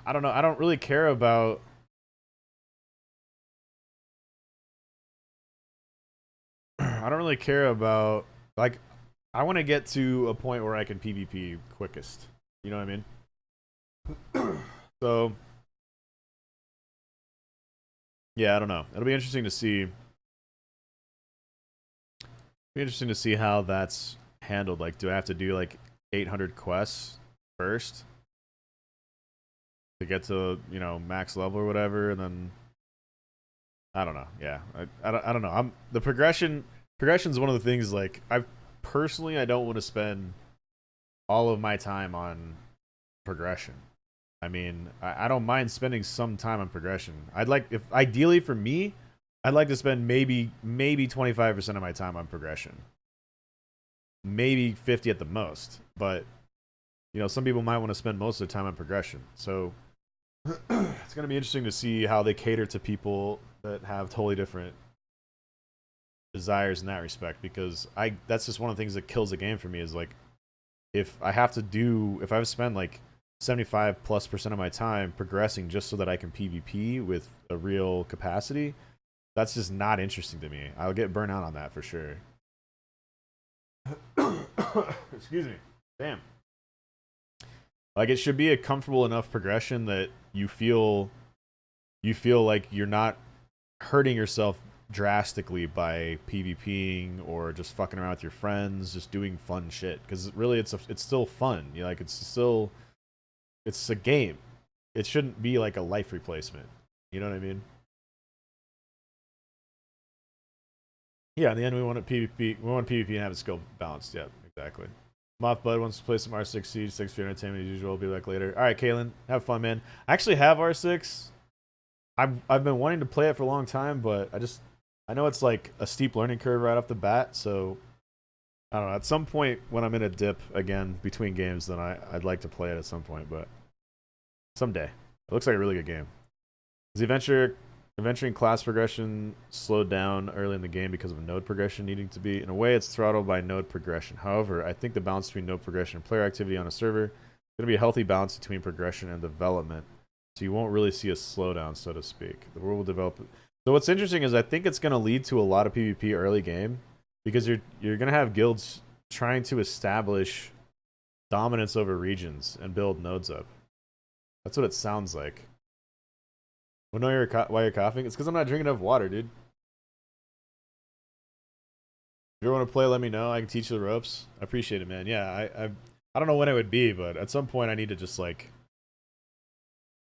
I don't know. I don't really care about like I want to get to a point where I can PvP quickest. You know what I mean? So yeah, I don't know. It'll be interesting to see. Be interesting to see how that's handled. Like, do I have to do like 800 quests first to get to, you know, max level or whatever, and then I don't know. Yeah, I don't know. The progression. Progression's one of the things, like, I don't want to spend all of my time on progression. I mean, I don't mind spending some time on progression. Ideally for me, I'd like to spend maybe 25% of my time on progression. Maybe 50 at the most. But, you know, some people might want to spend most of their time on progression. So it's going to be interesting to see how they cater to people that have totally different desires in that respect, because that's just one of the things that kills the game for me is, like, if I have to spend like 75+% of my time progressing just so that I can PvP with a real capacity, that's just not interesting to me. I'll get burnt out on that for sure. Excuse me. Damn. Like, it should be a comfortable enough progression that you feel like you're not hurting yourself drastically by PvPing or just fucking around with your friends, just doing fun shit. Because really, it's still fun. You know, like, it's a game. It shouldn't be like a life replacement. You know what I mean? Yeah, in the end, we want PvP. We want PvP and have the skill balanced. Yeah, exactly. Moth Bud wants to play some R6 Siege. 6 for entertainment as usual. I'll be back later. All right, Kalen, have fun, man. I actually have R6. I've been wanting to play it for a long time, but I know it's like a steep learning curve right off the bat, so I don't know. At some point when I'm in a dip again between games, then I'd like to play it at some point, but someday. It looks like a really good game. Is the adventuring class progression slowed down early in the game because of node progression needing to be? In a way, it's throttled by node progression. However, I think the balance between node progression and player activity on a server is going to be a healthy balance between progression and development, so you won't really see a slowdown, so to speak. The world will develop. So what's interesting is I think it's going to lead to a lot of PvP early game, because you're going to have guilds trying to establish dominance over regions and build nodes up. That's what it sounds like. Well, know why you're coughing? It's because I'm not drinking enough water, dude. If you want to play, let me know. I can teach you the ropes. I appreciate it, man. Yeah, I don't know when it would be, but at some point I need to just, like,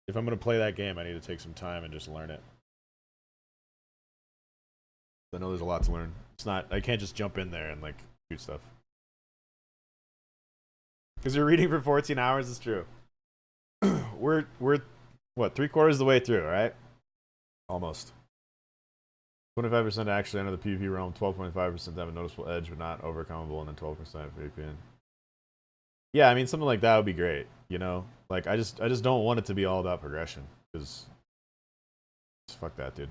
if I'm going to play that game, I need to take some time and just learn it. I know there's a lot to learn. I can't just jump in there and, like, shoot stuff. Because you're reading for 14 hours, it's true. We're what, 3/4 of the way through, right? Almost. 25% to actually enter the PvP realm, 12.5% to have a noticeable edge but not overcomable, and then 12% for VPN. Yeah, I mean something like that would be great, you know? Like I just don't want it to be all about progression, because fuck that, dude.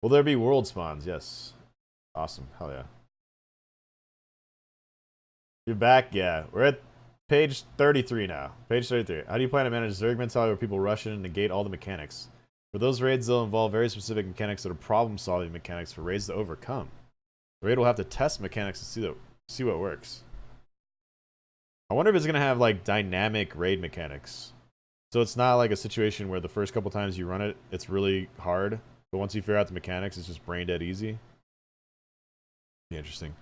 Will there be world spawns? Yes. Awesome. Hell yeah. You're back? Yeah. We're at page 33 now. Page 33. How do you plan to manage Zerg mentality where people rush in and negate all the mechanics? For those raids, they'll involve very specific mechanics that are problem-solving mechanics for raids to overcome. The raid will have to test mechanics to see what works. I wonder if it's going to have, like, dynamic raid mechanics. So it's not like a situation where the first couple times you run it, it's really hard. But once you figure out the mechanics, it's just brain dead easy. Be interesting.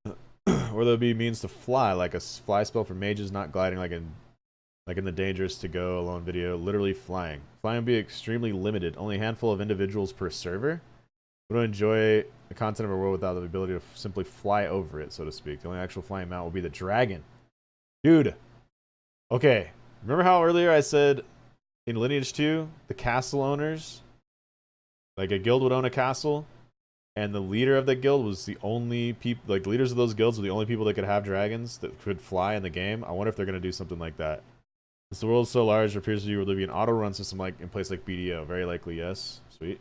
Or there'll be means to fly, like a fly spell for mages, not gliding like in the Dangerous to Go alone video, literally flying. Flying will be extremely limited, only a handful of individuals per server. We don't enjoy the content of a world without the ability to simply fly over it, so to speak. The only actual flying mount will be the dragon. Dude. Okay. Remember how earlier I said in Lineage 2, the castle owners, like a guild would own a castle, and the leader of that guild was the only people, like leaders of those guilds were the only people that could have dragons that could fly in the game. I wonder if they're going to do something like that. Since the world is so large, there appears to be, will there be an auto run system like in place like BDO? Very likely, yes. Sweet.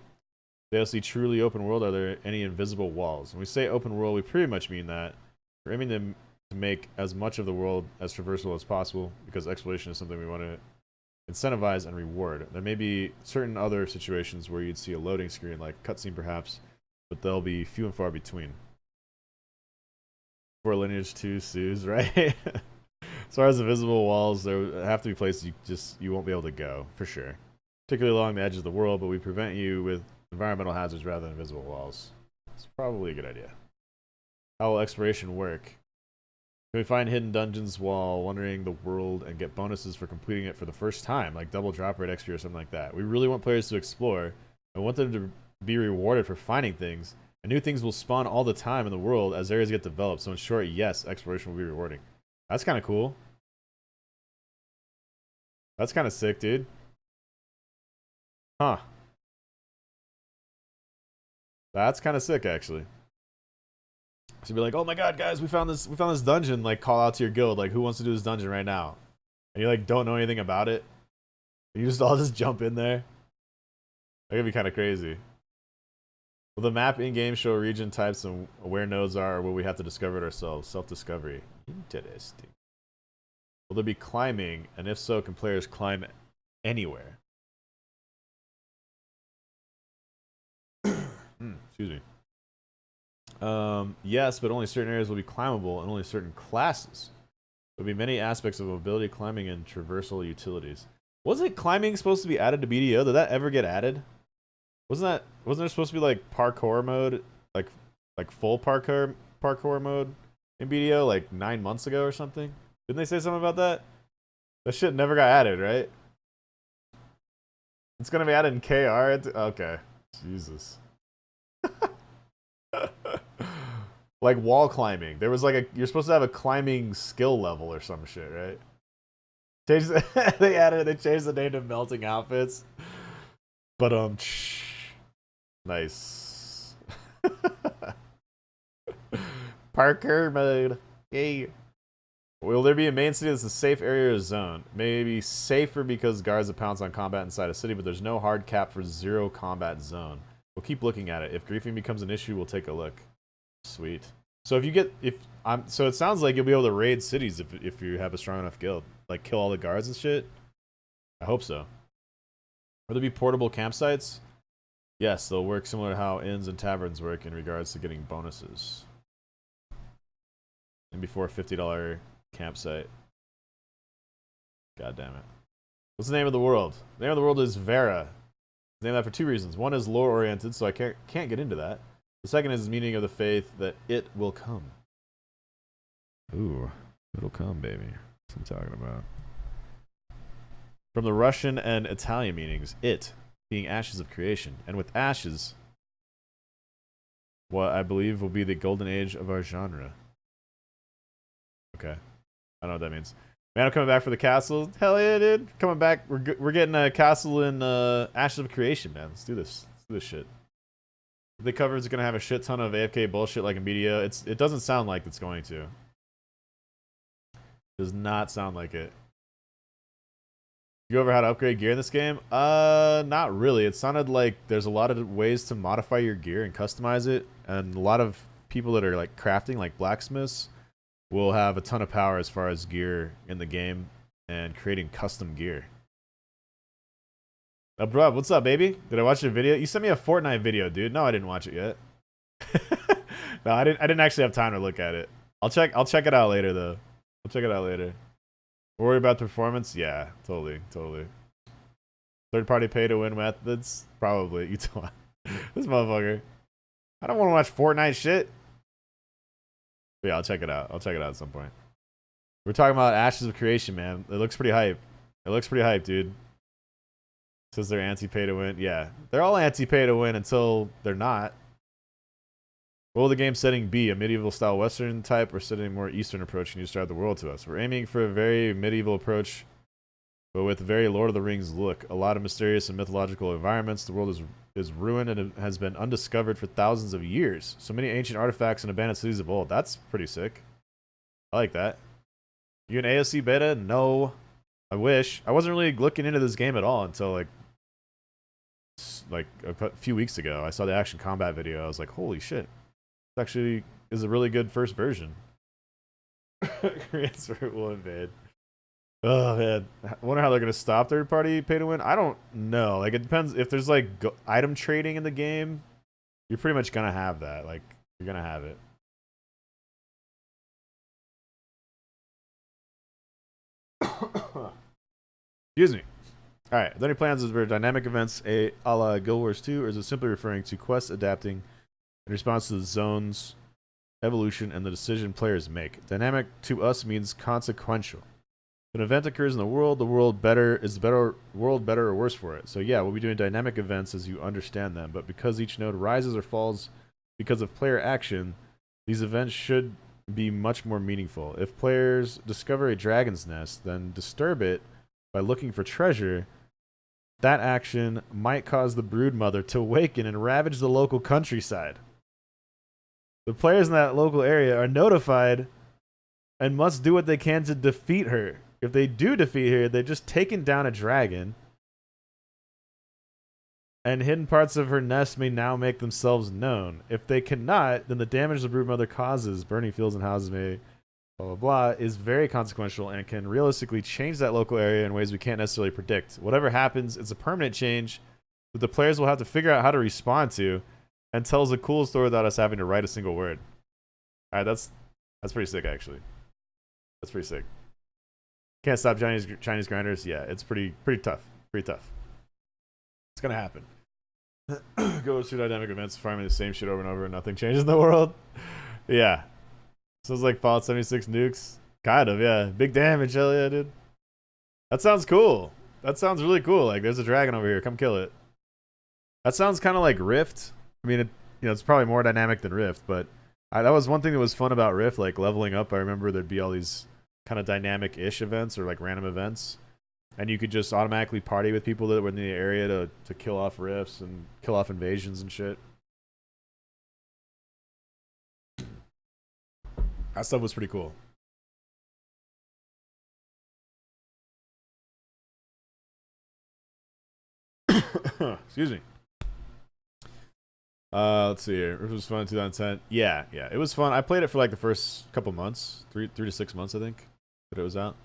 DLC truly open world. Are there any invisible walls? When we say open world, we pretty much mean that we're aiming to make as much of the world as traversable as possible, because exploration is something we want to incentivize and reward. There may be certain other situations where you'd see a loading screen, like cutscene perhaps, but they'll be few and far between. For Lineage 2 sues, right? As far as the visible walls, there have to be places you won't be able to go, for sure. Particularly along the edges of the world, but we prevent you with environmental hazards rather than invisible walls. It's probably a good idea. How will exploration work? Can we find hidden dungeons while wandering the world and get bonuses for completing it for the first time, like double drop rate XP or something like that? We really want players to explore and want them to be rewarded for finding things, and new things will spawn all the time in the world as areas get developed. So in short, yes, exploration will be rewarding. That's kind of cool. That's kind of sick, dude. Huh. That's kind of sick, actually. So you'd be like, oh my god, guys, we found this dungeon. Like, call out to your guild, like, who wants to do this dungeon right now? And you like don't know anything about it. You just all just jump in there. That could be kind of crazy. Will the map in-game show region types and where nodes are, or will we have to discover it ourselves? Self-discovery. Interesting. Will there be climbing? And if so, can players climb anywhere? Excuse me. Yes, but only certain areas will be climbable and only certain classes. There will be many aspects of ability climbing and traversal utilities. Wasn't climbing supposed to be added to BDO? Did that ever get added? Wasn't there supposed to be like parkour mode, like full parkour mode in BDO like 9 months ago or something? Didn't they say something about that? That shit never got added, right? It's gonna be added in KR. Okay, Jesus. Like wall climbing. There was like you're supposed to have a climbing skill level or some shit, right? They changed the name to melting outfits. But nice. Parkour mode. Yay. Will there be a main city that's a safe area or zone? Maybe safer because guards have pounced on combat inside a city, but there's no hard cap for zero combat zone. We'll keep looking at it. If griefing becomes an issue, we'll take a look. Sweet. So so it sounds like you'll be able to raid cities if you have a strong enough guild. Like kill all the guards and shit. I hope so. Will there be portable campsites? Yes, they'll work similar to how inns and taverns work in regards to getting bonuses. And before a $50 campsite. God damn it. What's the name of the world? The name of the world is Vera. It's named that for two reasons. One is lore oriented, so I can't get into that. The second is the meaning of the faith that it will come. Ooh, it'll come, baby. That's what I'm talking about. From the Russian and Italian meanings, it being ashes of creation, and with ashes, what I believe will be the golden age of our genre. Okay. I don't know what that means. Man, I'm coming back for the castle. Hell yeah, dude. Coming back. We're getting a castle in Ashes of Creation, man. Let's do this. Let's do this shit. The cover is going to have a shit ton of AFK bullshit like in media. It doesn't sound like it's going to. Does not sound like it. You ever how to upgrade gear in this game? Not really. It sounded like there's a lot of ways to modify your gear and customize it, and a lot of people that are like crafting, like blacksmiths, will have a ton of power as far as gear in the game and creating custom gear. Bro, what's up, baby? Did I watch your video? You sent me a Fortnite video, dude. No, I didn't watch it yet. No, I didn't actually have time to look at it. I'll check it out later though. I'll check it out later. Worry about the performance? Yeah, totally. Third party pay to win methods? Probably. You don't. This motherfucker. I don't want to watch Fortnite shit. But yeah, I'll check it out. I'll check it out at some point. We're talking about Ashes of Creation, man. It looks pretty hype. It looks pretty hype, dude. Says they're anti-pay to win. Yeah, they're all anti-pay to win until they're not. What will the game setting be? A medieval style Western type or setting a more Eastern approach and you start the world to us? We're aiming for a very medieval approach, but with a very Lord of the Rings look. A lot of mysterious and mythological environments. The world is ruined and it has been undiscovered for thousands of years. So many ancient artifacts and abandoned cities of old. That's pretty sick. I like that. You an AOC beta? No. I wish. I wasn't really looking into this game at all until like a few weeks ago. I saw the action combat video. I was like, holy shit. This actually is a really good first version. Koreans will invade. Oh man, I wonder how they're gonna stop third party pay to win. I don't know. Like it depends if there's like item trading in the game. You're pretty much gonna have that. Like you're gonna have it. Excuse me. All right. Are there any plans for dynamic events a la Guild Wars 2, or is it simply referring to quests adapting in response to the zone's evolution and the decision players make? Dynamic to us means consequential. If an event occurs in the world is the world better or worse for it? So yeah, we'll be doing dynamic events as you understand them, but because each node rises or falls because of player action, these events should be much more meaningful. If players discover a dragon's nest, then disturb it by looking for treasure, that action might cause the broodmother to awaken and ravage the local countryside. The players in that local area are notified and must do what they can to defeat her. If they do defeat her, they've just taken down a dragon, and hidden parts of her nest may now make themselves known. If they cannot, then the damage the broodmother causes, burning fields and houses may blah blah blah, is very consequential and can realistically change that local area in ways we can't necessarily predict. Whatever happens, it's a permanent change that the players will have to figure out how to respond to, and tells a cool story without us having to write a single word. All right, that's pretty sick actually. That's pretty sick. Can't stop Chinese grinders. Yeah, it's pretty tough. Pretty tough. It's gonna happen. Goes through dynamic events, farming the same shit over and over, and nothing changes in the world. Yeah. Sounds like Fallout 76 nukes. Kind of, yeah. Big damage, hell yeah, dude. That sounds cool. That sounds really cool. Like, there's a dragon over here. Come kill it. That sounds kind of like Rift. I mean, it's probably more dynamic than Rift, but that was one thing that was fun about Rift. Like, leveling up, I remember there'd be all these kind of dynamic-ish events or, like, random events. And you could just automatically party with people that were in the area to kill off rifts and kill off invasions and shit. That stuff was pretty cool. Excuse me. Let's see here. It was fun in 2010. Yeah, it was fun. I played it for like the first couple months, 3 to 6 months, I think, that it was out.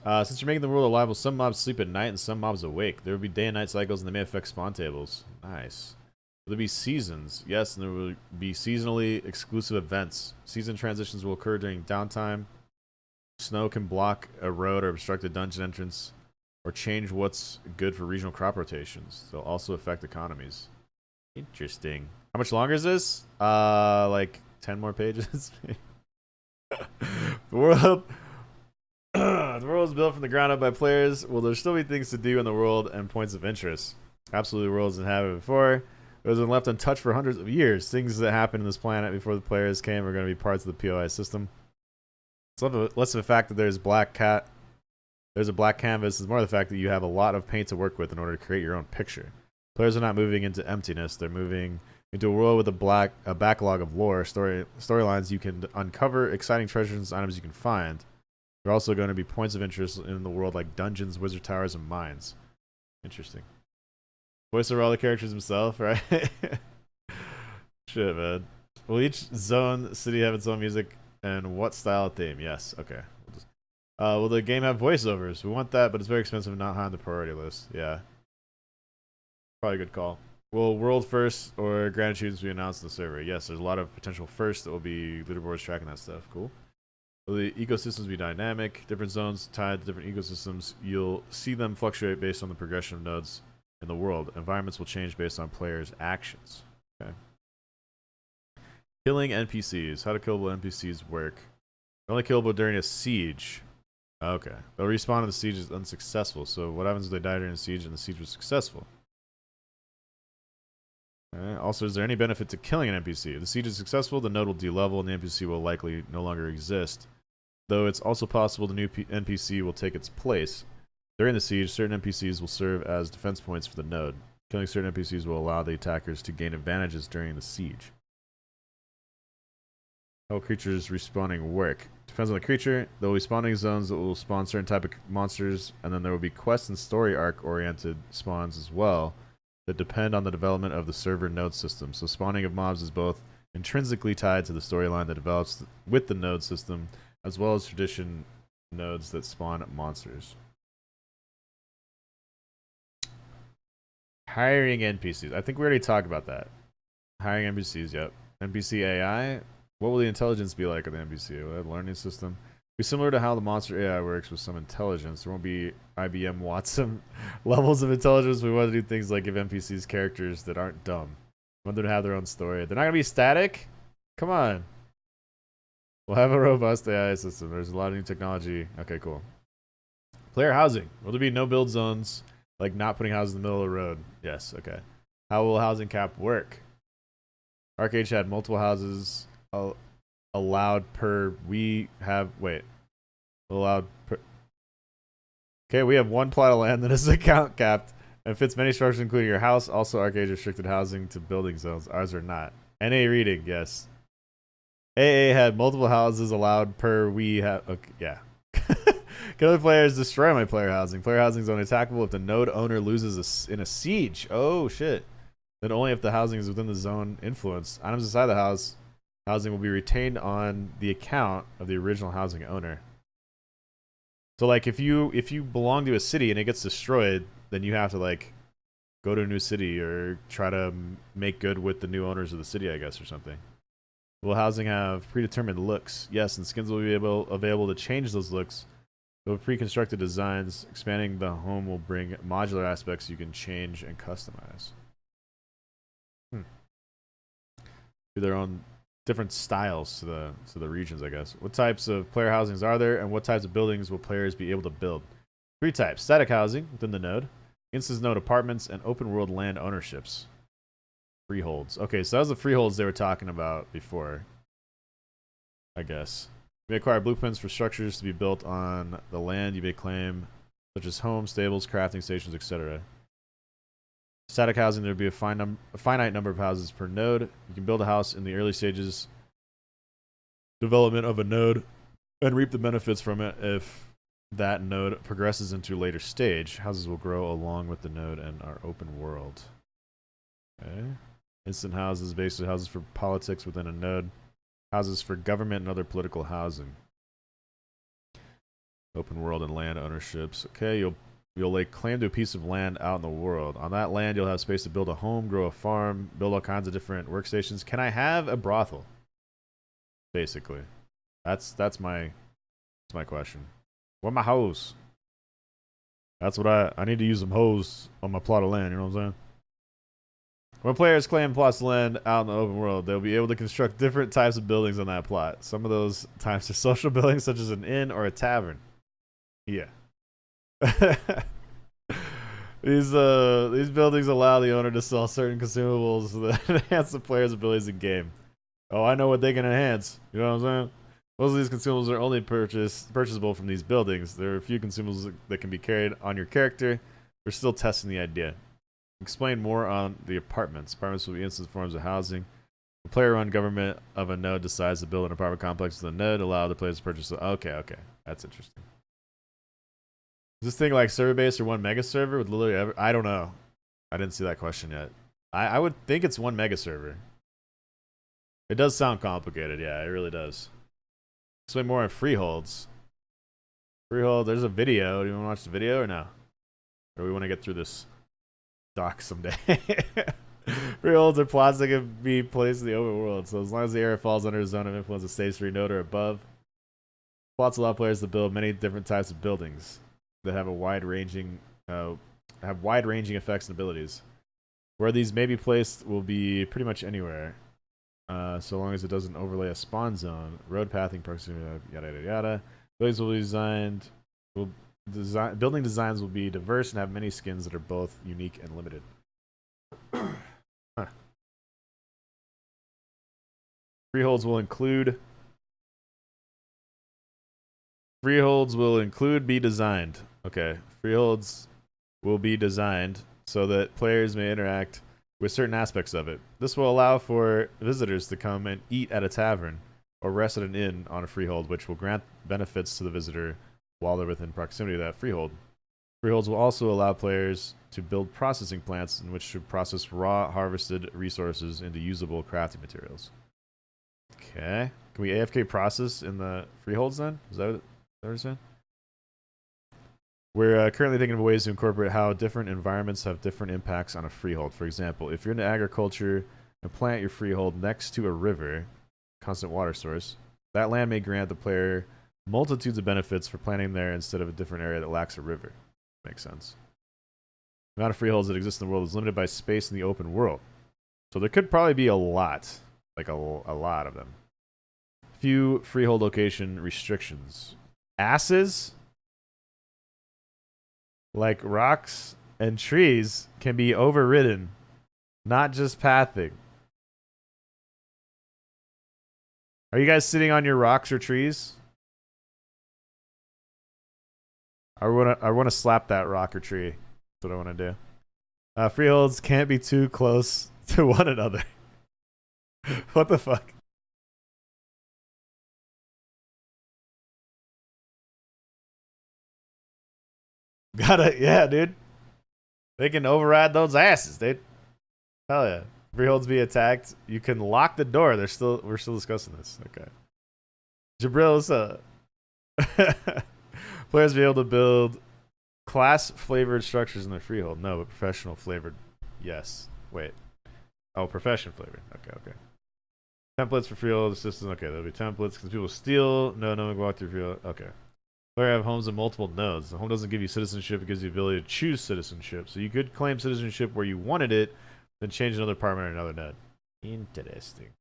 Since you're making the world alive, will some mobs sleep at night and some mobs awake? There will be day and night cycles, and they may affect spawn tables. Nice. There'll be seasons. Yes, and there will be seasonally exclusive events. Season transitions will occur during downtime. Snow can block a road or obstruct a dungeon entrance, or change what's good for regional crop rotations. They'll also affect economies. Interesting. How much longer is this? Like 10 more pages. The world is built from the ground up by players. Will there still be things to do in the world and points of interest? Absolutely, the world has inhabited before. It has been left untouched for hundreds of years. Things that happened in this planet before the players came are going to be parts of the POI system. It's less of the fact that there's a black canvas. It's more the fact that you have a lot of paint to work with in order to create your own picture. Players are not moving into emptiness. They're moving into a world with a backlog of lore, storylines you can uncover, exciting treasures and items you can find. There are also going to be points of interest in the world like dungeons, wizard towers, and mines. Interesting. Voice over all the characters himself, right? Shit, man. Will each city have its own music and what style of theme? Yes. Okay. Will the game have voiceovers? We want that, but it's very expensive and not high on the priority list. Yeah. Probably a good call. Will world first or grand achievements be announced on the server? Yes, there's a lot of potential firsts that will be leaderboards tracking that stuff. Cool. Will the ecosystems be dynamic? Different zones tied to different ecosystems. You'll see them fluctuate based on the progression of nodes in the world. Environments will change based on players' actions. Okay. Killing NPCs. How do killable NPCs work? They're only killable during a siege. Okay. They'll respawn if the siege is unsuccessful. So what happens if they die during a siege and the siege was successful? Also, is there any benefit to killing an NPC? If the siege is successful, the node will de-level and the NPC will likely no longer exist. Though it's also possible the new NPC will take its place. During the siege, certain NPCs will serve as defense points for the node. Killing certain NPCs will allow the attackers to gain advantages during the siege. How will creatures respawning work? Depends on the creature. There will be spawning zones that will spawn certain type of monsters, and then there will be quest and story arc oriented spawns as well that depend on the development of the server node system. So spawning of mobs is both intrinsically tied to the storyline that develops with the node system, as well as tradition nodes that spawn monsters. Hiring NPCs. I think we already talked about that. Hiring NPCs, yep. NPC AI. What will the intelligence be like of the NPC? Will it have a learning system? Be similar to how the monster AI works with some intelligence. There won't be IBM Watson levels of intelligence. We want to do things like give NPCs characters that aren't dumb. We want them to have their own story. They're not going to be static? Come on. We'll have a robust AI system. There's a lot of new technology. Okay, cool. Player housing. Will there be no build zones, like not putting houses in the middle of the road? Yes, okay. How will housing cap work? Arcade had multiple houses allowed per. We have. Wait. Allowed per. Okay, we have one plot of land that is account capped and fits many structures, including your house. Also, arcade restricted housing to building zones. Ours are not. NA reading, yes. AA had multiple houses allowed per. We have. Okay, yeah. Can other players destroy my player housing? Player housing is only attackable if the node owner loses in a siege. Oh shit. Then only if the housing is within the zone influence. Items inside the house housing will be retained on the account of the original housing owner. So like if you belong to a city and it gets destroyed, then you have to like go to a new city or try to make good with the new owners of the city, I guess, or something. Will housing have predetermined looks? Yes, and skins will be available to change those looks. With pre-constructed designs, expanding the home will bring modular aspects you can change and customize. Do their own different styles to the regions, I guess. What types of player housings are there, and what types of buildings will players be able to build? 3 types: static housing within the node, instance node apartments, and open world land ownerships. Freeholds. Okay, so that was the freeholds they were talking about before, I guess. You may acquire blueprints for structures to be built on the land you may claim, such as homes, stables, crafting stations, etc. Static housing, there will be a finite number of houses per node. You can build a house in the early stages development of a node and reap the benefits from it if that node progresses into a later stage. Houses will grow along with the node and our open world. Okay. Instant houses, basically houses for politics within a node. Houses for government and other political housing. Open world and land ownerships. Okay, you'll lay claim to a piece of land out in the world. On that land, you'll have space to build a home, grow a farm, build all kinds of different workstations. Can I have a brothel? Basically, that's my question. What my hoes? That's what I need to use some hoes on my plot of land. You know what I'm saying? When players claim plots of land out in the open world, they'll be able to construct different types of buildings on that plot. Some of those types are social buildings, such as an inn or a tavern. Yeah. These buildings allow the owner to sell certain consumables that enhance the player's abilities in game. Oh, I know what they can enhance. You know what I'm saying? Most of these consumables are only purchasable from these buildings. There are a few consumables that can be carried on your character. We're still testing the idea. Explain more on the apartments. Apartments will be instant forms of housing. The player-run government of a node decides to build an apartment complex with a node, allow the players to purchase it. Okay. That's interesting. Is this thing like server-based or 1 mega server with literally ever? I don't know. I didn't see that question yet. I would think it's 1 mega server. It does sound complicated. Yeah, it really does. Explain more on freeholds. Freehold, there's a video. Do you want to watch the video or no? Or do we want to get through this doc someday? Freeholds are plots that can be placed in the open world. So as long as the area falls under a zone of influence of stage 3 node or above, plots allow players to build many different types of buildings that have a wide-ranging effects and abilities. Where these may be placed will be pretty much anywhere, so long as it doesn't overlay a spawn zone. Road pathing, proximity, yada yada yada. Buildings will be designed. Building designs will be diverse and have many skins that are both unique and limited. Huh. Freeholds will include be designed. Okay, freeholds will be designed so that players may interact with certain aspects of it. This will allow for visitors to come and eat at a tavern or rest at an inn on a freehold, which will grant benefits to the visitor while they're within proximity to that freehold. Freeholds will also allow players to build processing plants in which to process raw harvested resources into usable crafting materials. Okay. Can we AFK process in the freeholds then? Is that what you're saying? We're currently thinking of ways to incorporate how different environments have different impacts on a freehold. For example, if you're into agriculture and plant your freehold next to a river, constant water source, that land may grant the player multitudes of benefits for planting there instead of a different area that lacks a river. Makes sense. The amount of freeholds that exist in the world is limited by space in the open world. So there could probably be a lot, like a lot of them. Few freehold location restrictions. Asses? Like rocks and trees can be overridden, not just pathing. Are you guys sitting on your rocks or trees? I want to slap that rock or tree. That's what I want to do. Freeholds can't be too close to one another. What the fuck? Yeah, dude. They can override those asses, dude. Hell yeah. Freeholds be attacked. You can lock the door. We're still discussing this. Okay. Jabril, players be able to build class flavored structures in their freehold. No, but professional flavored. Yes. Wait. Oh, profession flavored. Okay. Templates for freehold systems. Okay, there'll be templates because people steal. No one can walk through freehold. Okay. Player have homes in multiple nodes. The home doesn't give you citizenship. It gives you the ability to choose citizenship. So you could claim citizenship where you wanted it, then change another apartment or another node. Interesting.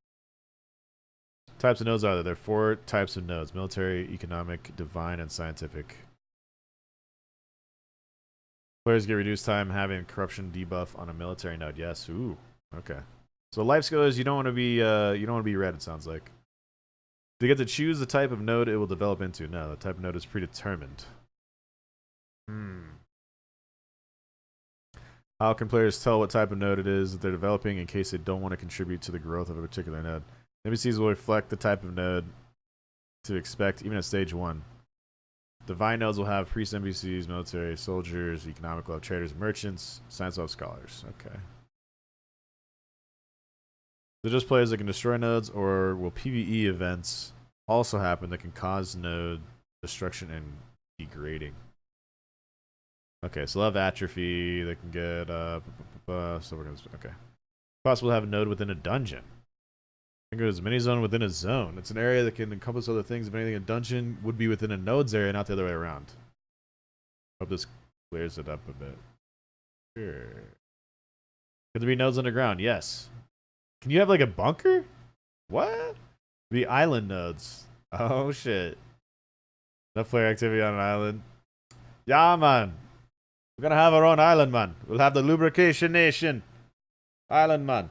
Types of nodes are there? There are 4 types of nodes: military, economic, divine, and scientific. Players get reduced time having corruption debuff on a military node. Yes. Ooh. Okay. So life skill is you don't want to be red. It sounds like. They get to choose the type of node it will develop into. No, the type of node is predetermined. How can players tell what type of node it is that they're developing in case they don't want to contribute to the growth of a particular node? NPCs will reflect the type of node to expect, even at stage 1. Divine nodes will have priest NPCs, military, soldiers, economic will have traders and merchants, science will have scholars. Okay. They're just players that can destroy nodes, or will PvE events also happen that can cause node destruction and degrading? Okay, so they'll have atrophy. They can get so we're gonna okay. Possible to have a node within a dungeon. I think there's a mini zone within a zone. It's an area that can encompass other things. If anything, a dungeon would be within a node's area, not the other way around. Hope this clears it up a bit. Sure. Could there be nodes underground? Yes. Can you have like a bunker? What? The island nodes. Oh shit. Enough player activity on an island. Yeah, man. We're gonna have our own island, man. We'll have the lubrication nation. Island, man.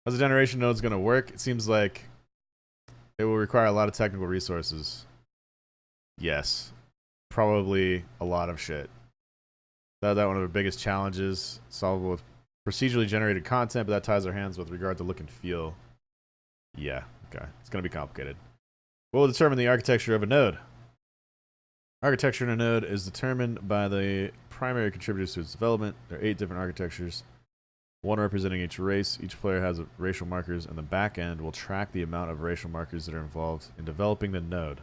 How's the generation node's going to work? It seems like it will require a lot of technical resources. Yes. Probably a lot of shit. That one of the biggest challenges, solvable with procedurally generated content, but that ties our hands with regard to look and feel. Yeah, okay. It's going to be complicated. What will determine the architecture of a node? Architecture in a node is determined by the primary contributors to its development. There are 8 different architectures, one representing each race. Each player has racial markers, and the back end will track the amount of racial markers that are involved in developing the node.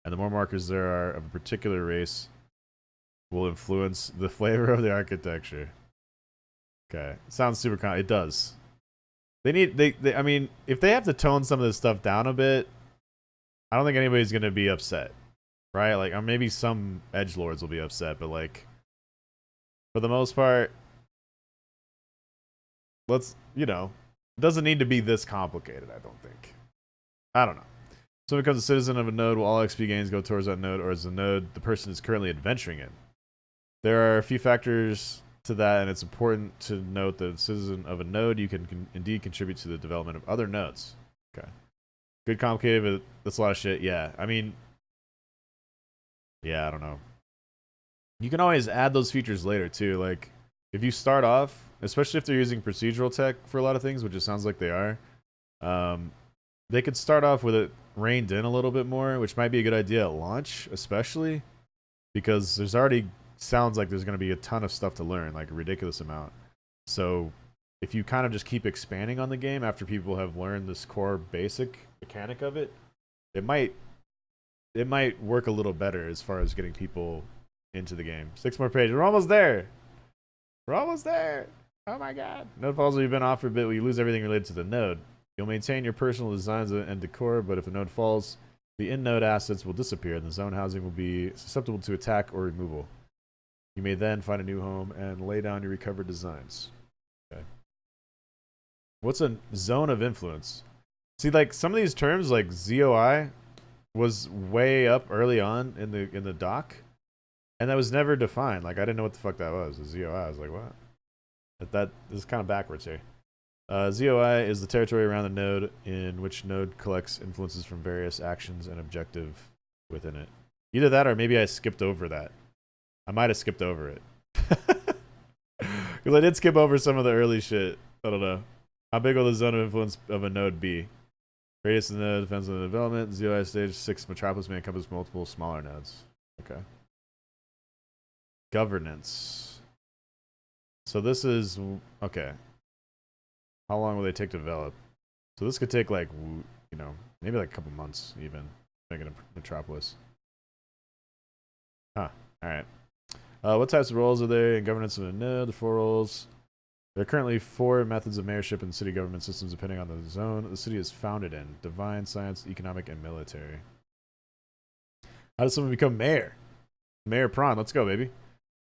And the more markers there are of a particular race will influence the flavor of the architecture. Okay. Sounds super it does. I mean, if they have to tone some of this stuff down a bit, I don't think anybody's going to be upset. Right? Like, or maybe some edgelords will be upset, but like, for the most part, let's, it doesn't need to be this complicated, I don't think. I don't know. So when it becomes a citizen of a node, will all XP gains go towards that node, or is the node the person is currently adventuring in? There are a few factors to that, and it's important to note that as a citizen of a node, you can indeed contribute to the development of other nodes. Okay. Good, complicated, but that's a lot of shit. Yeah, I mean, yeah, I don't know. You can always add those features later, too. Like, if you start off, especially if they're using procedural tech for a lot of things, which it sounds like they are, they could start off with it reined in a little bit more, which might be a good idea at launch, especially because there's already sounds like there's going to be a ton of stuff to learn, like a ridiculous amount. So if you kind of just keep expanding on the game after people have learned this core basic mechanic of it, it might work a little better as far as getting people into the game. 6 more pages. We're almost there. We're almost there. Oh my god. Node falls will be been off for a bit. You lose everything related to the node. You'll maintain your personal designs and decor, but if a node falls, the in-node assets will disappear and the zone housing will be susceptible to attack or removal. You may then find a new home and lay down your recovered designs. Okay. What's a zone of influence? See, like, some of these terms, like ZOI, was way up early on in the doc, and that was never defined. Like, I didn't know what the fuck that was. The ZOI, I was like, what? That is kind of backwards here. ZOI is the territory around the node in which node collects influences from various actions and objective within it. Either that, or maybe I skipped over that. I might have skipped over it. Because I did skip over some of the early shit. I don't know. How big will the zone of influence of a node be? Radius of the node depends on the development. ZOI stage 6 Metropolis may encompass multiple smaller nodes. Okay. Governance. So this is... Okay. How long will they take to develop? So this could take, like, maybe like a couple months even, making a Metropolis. Huh. Alright. What types of roles are there in governance of a node? The 4 roles. There are currently 4 methods of mayorship in city government systems depending on the zone the city is founded in. Divine, science, economic, and military. How does someone become mayor? Mayor Prawn. Let's go, baby.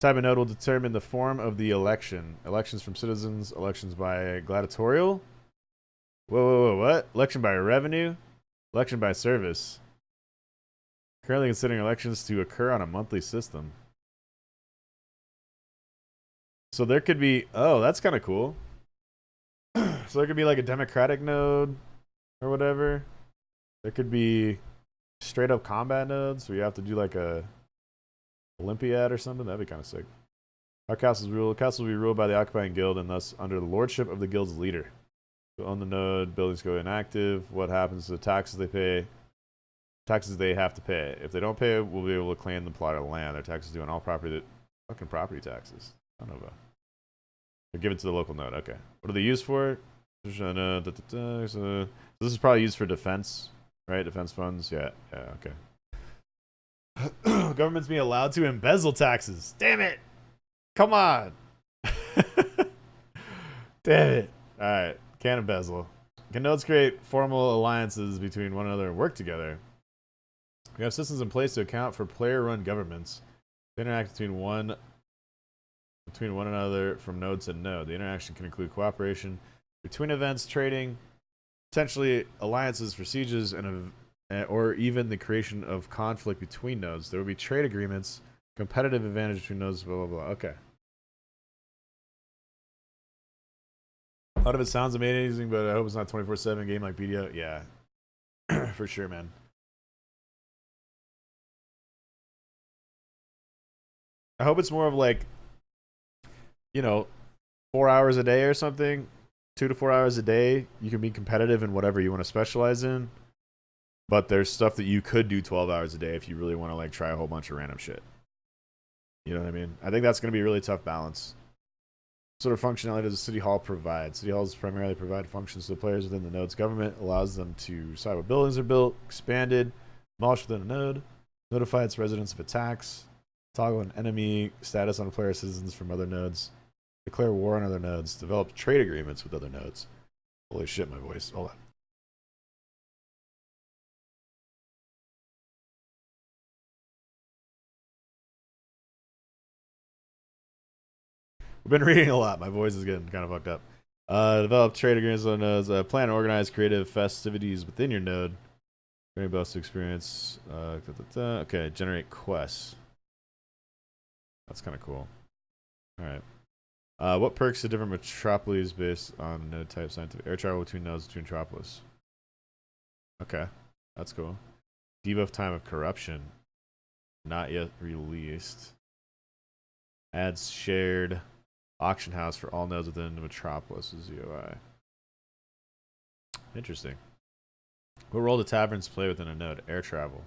Type of node will determine the form of the election. Elections from citizens. Elections by gladiatorial. Whoa, what? Election by revenue? Election by service. Currently considering elections to occur on a monthly system. So there could be... Oh, that's kind of cool. So there could be like a democratic node or whatever. There could be straight up combat nodes where you have to do like a Olympiad or something. That'd be kind of sick. How castles rule? Castles will be ruled by the occupying guild and thus under the lordship of the guild's leader. So on the node, buildings go inactive. What happens to the taxes they pay? Taxes they have to pay. If they don't pay, we'll be able to claim the plot of land. Their taxes due on all property. Fucking property taxes. I don't know about. They're given to the local node. Okay. What are they used for? So this is probably used for defense, right? Defense funds. Yeah. Okay. Government's being allowed to embezzle taxes. Damn it! Come on. Damn it! All right. Can't embezzle. Can nodes create formal alliances between one another and work together? We have systems in place to account for player-run governments. They interact between one another from node to node. The interaction can include cooperation between events, trading, potentially alliances for sieges, or even the creation of conflict between nodes. There will be trade agreements, competitive advantage between nodes, blah, blah, blah. Okay. A lot of it sounds amazing, but I hope it's not 24/7 game like BDO. Yeah, for sure, man. I hope it's more of like, you know, 4 hours a day or something, 2 to 4 hours a day. You can be competitive in whatever you want to specialize in, but there's stuff that you could do 12 hours a day if you really want to like try a whole bunch of random shit. You know what I mean? I think that's going to be a really tough balance. What sort of functionality does the City Hall provide? City Halls primarily provide functions to the players within the node's government, allows them to decide what buildings are built, expanded, demolished within a node, notify its residents of attacks, toggle an enemy status on player citizens from other nodes, declare war on other nodes, develop trade agreements with other nodes. Holy shit, my voice. Hold on. We've been reading a lot. My voice is getting kind of fucked up. Develop trade agreements on nodes. Plan and organize creative festivities within your node. Bring both to experience. Okay, generate quests. That's kind of cool. All right. What perks do different metropolises based on node type scientific air travel between nodes between metropolis? Okay, that's cool. Debuff time of corruption. Not yet released. Adds shared auction house for all nodes within the metropolis' UI. Interesting. What role do taverns play within a node? Air travel.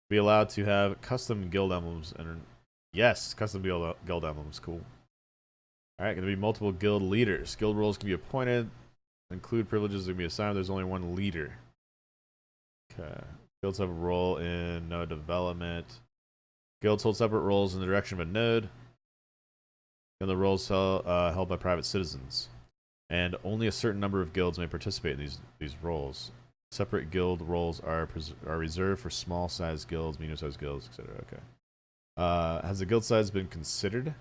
Be allowed to have custom guild emblems and yes, custom guild emblems. Cool. All right, going to be multiple guild leaders. Guild roles can be appointed. Include privileges that can be assigned. There's only one leader. Okay. Guilds have a role in node development. Guilds hold separate roles in the direction of a node. And the roles held by private citizens. And only a certain number of guilds may participate in these roles. Separate guild roles are reserved for small-sized guilds, medium-sized guilds, etc. Okay. Has the guild size been considered?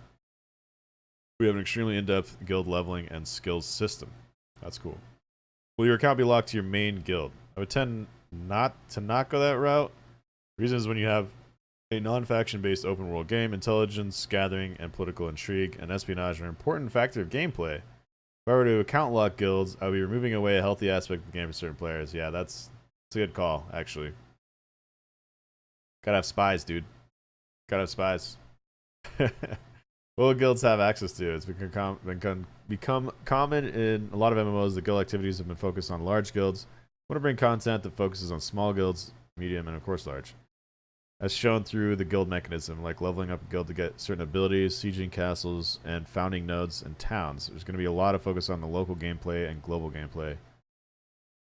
We have an extremely in-depth guild leveling and skills system. That's cool. Will your account be locked to your main guild? I would tend not go that route. The reason is when you have a non-faction based open world game, intelligence gathering and political intrigue and espionage are an important factor of gameplay. If I were to account lock guilds, I would be removing away a healthy aspect of the game for certain players. Yeah, that's a good call, actually. Gotta have spies, dude. Gotta have spies. What will guilds have access to? It's become common in a lot of MMOs that guild activities have been focused on large guilds. I want to bring content that focuses on small guilds, medium, and of course large. As shown through the guild mechanism, like leveling up a guild to get certain abilities, sieging castles, and founding nodes and towns. There's going to be a lot of focus on the local gameplay and global gameplay.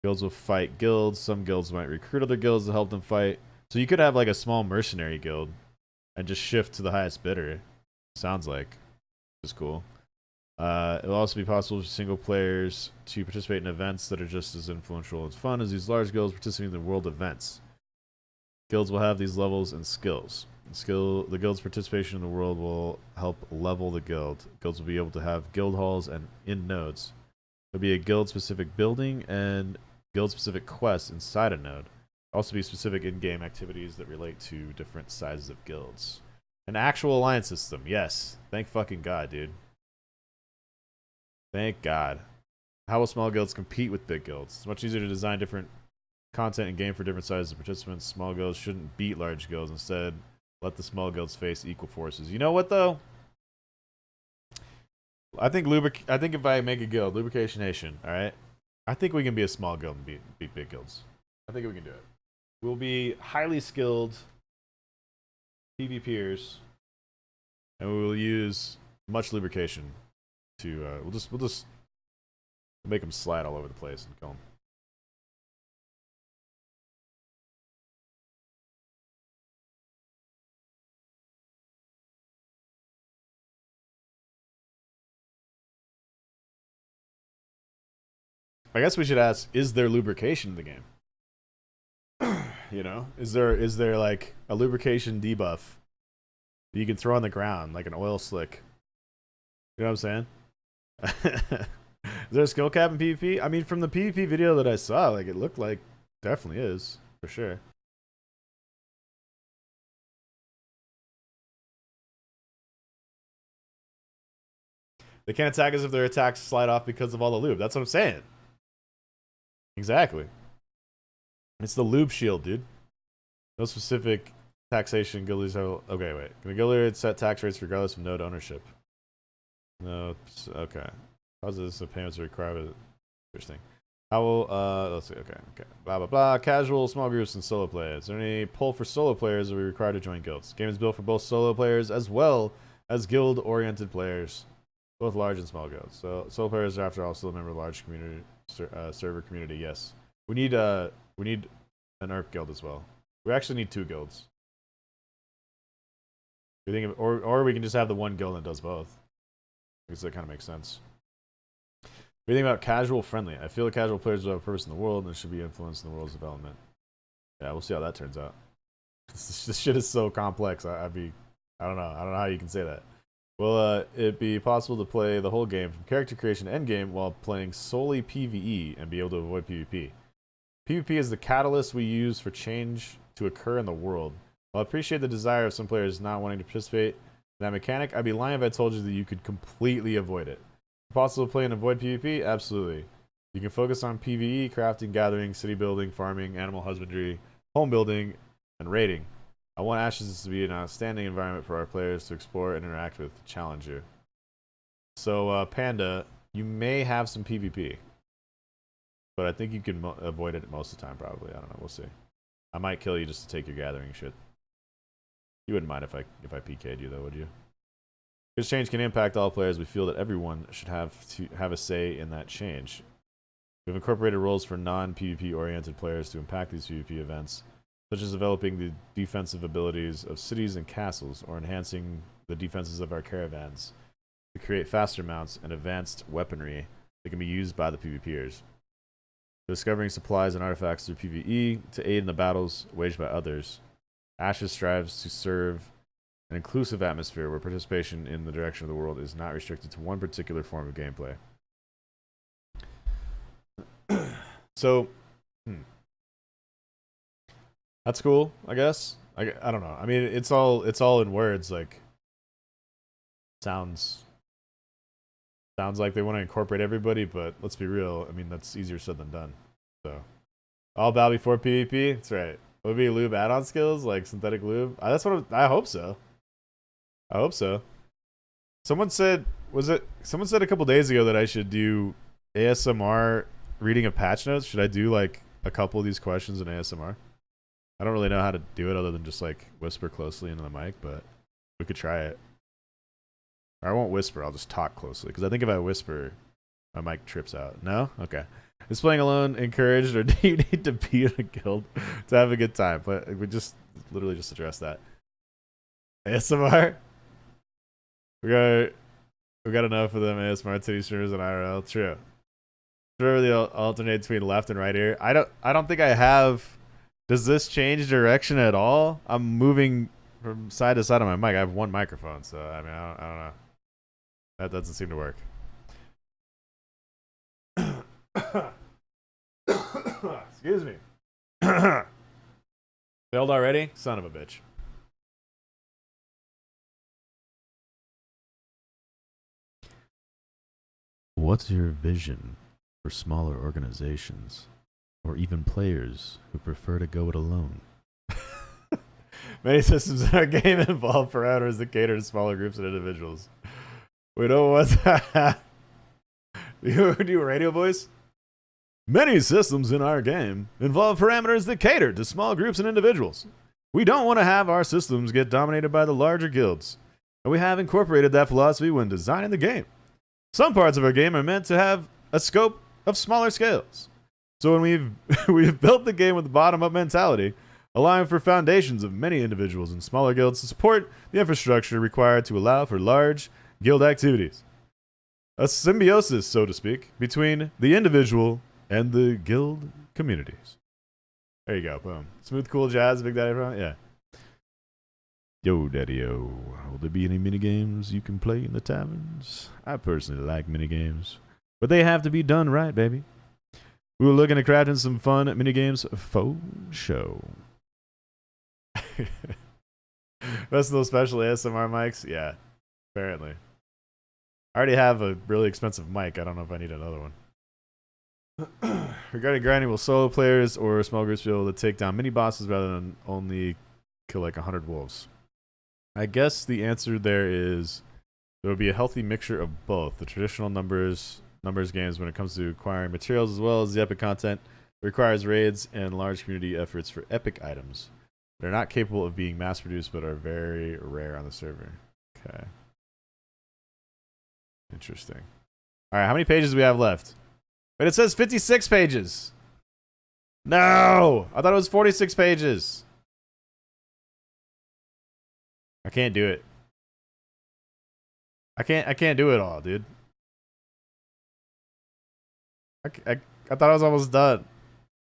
Guilds will fight guilds. Some guilds might recruit other guilds to help them fight. So you could have like a small mercenary guild and just shift to the highest bidder. Sounds like. Which is cool. It will also be possible for single players to participate in events that are just as influential and fun as these large guilds participating in the world events. Guilds will have these levels and skills. The guild's participation in the world will help level the guild. Guilds will be able to have guild halls and in nodes. There'll be a guild-specific building and guild-specific quests inside a node. Also be specific in-game activities that relate to different sizes of guilds. An actual alliance system, yes. Thank fucking God, dude. Thank God. How will small guilds compete with big guilds? It's much easier to design different content in game for different sizes of participants. Small guilds shouldn't beat large guilds. Instead, let the small guilds face equal forces. You know what though? I think if I make a guild, Lubrication Nation, all right. I think we can be a small guild and beat big guilds. I think we can do it. We'll be highly skilled PvPers, and we will use much lubrication to. We'll just make them slide all over the place and kill them. I guess we should ask, is there lubrication in the game? You know, is there like a lubrication debuff that you can throw on the ground like an oil slick? You know what I'm saying? Is there a skill cap in PvP? I mean, from the PvP video that I saw, like it looked like definitely is for sure. They can't attack us if their attacks slide off because of all the lube. That's what I'm saying. Exactly. It's the lube shield, dude. No specific taxation. Guilds have. Okay, wait. Can a guild set tax rates regardless of node ownership? No. Okay. Causes the payments are required. Interesting. How will let's see. Okay. Blah blah blah. Casual, small groups, and solo players. Is there any pull for solo players? Are we required to join guilds? Game is built for both solo players as well as guild-oriented players, both large and small guilds. So solo players are, after all, still a member of a large community server community. Yes. We need an ERP guild as well. We actually need 2 guilds. We think or we can just have the one guild that does both. Because that kind of makes sense. What do you think about casual friendly? I feel like casual players will have a purpose in the world and should be influenced in the world's development. Yeah, we'll see how that turns out. This shit is so complex. I don't know how you can say that. Will it be possible to play the whole game from character creation to endgame while playing solely PvE and be able to avoid PvP? PvP is the catalyst we use for change to occur in the world. While I appreciate the desire of some players not wanting to participate in that mechanic, I'd be lying if I told you that you could completely avoid it. Possible to play and avoid PvP? Absolutely. You can focus on PvE, crafting, gathering, city building, farming, animal husbandry, home building, and raiding. I want Ashes to be an outstanding environment for our players to explore and interact with, challenge you. So, Panda, you may have some PvP. But I think you can avoid it most of the time, probably. I don't know. We'll see. I might kill you just to take your gathering shit. You wouldn't mind if I PK'd you, though, would you? Because change can impact all players. We feel that everyone should have a say in that change. We've incorporated roles for non-PvP oriented players to impact these PvP events, such as developing the defensive abilities of cities and castles, or enhancing the defenses of our caravans to create faster mounts and advanced weaponry that can be used by the PvPers. Discovering supplies and artifacts through PvE to aid in the battles waged by others. Ashes strives to serve an inclusive atmosphere where participation in the direction of the world is not restricted to one particular form of gameplay. So, that's cool, I guess. I don't know. I mean, it's all in words. Like, sounds like they want to incorporate everybody, but let's be real. I mean, that's easier said than done. So, all bow before PvP. That's right. Would be lube add-on skills like synthetic lube. That's what I hope so. I hope so. Someone said a couple days ago that I should do ASMR reading of patch notes. Should I do like a couple of these questions in ASMR? I don't really know how to do it other than just like whisper closely into the mic, but we could try it. Or I won't whisper, I'll just talk closely. Because I think if I whisper, my mic trips out. No? Okay. Is playing alone encouraged, or do you need to be in a guild to have a good time? But we just literally just addressed that. ASMR? We got enough of them ASMR titty streamers and IRL. True. Remember they alternate between left and right ear. I don't think I have. Does this change direction at all? I'm moving from side to side on my mic. I have one microphone, so I mean I don't know. That doesn't seem to work. Excuse me. Failed already? Son of a bitch. What's your vision for smaller organizations, or even players who prefer to go it alone? Many systems in our game involve parameters that cater to smaller groups and individuals. We don't want that. You do a radio voice? Many systems in our game involve parameters that cater to small groups and individuals. We don't want to have our systems get dominated by the larger guilds, and we have incorporated that philosophy when designing the game. Some parts of our game are meant to have a scope of smaller scales. So when we've built the game with the bottom-up mentality, allowing for foundations of many individuals and smaller guilds to support the infrastructure required to allow for large guild activities. A symbiosis, so to speak, between the individual and the guild communities. There you go, boom. Smooth, cool jazz, Big Daddy Prawn, yeah. Yo, Daddy-o, will there be any minigames you can play in the taverns? I personally like minigames, but they have to be done right, baby. We were looking at crafting some fun minigames faux show. Best of those special ASMR mics? Yeah, apparently. I already have a really expensive mic. I don't know if I need another one. Regarding grinding, will solo players or small groups be able to take down mini bosses rather than only kill like 100 wolves? I guess the answer there is there will be a healthy mixture of both. The traditional numbers games, when it comes to acquiring materials as well as the epic content, requires raids and large community efforts for epic items. They're not capable of being mass produced but are very rare on the server. Okay. Interesting. All right, how many pages do we have left? But it says 56 pages. No, I thought it was 46 pages. I can't do it. I can't do it all, dude. I thought I was almost done.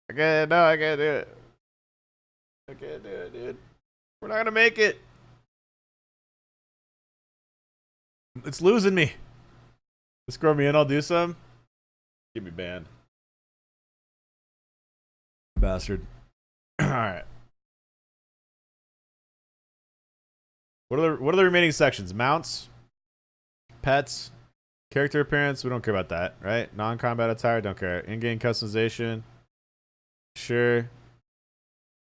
I can't do it. I can't do it, dude. We're not gonna make it. It's losing me. Scroll me in, I'll do some. Get me banned. Bastard. Alright. What are the remaining sections? Mounts, pets, character appearance, we don't care about that, right? Non-combat attire, don't care. In-game customization. Sure.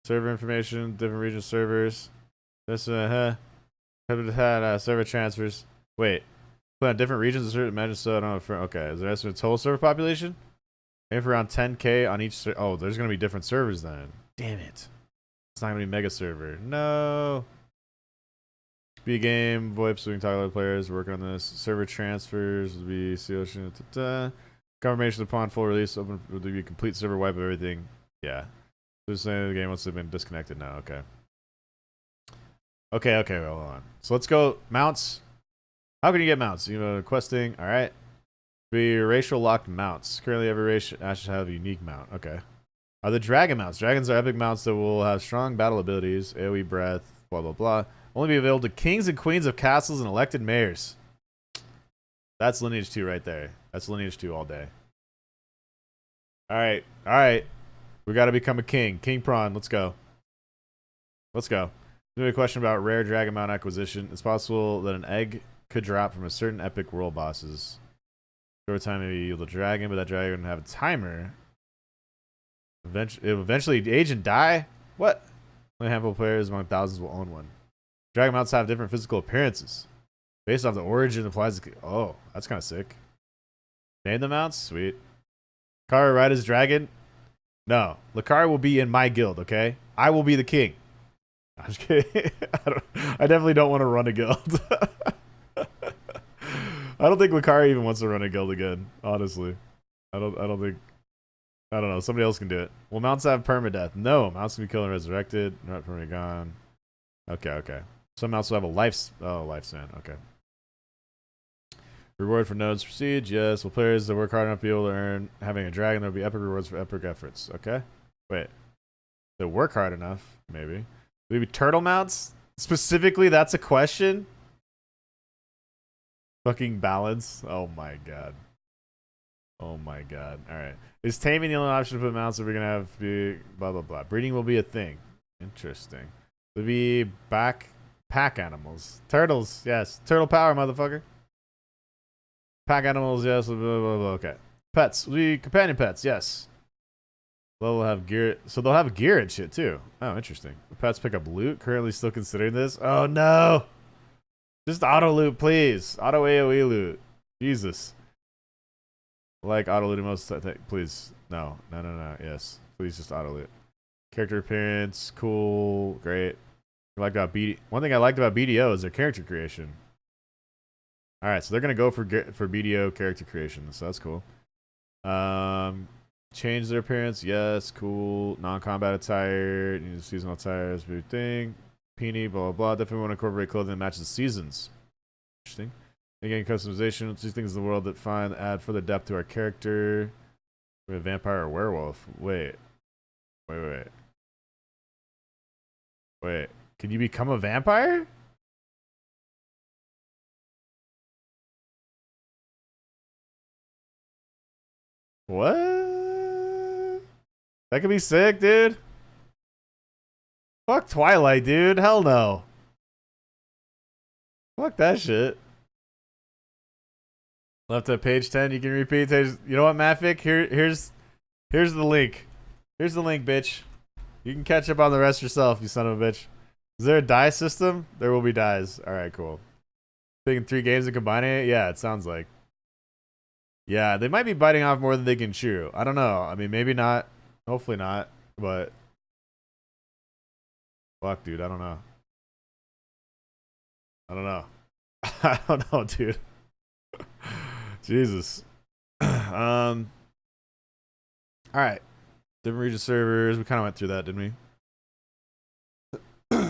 Server information, different region servers. This server transfers. Wait. Put on different regions, imagine so. I don't know. Okay, is there estimate total server population? Aim for around 10K on each. Oh, there's gonna be different servers then. Damn it! It's not gonna be mega server. No. Be a game. VoIP, so we can talk to other players. Working on this. Server transfers will be ocean. Confirmation upon full release. Open will be a complete server wipe of everything. Yeah. Just saying the game must have been disconnected now. Okay. Okay. Well, hold on. So let's go mounts. How can you get mounts? You know, questing. All right. Be racial locked mounts. Currently, every race should have a unique mount. Okay. Are the dragon mounts? Dragons are epic mounts that will have strong battle abilities, AoE breath, blah blah blah. Only be available to kings and queens of castles and elected mayors. That's lineage 2 right there. That's lineage 2 all day. All right. We got to become a king. King Prawn. Let's go. Let's go. There's a question about rare dragon mount acquisition. It's possible that an egg could drop from a certain epic world bosses. Over time, maybe yield a dragon, but that dragon would have a timer. It will eventually age and die? What? Only a handful of players among thousands will own one. Dragon mounts have different physical appearances. Based off the origin applies to... Oh, that's kind of sick. Name the mounts? Sweet. Lakari ride his dragon? No. Lakari will be in my guild, okay? I will be the king. I'm just kidding. I definitely don't want to run a guild. I don't think Lakari even wants to run a guild again, honestly. I don't know. Somebody else can do it. Will mounts have permadeath? No. Mounts can be killed and resurrected. Not permanently gone. Okay. Some mounts will have a lifespan. Okay. Reward for nodes for siege? Yes. Will players that work hard enough be able to earn having a dragon? There will be epic rewards for epic efforts. Okay. Wait. They work hard enough? Maybe. Maybe turtle mounts? Specifically, that's a question? Fucking balance. Oh my god. Alright. Is taming the only option to put mounts that we're gonna have to be blah blah blah. Breeding will be a thing. Interesting. There'll be pack animals. Turtles, yes. Turtle power, motherfucker. Pack animals, yes. Blah, blah, blah, blah. Okay. Pets. Will be companion pets, yes. They'll have gear. So they'll have gear and shit too. Oh, interesting. Pets pick up loot. Currently still considering this. Oh no. Just auto loot, please. Auto AoE loot. Jesus. Like auto looting most, I think. Please. No. Yes. Please just auto loot. Character appearance. Cool. Great. One thing I liked about BDO is their character creation. Alright, so they're going to go for BDO character creation. So that's cool. Change their appearance. Yes. Cool. Non-combat attire. Seasonal attire is a big thing. Peony, blah, blah, blah. Definitely want to incorporate clothing that matches the seasons. Interesting. Again, customization. These things in the world that add further depth to our character. We have vampire or werewolf. Wait. Can you become a vampire? What? That could be sick, dude. Fuck Twilight, dude. Hell no. Fuck that shit. Left at page 10. You can repeat. You know what, Mafik? Here's the link. Here's the link, bitch. You can catch up on the rest yourself, you son of a bitch. Is there a die system? There will be dies. All right, cool. Taking 3 games and combining it? Yeah, it sounds like. Yeah, they might be biting off more than they can chew. I don't know. I mean, maybe not. Hopefully not. But fuck, dude. I don't know. I don't know. I don't know, dude. Jesus. All right. Different region servers. We kind of went through that, didn't we?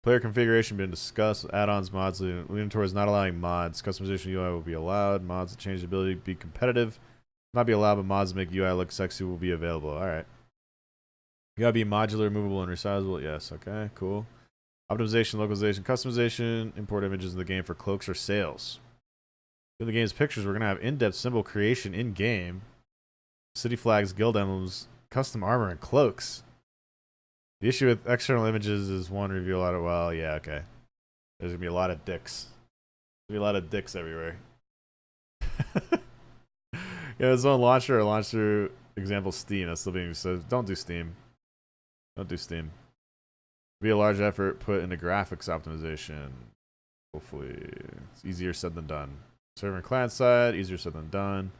Player configuration been discussed. Add-ons, mods, leaning towards not allowing mods. Customization UI will be allowed. Mods to change the ability to be competitive. Not be allowed, but mods to make UI look sexy will be available. All right. You gotta be modular, movable, and resizable. Yes. Okay. Cool. Optimization, localization, customization. Import images in the game for cloaks or sails. In the game's pictures, we're gonna have in-depth symbol creation in game. City flags, guild emblems, custom armor, and cloaks. The issue with external images is one, reveal a lot of, well, yeah, okay. There's gonna be a lot of dicks. There's gonna be a lot of dicks everywhere. Yeah, there's one launcher or launch through example Steam. That's still being said. Don't do Steam. Don't do Steam. Be a large effort put into graphics optimization. Hopefully, it's easier said than done. Server and client side, easier said than done.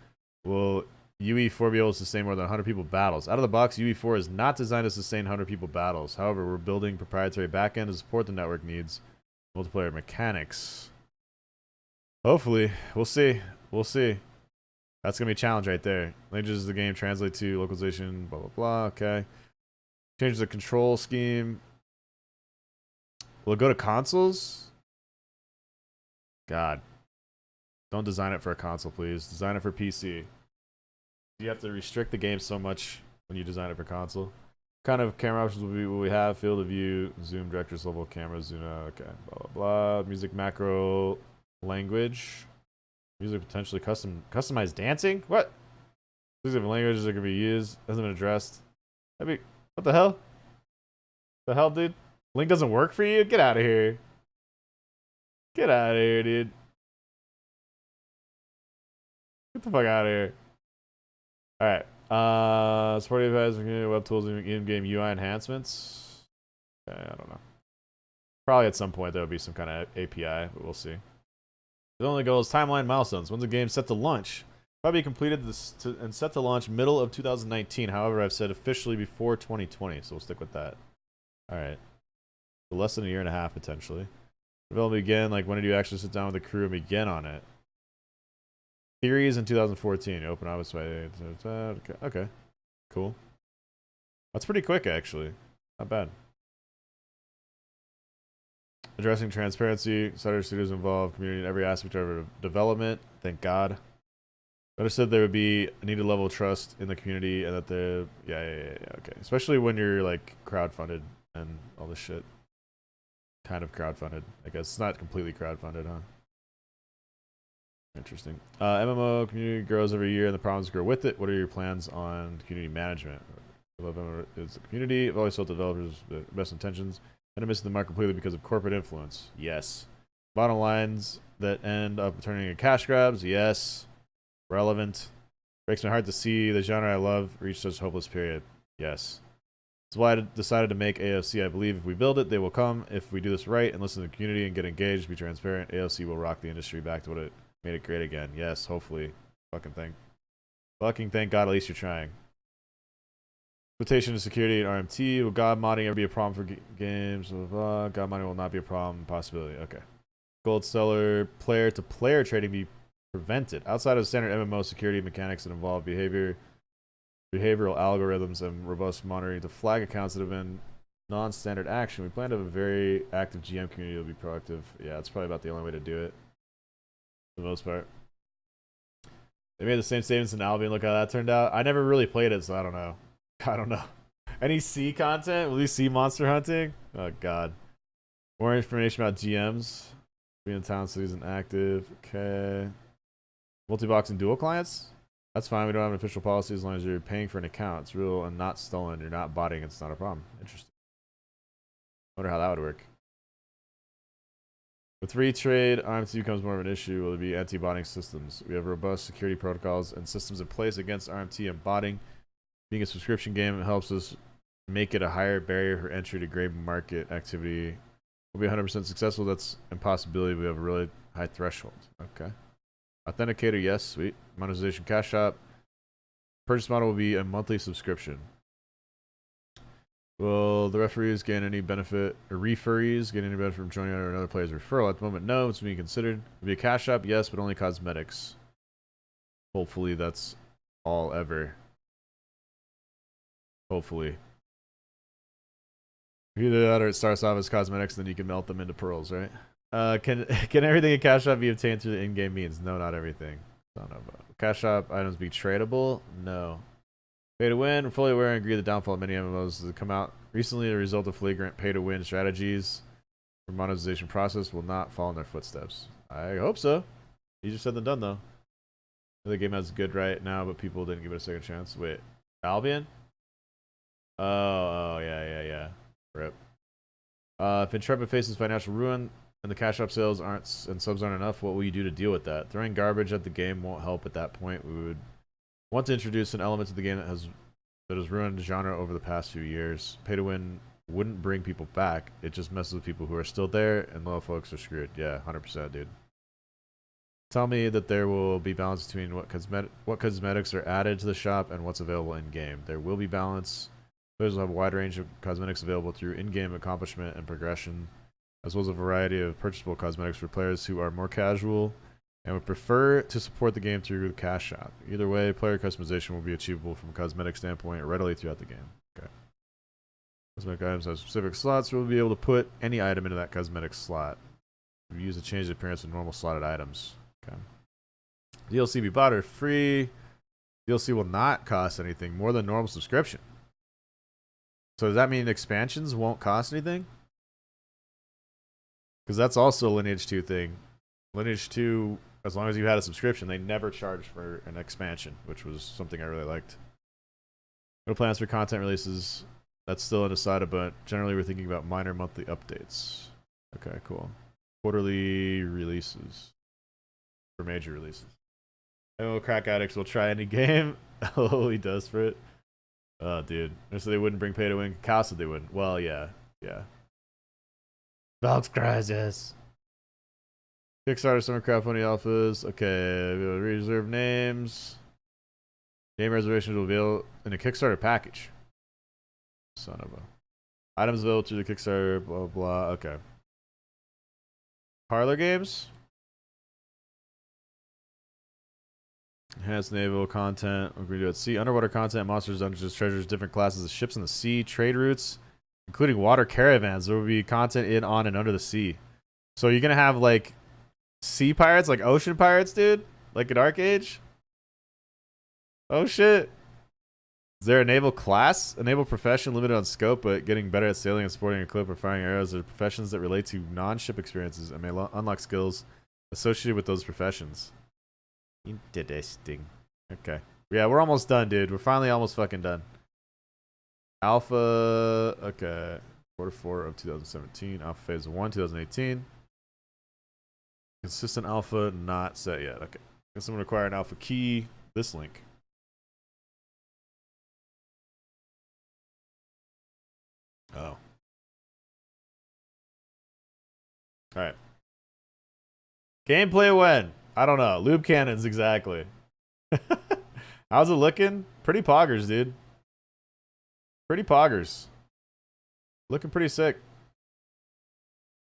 Will UE4 be able to sustain more than 100 people battles? Out of the box, UE4 is not designed to sustain 100 people battles. However, we're building proprietary backend to support the network needs. Multiplayer mechanics. Hopefully, we'll see. We'll see. That's gonna be a challenge right there. Languages of the game translate to localization. Blah blah blah. Okay. Change the control scheme. Will it go to consoles? God. Don't design it for a console, please. Design it for PC. You have to restrict the game so much when you design it for console. What kind of camera options will we have? Field of view, zoom, director's level, camera, zoom. Okay, blah blah blah. Music macro, language, music potentially customized dancing. What? These are languages that can be used. Hasn't been addressed. I mean, what the hell? The hell, dude? Link doesn't work for you? Get out of here. Get out of here, dude. Get the fuck out of here. Alright. Supporting advice for community web tools and in-game UI enhancements. Okay, I don't know. Probably at some point there will be some kind of API, but we'll see. The only goal is timeline milestones. When's the game set to launch? Probably completed and set to launch middle of 2019. However, I've said officially before 2020, so we'll stick with that. Alright. So less than a year and a half, potentially. Development again, like when did you actually sit down with the crew and begin on it? Theories in 2014. Open office by okay. Cool. That's pretty quick, actually. Not bad. Addressing transparency. Starter studios involved community in every aspect of development. Thank God. Understood there would be a needed level of trust in the community and that the yeah, okay. Especially when you're like crowdfunded and all this shit. Kind of crowdfunded. I guess it's not completely crowdfunded, huh? Interesting. MMO community grows every year and the problems grow with it. What are your plans on community management? Is the community. I've always felt developers the best intentions and are missing the mark completely because of corporate influence. Yes. Bottom lines that end up turning into cash grabs. Yes. Relevant. Breaks my heart to see the genre I love reach such a hopeless period. Yes. That's why I decided to make AOC. I believe if we build it, they will come. If we do this right and listen to the community and get engaged, be transparent, AOC will rock the industry back to what it made it great again. Yes, hopefully. Fucking thank God at least you're trying. Limitation to security and RMT. Will God modding ever be a problem for games? Blah, blah, blah. God modding will not be a problem. Possibility. Okay. Gold stellar player-to-player trading be prevented. Outside of standard MMO security mechanics that involve behavioral algorithms and robust monitoring to flag accounts that have been non-standard action, we plan to have a very active GM community that will be proactive. Yeah, that's probably about the only way to do it. For the most part. They made the same statements in Albion. Look how that turned out. I never really played it, so I don't know. I don't know. Any sea content? Will you see monster hunting? Oh, God. More information about GMs. Being in town cities and active. Okay. Multi-box and dual clients? That's fine. We don't have an official policy as long as you're paying for an account. It's real and not stolen. You're not botting. It's not a problem. Interesting. Wonder how that would work. With free trade, RMT becomes more of an issue. Will it be anti-botting systems? We have robust security protocols and systems in place against RMT and botting. Being a subscription game, it helps us make it a higher barrier for entry to gray market activity. Will be 100% successful. That's impossibility. We have a really high threshold. Okay. Authenticator, yes, sweet. Monetization, cash shop. Purchase model will be a monthly subscription. Will the referees gain any benefit, or referees gain any benefit from joining another player's referral? At the moment, no. It's being considered. Will be a cash shop, yes, but only cosmetics. Hopefully, that's all ever. Hopefully. Either that or it starts off as cosmetics, then you can melt them into pearls, right? Can everything in cash shop be obtained through the in-game means? No, not everything. Don't know about. Cash shop items be tradable? No. Pay to win. We're fully aware and agree the downfall of many MMOs that come out recently as a result of flagrant pay to win strategies. The monetization process will not follow in their footsteps. I hope so. Easier said than done, though. The game has good right now, but people didn't give it a second chance. Wait, Albion? Oh, yeah. Rip. If Intrepid faces financial ruin and the cash shop sales aren't and subs aren't enough, what will you do to deal with that? Throwing garbage at the game won't help at that point. We would want to introduce an element to the game that has ruined the genre over the past few years. Pay to win wouldn't bring people back. It just messes with people who are still there, and loyal folks are screwed. Yeah, 100%, dude. Tell me that there will be balance between what cosmetics are added to the shop and what's available in game. There will be balance. Players will have a wide range of cosmetics available through in-game accomplishment and progression, as well as a variety of purchasable cosmetics for players who are more casual and would prefer to support the game through the cash shop. Either way, player customization will be achievable from a cosmetic standpoint readily throughout the game. Okay. Cosmetic items have specific slots, so we'll be able to put any item into that cosmetic slot. We use to change the appearance of normal slotted items. Okay. DLC be bought or free. DLC will not cost anything more than normal subscription. So does that mean expansions won't cost anything? Because that's also a Lineage 2 thing. Lineage 2, as long as you had a subscription, they never charged for an expansion, which was something I really liked. No plans for content releases. That's still undecided, but generally we're thinking about minor monthly updates. Okay, cool. Quarterly releases. For major releases. MMO crack addicts will try any game. Oh, he does for it. Oh, dude. So they wouldn't bring pay to win. Cal said they wouldn't. Well, yeah. Valk's Crisis. Kickstarter summer crowdfunding alphas. Okay, reserve names. Name reservations will be available in a Kickstarter package. Son of a. Items available through the Kickstarter. Blah blah. Okay. Parlor games. Enhanced naval content. We're going to do at sea. Underwater content, monsters, dungeons, treasures, different classes of ships in the sea, trade routes, including water caravans. There will be content in, on, and under the sea. So you're going to have like sea pirates, like ocean pirates, dude? Like in Arcade? Oh shit. Is there a naval class? A naval profession limited on scope, but getting better at sailing and sporting a clip or firing arrows are professions that relate to non-ship experiences and may unlock skills associated with those professions. Interesting. Okay. Yeah, we're almost done, dude. We're finally almost fucking done. Alpha. Okay. Quarter 4 of 2017. Alpha phase 1, 2018. Consistent alpha not set yet. Okay. Guess I'm going to acquire an alpha key. This link. Oh. Alright. Gameplay when? I don't know. Lube cannons, exactly. How's it looking? Pretty poggers, dude. Pretty poggers. Looking pretty sick.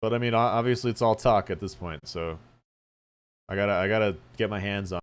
But I mean, obviously it's all talk at this point, so I gotta get my hands on